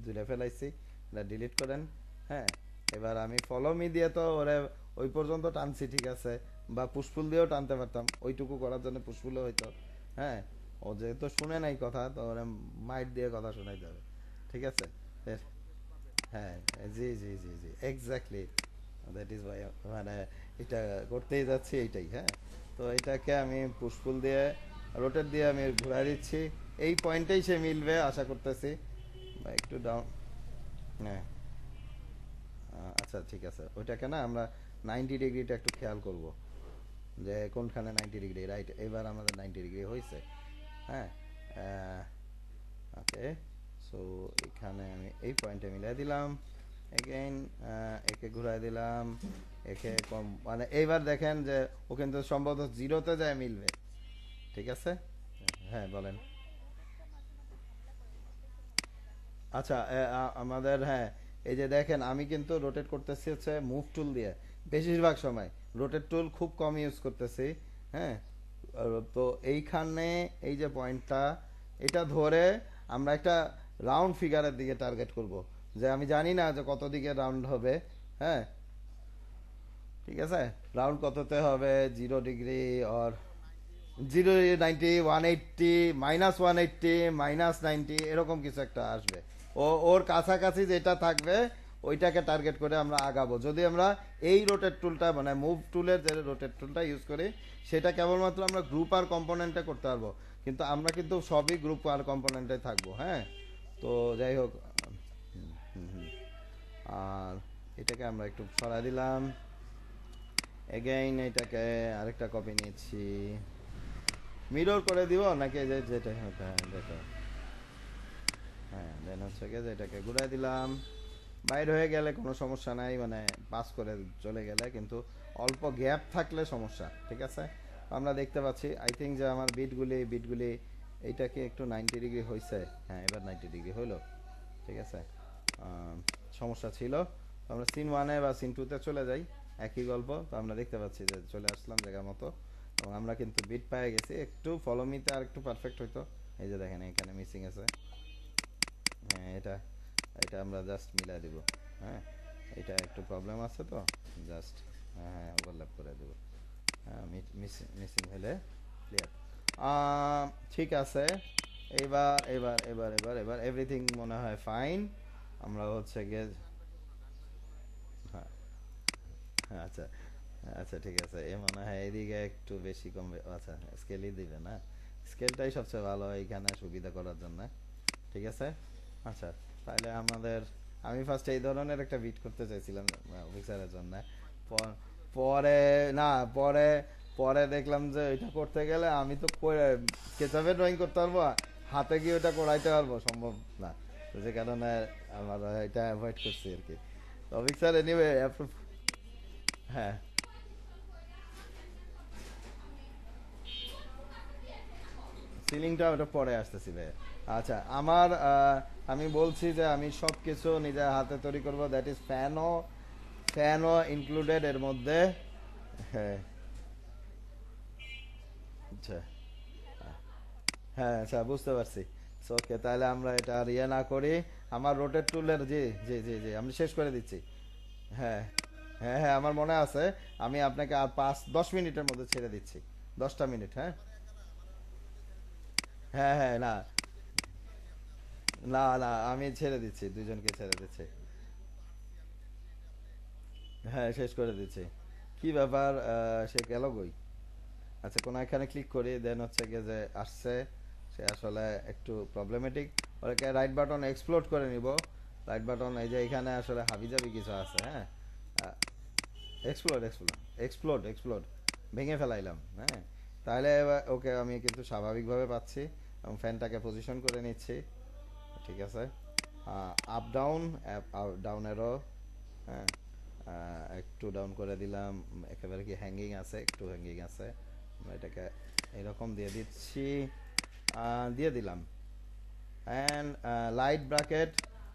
দূরে ফেলাইছি, এটা ডিলিট করেন। হ্যাঁ, এবার আমি ফলো মি দিয়ে তো ওরে ওই পর্যন্ত টানছি, ঠিক আছে, বা পুষ্পুল দিয়েও টানতে পারতাম, ওইটুকু করার জন্য পুষ্পুলও হইতো। হ্যাঁ, ও যেহেতু শুনে নাই কথা, তো ওরে মাইট দিয়ে কথা শোনাইতে হবে। ঠিক আছে। হ্যাঁ, জি জি জি জি, এক্স্যাক্টলি, দ্যাট ইজ ওয়াই, মানে এটা করতেই যাচ্ছি এইটাই। হ্যাঁ, তো এটাকে আমি পুশপুল দিয়ে রোটেট দিয়ে আমি ঘুরাই দিচ্ছি, এই পয়েন্টেই সে মিলবে আশা করতেছি, বা একটু ডাউন। হ্যাঁ, আচ্ছা ঠিক আছে, ওইটাকে না আমরা 90 ডিগ্রিটা একটু খেয়াল করব, যে কোনখানে 90 ডিগ্রি, রাইট, এবার আমাদের 90 ডিগ্রি হয়েছে। হ্যাঁ, ওকে, সো এখানে আমি এই পয়েন্টে মিলাই দিলাম, এগেইন একে ঘুরাই দিলাম, একে কম, মানে এইবার দেখেন যে ও কিন্তু সম্ভবত জিরোতে যায় মিলবে। ঠিক আছে, হ্যাঁ বলেন। আচ্ছা আমাদের, হ্যাঁ, এই যে দেখেন আমি কিন্তু রোটেট করতেছি হচ্ছে মুভ টুল দিয়ে, বেশিরভাগ সময় রোটেট টুল খুব কম ইউজ করতেছি। হ্যাঁ, তো এইখানে এই যে পয়েন্টটা, এটা ধরে আমরা একটা রাউন্ড ফিগারের দিকে টার্গেট করব, যে আমি জানি না যে কত দিকে রাউন্ড হবে। হ্যাঁ, ঠিক আছে, রাউন্ড কততে হবে, 0 ডিগ্রি, অর 0, 90, 180, -180, -90, এরকম কিছু একটা আসবে। ওর কাছাকাছি যেটা থাকবে ওইটাকে টার্গেট করে আমরা আগাবো, যদি আমরা এই রোটেট টুলটা, মানে মুভ টুলের যে রোটেট টুলটা ইউজ করি, সেটা কেবলমাত্র আমরা গ্রুপ আর কম্পোনেন্টে করতে পারবো, কিন্তু আমরা কিন্তু সবই গ্রুপ আর কম্পোনেন্টে থাকবো। হ্যাঁ, তো যাই হোক, হুম, হুম। আর এটাকে আমরা একটু সরাই দিলাম, এগেইন এটাকে আরেকটা কপি নিয়েছি, মিরর করে দিব নাকি, যে যেটা, হ্যাঁ যেটা, হ্যাঁ দেন হচ্ছে গিয়ে যেটাকে ঘুরাই দিলাম, বাইর হয়ে গেলে কোনো সমস্যা নাই, মানে পাস করে চলে গেলে, কিন্তু অল্প গ্যাপ থাকলে সমস্যা। ঠিক আছে, আমরা দেখতে পাচ্ছি আই থিঙ্ক যে আমার বিটগুলি এইটাকে একটু 90 ডিগ্রি হয়েছে, হ্যাঁ এবার 90 ডিগ্রি হইলো। ঠিক আছে, সমস্যা ছিল, তো আমরা সিন ওয়ানে বা সিন টুতে চলে যাই, একই গল্প, তো আমরা দেখতে পাচ্ছি যে চলে আসলাম জায়গা মতো, এবং আমরা কিন্তু বিট পেয়ে গেছি, একটু ফলো মিতে আর একটু পারফেক্ট হইতো। এই যে দেখেন এখানে মিসিং আছে। হ্যাঁ, এটা এটা আমরা জাস্ট মিলাই দিব। হ্যাঁ, এটা একটু প্রবলেম আছে তো, জাস্ট হ্যাঁ হ্যাঁ ওভারল্যাপ করে দেবো। হ্যাঁ, মিসিং হলে ক্লিয়ার। ঠিক আছে, এবার এভরিথিং মনে হয় ফাইন। আমরা হচ্ছে গিয়ে, হ্যাঁ হ্যাঁ, আচ্ছা আচ্ছা ঠিক আছে, এ মনে হয় এদিকে একটু বেশি কমবে, আচ্ছা স্কেলই দিবে না, স্কেলটাই সবচেয়ে ভালো এইখানে সুবিধা করার জন্য। ঠিক আছে, আচ্ছা, তাহলে আমাদের, আমি ফার্স্ট এই ধরনের একটা বিট করতে চাইছিলাম অফিসারের জন্য, পরে না, পরে পরে দেখলাম যে এটা করতে গেলে আমি তো স্কেচাপে ড্রয়িং করতে পারবো, হাতে গিয়ে ওটা করাইতে পারবো সম্ভব না, তো যে কারণে আমার এটা অ্যাভয়েড করছি আর কি। অফিসার এনিওয়ে, হ্যাঁ সিলিংটা ওটা পরে আসতেছি ভাই। আচ্ছা আমার আমি বলছি যে আমি সব কিছু নিজের হাতে তৈরি করব, দ্যাট ইজ ফ্যানও ইনক্লুডেড এর মধ্যে। হ্যাঁ, আচ্ছা, হ্যাঁ আচ্ছা বুঝতে পারছি। ওকে, তাহলে আমরা এটা আর ইয়ে না করি। আমার রোটেট টুলের, জি জি জি জি, আমি শেষ করে দিচ্ছি। হ্যাঁ হ্যাঁ হ্যাঁ, আমার মনে আছে। আমি আপনাকে আর 5-10 মিনিটের মধ্যে ছেড়ে দিচ্ছি। 10টা মিনিট, হ্যাঁ। হ্যাঁ হ্যাঁ, না না না, আমি ছেড়ে দিচ্ছি, দুজনকে ছেড়ে দিচ্ছি। হ্যাঁ, শেষ করে দিচ্ছি। কি ব্যাপার, সে গেল কই? আচ্ছা, কোনো এখানে ক্লিক করি, দেন হচ্ছে গিয়ে যে আসছে। সে আসলে একটু প্রবলেমেটিক। ওটাকে রাইট বাটন এক্সপ্লোড করে নিব। রাইট বাটন, এই যে এখানে আসলে হাবিজাবি কিছু আছে, হ্যাঁ। এক্সপ্লোড এক্সপ্লোড এক্সপ্লোড এক্সপ্লোড, ভেঙে ফেলাইলাম, হ্যাঁ। তাহলে এবার ওকে আমি কিন্তু স্বাভাবিকভাবে পাচ্ছি, এবং ফ্যানটাকে পজিশন করে নিচ্ছি। ঠিক আছে। আপ ডাউন, ডাউন এরো, হ্যাঁ। একটু ডাউন করে দিলাম। একেবারে কি হ্যাঙ্গিং আছে? একটু হ্যাঙ্গিং আছে। আমরা এটাকে এরকম দিয়ে দিচ্ছি। দিয়ে দিলাম। অ্যান্ড লাইট ব্র্যাকেট,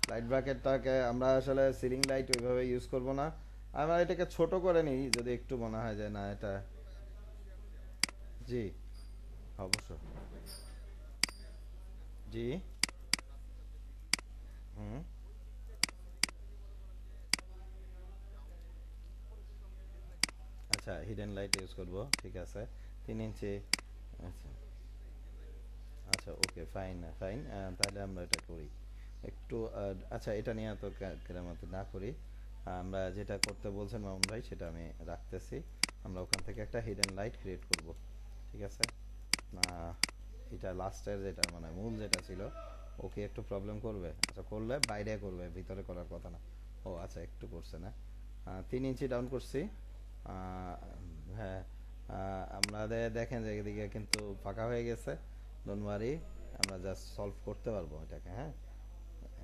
লাইট ব্র্যাকেটটাকে আমরা আসলে সিলিং লাইট ওইভাবে ইউজ করব না। আমরা এটাকে ছোট করে নিই, যদি একটু মনে হয় যে না এটা। জি, অবশ্য। জি। হুম। আচ্ছা, হিডেন লাইট ইউজ করব, ঠিক আছে। 3 ইঞ্চি। আচ্ছা আচ্ছা, ওকে, ফাইন ফাইন। তাহলে আমরা এটা করি একটু। আচ্ছা, এটা নিয়ে তো কেরামত না করি। আমরা যেটা করতে বলছেন মামুন ভাই, সেটা আমি রাখতেছি। আমরা ওখান থেকে একটা হিডেন লাইট ক্রিয়েট করব, ঠিক আছে। না, এটা লাস্টের যেটা মানে মূল যেটা ছিল, ওকে একটু প্রবলেম করবে। আচ্ছা, করলে বাইরে করবে, ভিতরে করার কথা না। ও আচ্ছা, একটু করছে না। 3 ইঞ্চি ডাউন করছি। আহ, হ্যাঁ। আমাদের দেখেন যে এদিকে কিন্তু ফাঁকা হয়ে গেছে। ডোন্ট ওয়ারি, আমরা জাস্ট সলভ করতে পারবো এটাকে, হ্যাঁ।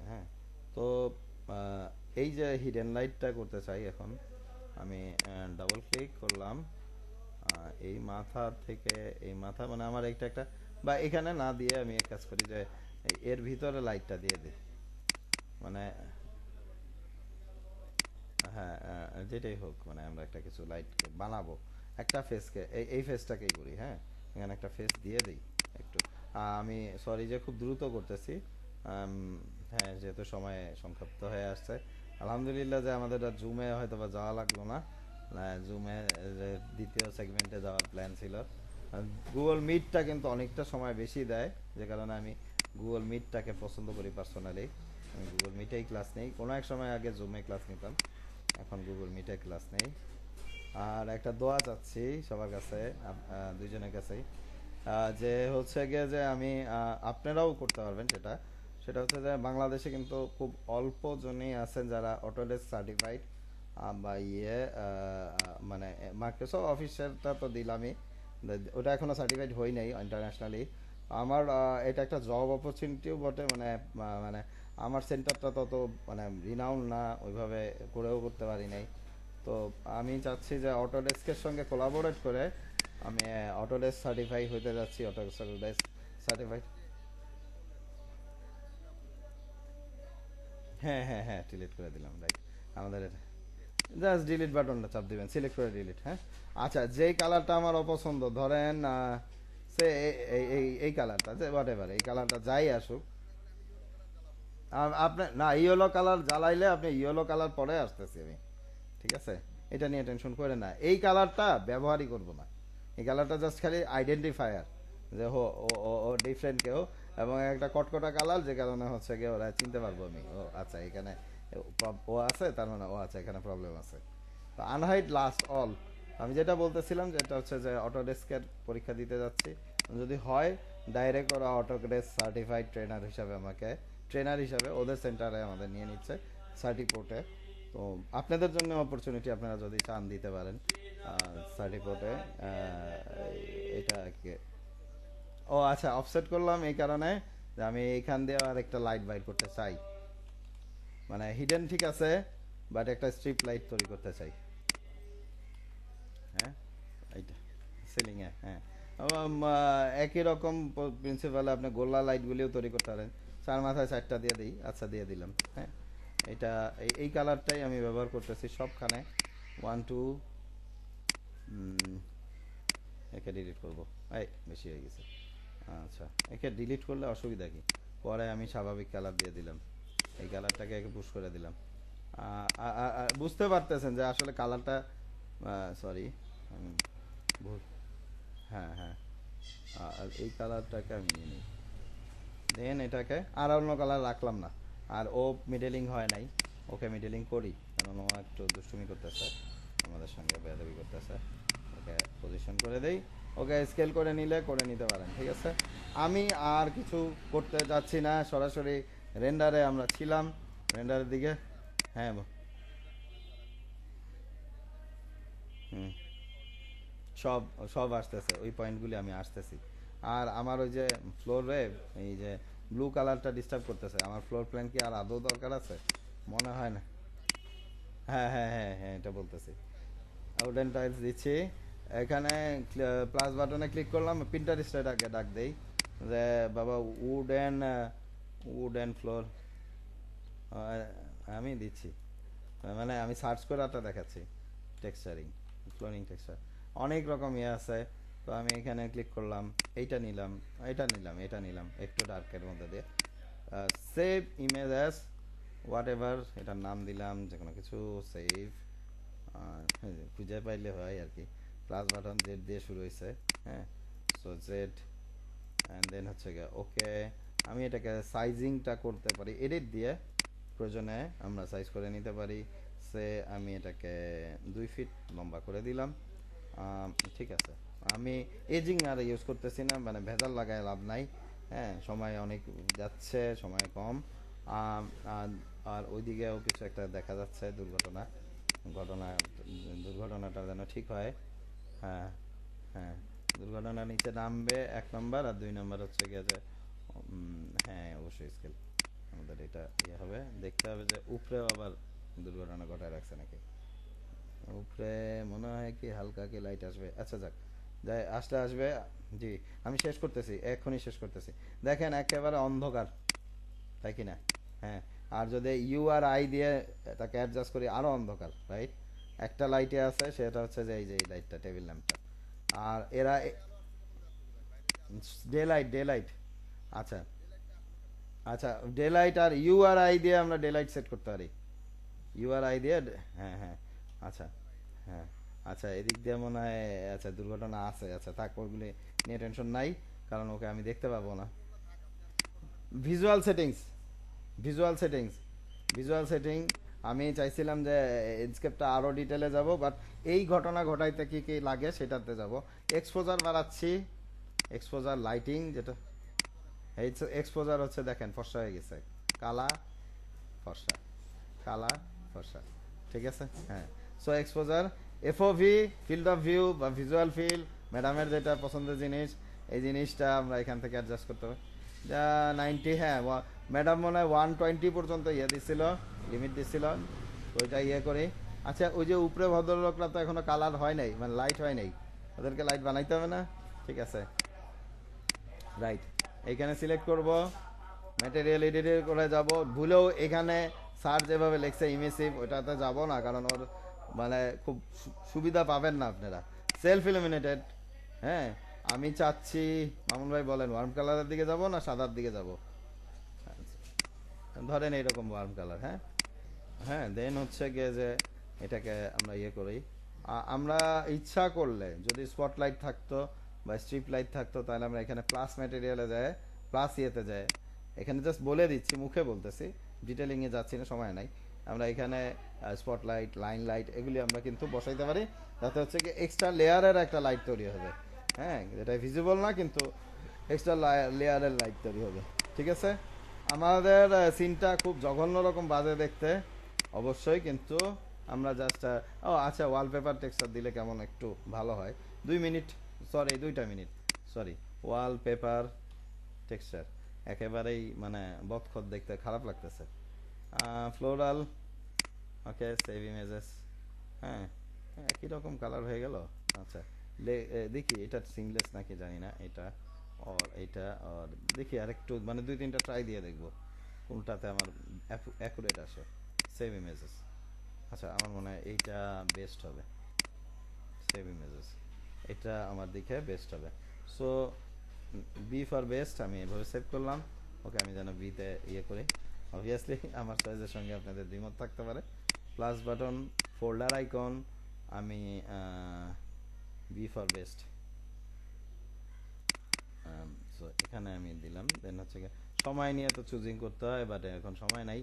হ্যাঁ। তো আহ, এই যে হিডেন লাইটটা করতে চাই এখন, আমি ডাবল ক্লিক করলাম। এই মাথা থেকে, এই মাথা মানে আমার একটা একটা, বা এখানে না দিয়ে আমি এক কাজ করি যে এর ভিতরে লাইটটা দিয়ে দিই, মানে। হ্যাঁ, যেটাই হোক, মানে আমরা একটা কিছু লাইট বানাবো। একটা ফেসকে, এই ফেসটাকেই করি, হ্যাঁ। এখানে একটা ফেস দিয়ে দিই একটু। আমি সরি যে খুব দ্রুত করতেছি। আম, হ্যাঁ, যেহেতু সময় সংক্ষিপ্ত হয়ে আসছে। আলহামদুলিল্লাহ যে আমাদের আর জুমে হয়তো বা যাওয়া লাগলো না। জুমে দ্বিতীয় সেগমেন্টে যাওয়ার প্ল্যান ছিল। গুগল মিটটা কিন্তু অনেকটা সময় বেশি দেয়, যে কারণে আমি গুগল মিটটাকে পছন্দ করি পার্সোনালি। আমি গুগল মিটেই ক্লাস নেই, কোনো এক সময় আগে জুমে ক্লাস নিতাম, এখন গুগল মিটে ক্লাস নেই। আর একটা দোয়া চাচ্ছি সবার কাছে, দুইজনের কাছেই। যে হচ্ছে গিয়ে যে আমি, আপনারাও করতে পারবেন সেটা। সেটা হচ্ছে যে বাংলাদেশে কিন্তু খুব অল্প জনই আছেন যারা অটোডেস্ক সার্টিফাইড, বা ইয়ে, মানে মাইক্রোসফট অফিসেরটা তো দিলামই, ওটা এখনো সার্টিফাইড হই নাই ইন্টারন্যাশনালি। আমার এটা একটা জব অপরচুনিটিও বটে, মানে মানে আমার সেন্টারটা তত মানে রিনাউন্ড না, ওইভাবে করেও করতে পারি নাই। তো আমি চাচ্ছি যে অটোডেস্কের সঙ্গে কোলাবোরেট করে আমি অটোডেস্ক সার্টিফাই হতে যাচ্ছি, অটোডেস্ক সার্টিফাইড। হ্যাঁ হ্যাঁ হ্যাঁ, ডিলিট করে দিলাম, রাইট। আমাদের জাস্ট ডিলিট বাটনটা চাপ দিবেন, সিলেক্ট করে ডিলিট, হ্যাঁ। আচ্ছা, যেই কালারটা আমার অপছন্দ, ধরেন সে এই এই এই কালারটা, যে হোয়াট এভার, এই কালারটা যাই আসুক। আপনি না, ইয়েলো কালার জ্বালাইলে আপনি ইয়েলো কালার পরে আসতেছি আমি, ঠিক আছে। এটা নিয়ে টেনশন করে না, এই কালারটা ব্যবহারই করব না। এই কালারটা জাস্ট খালি আইডেন্টিফায়ার, যে হো ও ও ও ডিফারেন্ট কেউ। এবং একটা কটকটা কালার, যে কারণে হচ্ছে গিয়ে ওরা চিনতে পারবো আমি, ও আচ্ছা এখানে ও আছে, তার মানে ও আচ্ছা এখানে প্রবলেম আছে। তো আনহাইড লাস্ট অল, আমি যেটা বলতেছিলাম যে এটা হচ্ছে যে অটোডেস্কের পরীক্ষা দিতে যাচ্ছি। যদি হয়, ডাইরেক্ট ওরা অটোডেস্ক সার্টিফাইড ট্রেনার হিসাবে আমাকে, ট্রেনার হিসাবে ওদের সেন্টারে আমাদের নিয়ে নিচ্ছে, সার্টিফোর্টে। তো আপনাদের জন্য অপরচুনিটি, আপনারা যদি চান দিতে পারেন সার্টিফোর্টে। এটা কি? ও আচ্ছা, অফসেট করলাম এই কারণে যে আমি এইখান দিয়ে আর একটা লাইট বাইর করতে চাই, মানে হিডেন ঠিক আছে, বাট একটা স্ট্রিপ লাইট তৈরি করতে চাই। হ্যাঁ, এইটা সিলিংয়ে, হ্যাঁ। একই রকম প্রিন্সিপালে আপনি গোল্লা লাইটগুলিও তৈরি করতে পারেন। চার মাথায় 4টা দিয়ে দিই, আচ্ছা দিয়ে দিলাম, হ্যাঁ। এটা এই কালারটাই আমি ব্যবহার করতেছি সবখানে। 1 2, একে ডিলিট করব, এই বেশি হয়ে গেছে। আচ্ছা, একে ডিলিট করলে অসুবিধা কি? পরে আমি স্বাভাবিক কালার দিয়ে দিলাম, এই কালারটাকে পুশ করে দিলাম। বুঝতে পারতেছেন যে আসলে কালারটা, সরি ভুল, হ্যাঁ হ্যাঁ, আর এই কালারটাকে আমি নিয়ে নিই, দেন এটাকে আর অন্য কালার রাখলাম না। আর ও মিডলিং হয় নাই, ওকে মিডলিং করি কারণ ও একটু দুষ্টুমি করতেছে, আমাদের সঙ্গে বেয়াদবি করতেছে। ওকে পজিশন করে দেই, ওকে স্কেল করে নিলে করে নিতে পারেন, ঠিক আছে। আমি আর কিছু করতে যাচ্ছি না, সরাসরি রেন্ডারে আমরা ছিলাম, রেন্ডারের দিকে। হ্যাঁ হুম, সব সব আসতেছে, ওই পয়েন্টগুলি আমি আসতেছি। আর আমার ওই যে ফ্লোরে এই যে ব্লু কালারটা ডিস্টার্ব করতেছে, আমার ফ্লোর প্ল্যান কি আর আদৌ দরকার আছে? মনে হয় না। হ্যাঁ হ্যাঁ হ্যাঁ হ্যাঁ, এটা বলতেছি। উডেন টাইলস দিচ্ছি এখানে, প্লাস বাটনে ক্লিক করলাম, পিন্টারেস্টটাকে ডাক দেই যে বাবা উডেন, উডেন ফ্লোর আমি দিচ্ছি, মানে আমি সার্চ করে একটা দেখাচ্ছি, টেক্সচারিং, ফ্লোরিং টেক্সচার, অনেক রকম ইয়ে আছে। তো আমি এখানে ক্লিক করলাম, এইটা নিলাম, এটা নিলাম, এটা নিলাম একটু ডার্কের মধ্যে দিয়ে, save image as what ever, এটার নাম দিলাম যে কোনো কিছু, সেভ, খুঁজে পাইলে হয় আর কি। প্লাস বাটন জেড দিয়ে শুরু হয়েছে, হ্যাঁ, সো জেড, অ্যান্ড দেন হচ্ছে গিয়ে ওকে। আমি এটাকে সাইজিংটা করতে পারি এডিট দিয়ে, প্রয়োজনে আমরা সাইজ করে নিতে পারি। সে আমি এটাকে 2 ফিট লম্বা করে দিলাম। ঠিক আছে, আমি এজিং আর ইউজ করতেছি না, মানে ভেজাল লাগায় লাভ নাই। হ্যাঁ, সময় অনেক যাচ্ছে, সময় কম। আম, আর আর ওইদিকেও কিছু একটা দেখা যাচ্ছে দুর্ঘটনা, ঘটনা, দুর্ঘটনাটা যেন ঠিক হয়। হ্যাঁ হ্যাঁ, দুর্ঘটনা নিচে নামবে 1 নম্বর, আর 2 নম্বর হচ্ছে গিয়ে যে হ্যাঁ অবশ্যই স্কেল আমাদের এটা ইয়ে হবে, দেখতে হবে যে উপরেও আবার দুর্ঘটনা ঘটায় রাখছে নাকি। উপরে মনে হয় কি হালকা কি লাইট আসবে, আচ্ছা যাক, যাই আসলে আসবে। জি, আমি শেষ করতেছি, এক্ষুনি শেষ করতেছি। দেখেন একেবারে অন্ধকার, তাই কি না? হ্যাঁ, আর যদি ইউ আর আই দিয়ে এটাকে অ্যাডজাস্ট করি আরো অন্ধকার, রাইট? একটা লাইটে আছে, সেটা হচ্ছে যে এই যে এই লাইটটা, টেবিল ল্যাম্পটা। আর এরা ডে লাইট, ডে লাইট, আচ্ছা আচ্ছা, ডে লাইট আর ইউ আর আই দিয়ে আমরা ডে লাইট সেট করতে পারি, ইউ আর আই দিয়ে হ্যাঁ হ্যাঁ, আচ্ছা হ্যাঁ, আচ্ছা এদিক দিয়ে মনে হয়, আচ্ছা দুর্ঘটনা আছে, আচ্ছা থাক ওগুলি নিয়ে টেনশন নাই, কারণ ওকে আমি দেখতে পাবো না। Visual settings, visual settings, visual setting, আমি চাইছিলাম যে ইনস্কেপটা আরও ডিটেলে যাব, বাট এই ঘটনা ঘটাইতে কি কি লাগে সেটাতে যাব। এক্সপোজার বাড়াচ্ছি, এক্সপোজার লাইটিং যেটা, এই এক্সপোজার হচ্ছে দেখেন ফর্সা হয়ে গেছে, কালা ফর্সা, কালা ফর্সা, ঠিক আছে হ্যাঁ। So exposure, FOV, field of view বা ভিজুয়াল ফিল, ম্যাডামের যেটা পছন্দের জিনিস, এই জিনিসটা আমরা এখান থেকে অ্যাডজাস্ট করতে হবে। যা 90, হ্যাঁ ম্যাডাম মনে হয় 120 পর্যন্ত ইয়ে দিছিল, লিমিট দিছিল, ওইটা ইয়ে করি। আচ্ছা ওই যে উপরে ভদ্রলোকরা তো এখনো কালার হয় নাই, মানে লাইট হয় নাই, ওদেরকে লাইট বানাইতে হবে না, ঠিক আছে, রাইট। এইখানে সিলেক্ট করব, ম্যাটেরিয়াল এডিটে করে যাব, ভুলেও এখানে স্যার যেভাবে লেখছে ইমেসিভ ওটাতে যাব না, কারণ ওর মানে খুব সুবিধা পাবেন না আপনারা। সেলফ ইলুমিনেটেড, হ্যাঁ, আমি চাচ্ছি, মামুন ভাই বলেন ওয়ার্ম কালারের দিকে যাব না সাদার দিকে যাব? ধরেন এইরকম ওয়ার্ম কালার, হ্যাঁ হ্যাঁ, দেন হচ্ছে গিয়ে যে এটাকে আমরা ইয়ে করি। আমরা ইচ্ছা করলে যদি স্পটলাইট থাকতো বা স্ট্রিপ লাইট থাকতো, তাহলে আমরা এখানে প্লাস ম্যাটেরিয়ালে যায়, প্লাস ইয়েতে যায়, এখানে জাস্ট বলে দিচ্ছি, মুখে বলতেছি, ডিটেলিংয়ে যাচ্ছি না, সময় নাই। আমরা এখানে স্পটলাইট, লাইন লাইট এগুলি আমরা কিন্তু বসাইতে পারি, যাতে হচ্ছে কি এক্সট্রা লেয়ারের একটা লাইট তৈরি হবে, হ্যাঁ, যেটা ভিজিবল না কিন্তু এক্সট্রা লেয়ারের লাইট তৈরি হবে, ঠিক আছে। আমাদের সিনটা খুব জঘন্য রকম বাজে দেখতে, অবশ্যই, কিন্তু আমরা জাস্ট, ও আচ্ছা ওয়ালপেপার টেক্সচার দিলে কেমন একটু ভালো হয়, 2 মিনিট, সরি 2টা মিনিট, সরি, ওয়ালপেপার টেক্সচার একেবারেই মানে বদখত দেখতে খারাপ লাগতেছে। ফ্লোরাল, ওকে সেভ ইমেজেস, হ্যাঁ, একই রকম কালার হয়ে গেল। আচ্ছা দেখি এটা সিংলেস নাকি জানি না, এটা আর এইটা, আর দেখি আর একটু মানে 2-3টা ট্রাই দিয়ে দেখবো কোনটাতে আমার অ্যাকুরেট আসে। সেভ ইমেজেস, আচ্ছা আমার মনে হয় এইটা বেস্ট হবে, সেভ ইমেজেস, এটা আমার দিকে বেস্ট হবে। সো বি ফর বেস্ট, আমি এভাবে সেভ করলাম। ওকে, আমি যেন বিতে ইয়ে করি। অবভিয়াসলি আমার চয়েসের সঙ্গে আপনাদের দ্বিমত থাকতে পারে। প্লাস বাটন, ফোল্ডার আইকন, আমি বি ফর বেস্ট, সো এখানে আমি দিলাম। দেন হচ্ছে সময় নিয়ে তো চুজিং করতে হয়, বাট এখন সময় নাই,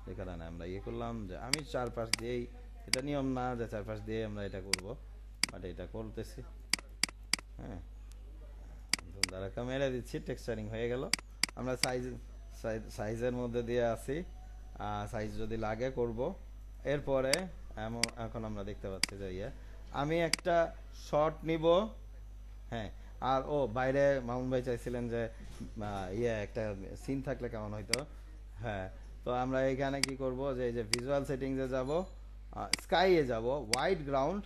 যে কারণে আমরা ইয়ে করলাম যে আমি চারপাশ দিয়েই, এটা নিয়ম না যে চারপাশ দিয়ে আমরা এটা করব, বাট এটা করতেছি। হ্যাঁ, ধারাকা মেরে দিচ্ছি, টেক্সচারিং হয়ে গেল। আমরা সাইজের মধ্যে দিয়ে আসি, সাইজ যদি লাগে করব। এরপরে এখন আমরা দেখতে পাচ্ছি যে আমি একটা শট নিব। হ্যাঁ, আর বাইরে মামুন ভাই চাইছিলেন যে একটা সিন থাকলে কেমন হইতো। হ্যাঁ, তো আমরা এখানে কি করব, যে এই যে ভিজুয়াল সেটিংসে যাব, স্কাইয়ে যাব, হোয়াইট গ্রাউন্ড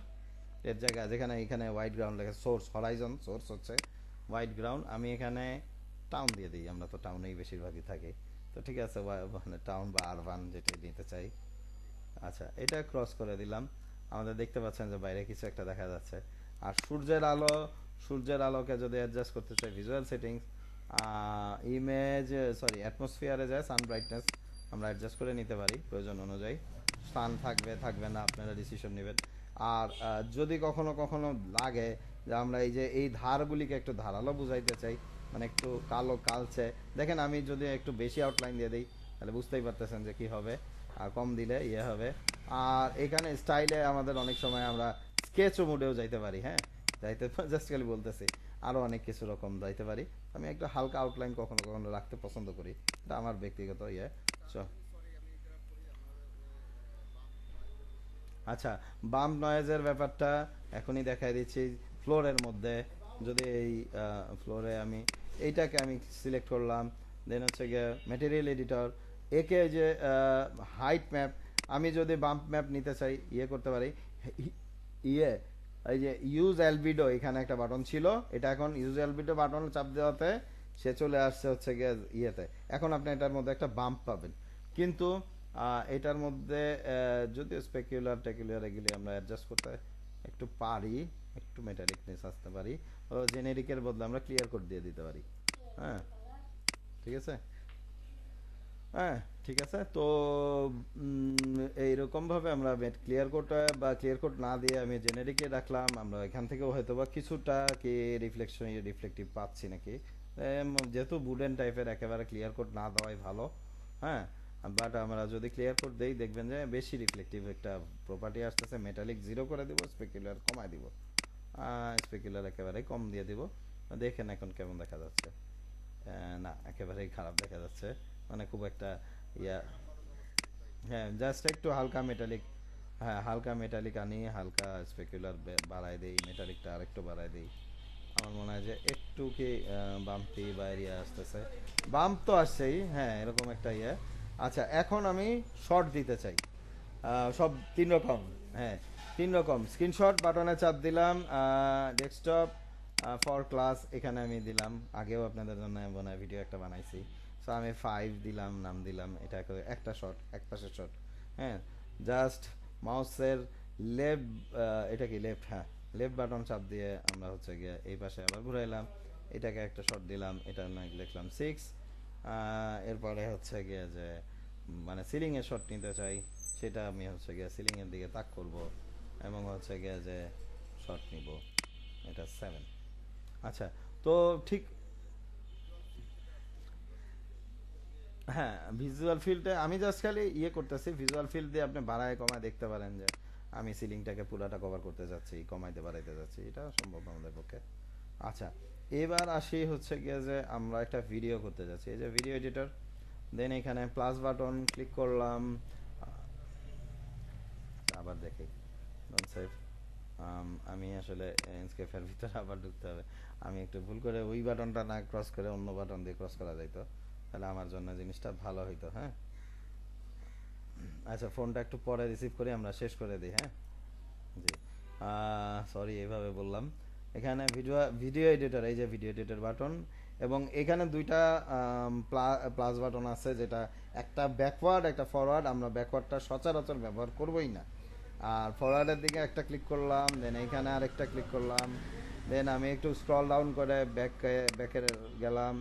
এর জায়গায় যেখানে এখানে হোয়াইট গ্রাউন্ড লেখা, সোর্স হরাইজন, সোর্স হচ্ছে হোয়াইট গ্রাউন্ড। আমি এখানে টাউন দিয়ে দিই, আমরা তো টাউনেই বেশিরভাগই থাকি, তো ঠিক আছে, মানে টাউন বা আরবান যেটা নিতে চাই। আচ্ছা, এটা ক্রস করে দিলাম। আমাদের দেখতে পাচ্ছেন যে বাইরে কিছু একটা দেখা যাচ্ছে। আর সূর্যের আলোকে যদি অ্যাডজাস্ট করতে চাই, ভিজুয়াল সেটিংস, ইমেজ, সরি অ্যাটমসফিয়ারে যায়, সান ব্রাইটনেস আমরা অ্যাডজাস্ট করে নিতে পারি প্রয়োজন অনুযায়ী। সান থাকবে না, আপনারা ডিসিশন নেবেন। আর যদি কখনো কখনো লাগে যে আমরা এই ধারগুলিকে একটু ধারালো বুঝাইতে চাই, মানে একটু কালো কালচে, দেখেন আমি যদি একটু বেশি আউটলাইন দিয়ে দিই তাহলে বুঝতেই পারতেছেন যে কি হবে, আর কম দিলে হবে। আর এখানে স্টাইলে আমাদের অনেক সময় আমরা স্কেচও মোডেও যাইতে পারি। হ্যাঁ, যাইতে জাস্ট খালি বলতেছি, আরও অনেক কিছু রকম যাইতে পারি। আমি একটা হালকা আউটলাইন কখনো কখনো রাখতে পছন্দ করি, এটা আমার ব্যক্তিগত আচ্ছা, বাম্প নয়েজের ব্যাপারটা এখনই দেখাই দিচ্ছি। ফ্লোরের মধ্যে যদি ফ্লোরে আমি এইটাকে আমি সিলেক্ট করলাম, দেন হচ্ছে গিয়ে ম্যাটেরিয়াল এডিটর, একে যে হাইট ম্যাপ, আমি যদি বাম্প ম্যাপ নিতে চাই করতে পারি। ইয়ে এই যে ইউজ অ্যালবিডো, এখানে একটা বাটন ছিল, এটা এখন ইউজ অ্যালবিডো বাটন চাপ দেওয়াতে সে চলে আসছে হচ্ছে গিয়ে এখন আপনি এটার মধ্যে একটা বাম্প পাবেন। কিন্তু এটার মধ্যে যদিও স্পেকুলার টেকুলার এগুলি আমরা অ্যাডজাস্ট করতে একটু পারি, একটু মেটালিকনেস আসতে পারি, জেনেরিকের বদলে আমরা ক্লিয়ার কোড দিয়ে দিতে পারি। হ্যাঁ, ঠিক আছে। হ্যাঁ, ঠিক আছে। তো এইরকমভাবে আমরা ক্লিয়ার কোডটা বা ক্লিয়ার কোড না দিয়ে আমি জেনেরিকে রাখলাম। আমরা এখান থেকেও হয়তো বা কিছুটা কি রিফ্লেকটিভ পাচ্ছি নাকি, যেহেতু বুডেন টাইপের একেবারে ক্লিয়ার কোড না দেওয়াই ভালো। হ্যাঁ, বাট আমরা যদি ক্লিয়ার কোড দেই দেখবেন যে বেশি রিফ্লেকটিভ একটা প্রপার্টি আসতেছে। মেটালিক 0 করে দিব, স্পেকুলার কমায় দিব, স্পেকুলার একেবারে কম দিয়ে দিব। দেখেন এখন কেমন দেখা যাচ্ছে। না, একেবারেই খারাপ দেখা যাচ্ছে, মানে খুব একটা ইয়া। হ্যাঁ, জাস্ট একটু হালকা মেটালিক, হ্যাঁ হালকা মেটালিক আনি, হালকা স্পেকুলার বাড়াই দেই, মেটালিকটা আরেকটু বাড়াই দেই। আমার মনে হয় যে একটু কি বাম্পি বা এরিয়া আসতেছে, বাম্প তো আসছেই। হ্যাঁ, এরকম একটা আচ্ছা, এখন আমি শর্ট দিতে চাই, সব 3 রকম। হ্যাঁ, 3 রকম স্ক্রিনশট বাটনে চাপ দিলাম, ডেস্কটপ, ফর ক্লাস এখানে আমি দিলাম। আগেও আপনাদের জন্য মনে হয় ভিডিও একটা বানাইছি, সো আমি 5 দিলাম, নাম দিলাম। এটা একটা শট, এক পাশের শট। হ্যাঁ, জাস্ট মাউসের লেফট, এটা কি লেফট, হ্যাঁ লেফট বাটন চাপ দিয়ে আমরা হচ্ছে গিয়ে এই পাশে আবার ঘুরাইলাম, এটাকে একটা শট দিলাম, এটা লিখলাম 6। এরপরে হচ্ছে গিয়ে যে মানে সিলিংয়ের শট নিতে চাই, সেটা আমি হচ্ছে গিয়ে সিলিংয়ের দিকে তাক করব এবং হচ্ছে গিয়ে যে শট নিব, এটা 7। আচ্ছা, তো ঠিক, হ্যাঁ ভিজুয়াল ফিল্ডে আমি জাস্ট খালি করতেছি। ভিজুয়াল ফিল্ড দিয়ে আপনি বাড়ায় কমায় দেখতে পারেন যে আমি সিলিংটাকে পুরাটা কভার করতে যাচ্ছি, কমাইতে বাড়াইতে যাচ্ছি, এটা সম্ভব আমাদের পক্ষে। আচ্ছা, এবার আসি হচ্ছে গিয়ে যে আমরা একটা ভিডিও করতে যাচ্ছি, এই যে ভিডিও এডিটর, দেন এখানে প্লাস বাটন ক্লিক করলাম। আবার দেখি, ডোন্ট সেভ। আমি আসলে এন্ডস্কেপের ভিতরে আবার ঢুকতে হবে। আমি একটু ভুল করে ওই বাটনটা না ক্রস করে অন্য বাটন দিয়ে ক্রস করা যাইতো, তাহলে আমার জন্য জিনিসটা ভালো হইতো। হ্যাঁ, আচ্ছা ফোনটা একটু পরে রিসিভ করে আমরা শেষ করে দিই। হ্যাঁ, জি, সরি এইভাবে বললাম। এখানে ভিডিও এডিটর, এই যে ভিডিও এডিটর বাটন, এবং এখানে দুইটা প্লাস বাটন আছে, যেটা একটা ব্যাকওয়ার্ড একটা ফরওয়ার্ড। আমরা ব্যাকওয়ার্ডটা সচরাচর ব্যবহার করবোই না, আর ফরওয়ার্ডের দিকে একটা ক্লিক করলাম, দেন এখানে আরেকটা ক্লিক করলাম, দেন আমি একটু স্ক্রল ডাউন করে ব্যাকের গেলাম।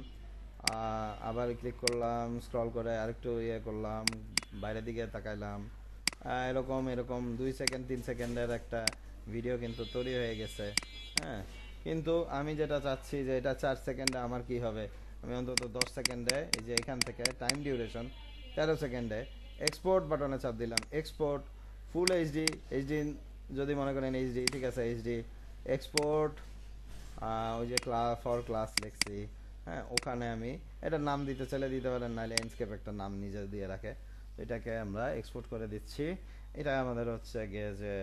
আবার ক্লিক করলাম, স্ক্রল করে আরেকটু ইয়ে করলাম, বাইরের দিকে তাকাইলাম, এরকম এরকম 2 সেকেন্ড 3 সেকেন্ডের একটা ভিডিও কিন্তু তৈরি হয়ে গেছে। হ্যাঁ, কিন্তু আমি যেটা চাচ্ছি যে এটা 4 সেকেন্ডে আমার কি হবে, আমি অন্তত 10 সেকেন্ডে, এই যে এখান থেকে টাইম ডিউরেশন 13 সেকেন্ডে এক্সপোর্ট বাটনে চাপ দিলাম, এক্সপোর্ট ফুল এইচডি, এইচডি যদি মনে করেন এইচডি, ঠিক আছে এইচডি এক্সপোর্ট, ওই যে ক্লাস ফর ক্লাস লিখছি। হ্যাঁ, ওখানে আমি এটার নাম দিতে চাইলে দিতে পারেন, নাহলে এন্ডস্কেপ একটা নাম নিজে দিয়ে রাখে। তো এটাকে আমরা এক্সপোর্ট করে দিচ্ছি। এটা আমাদের হচ্ছে গিয়ে যে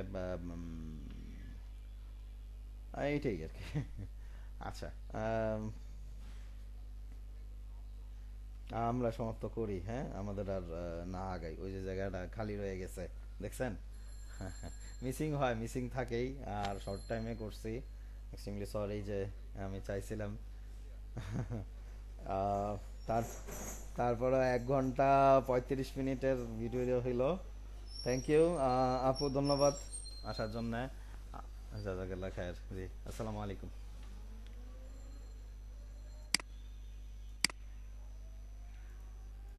এইটাই আর কি। আচ্ছা, আমরা সমাপ্ত করি। হ্যাঁ, আমাদের আর না আগাই, ওই যে জায়গাটা খালি রয়ে গেছে দেখছেন। মিসিং হয়, মিসিং থাকেই, আর শর্ট টাইমে করছি, এক্সট্রিমলি সরি যে আমি চাইছিলাম। আহ, তার তারপরে 1 ঘন্টা 35 মিনিটের ভিডিও হইলো। থ্যাংক ইউ আপু, ধন্যবাদ আসার জন্য। জাজাকাল্লাহ খায়ের। জি, আসসালামু আলাইকুম।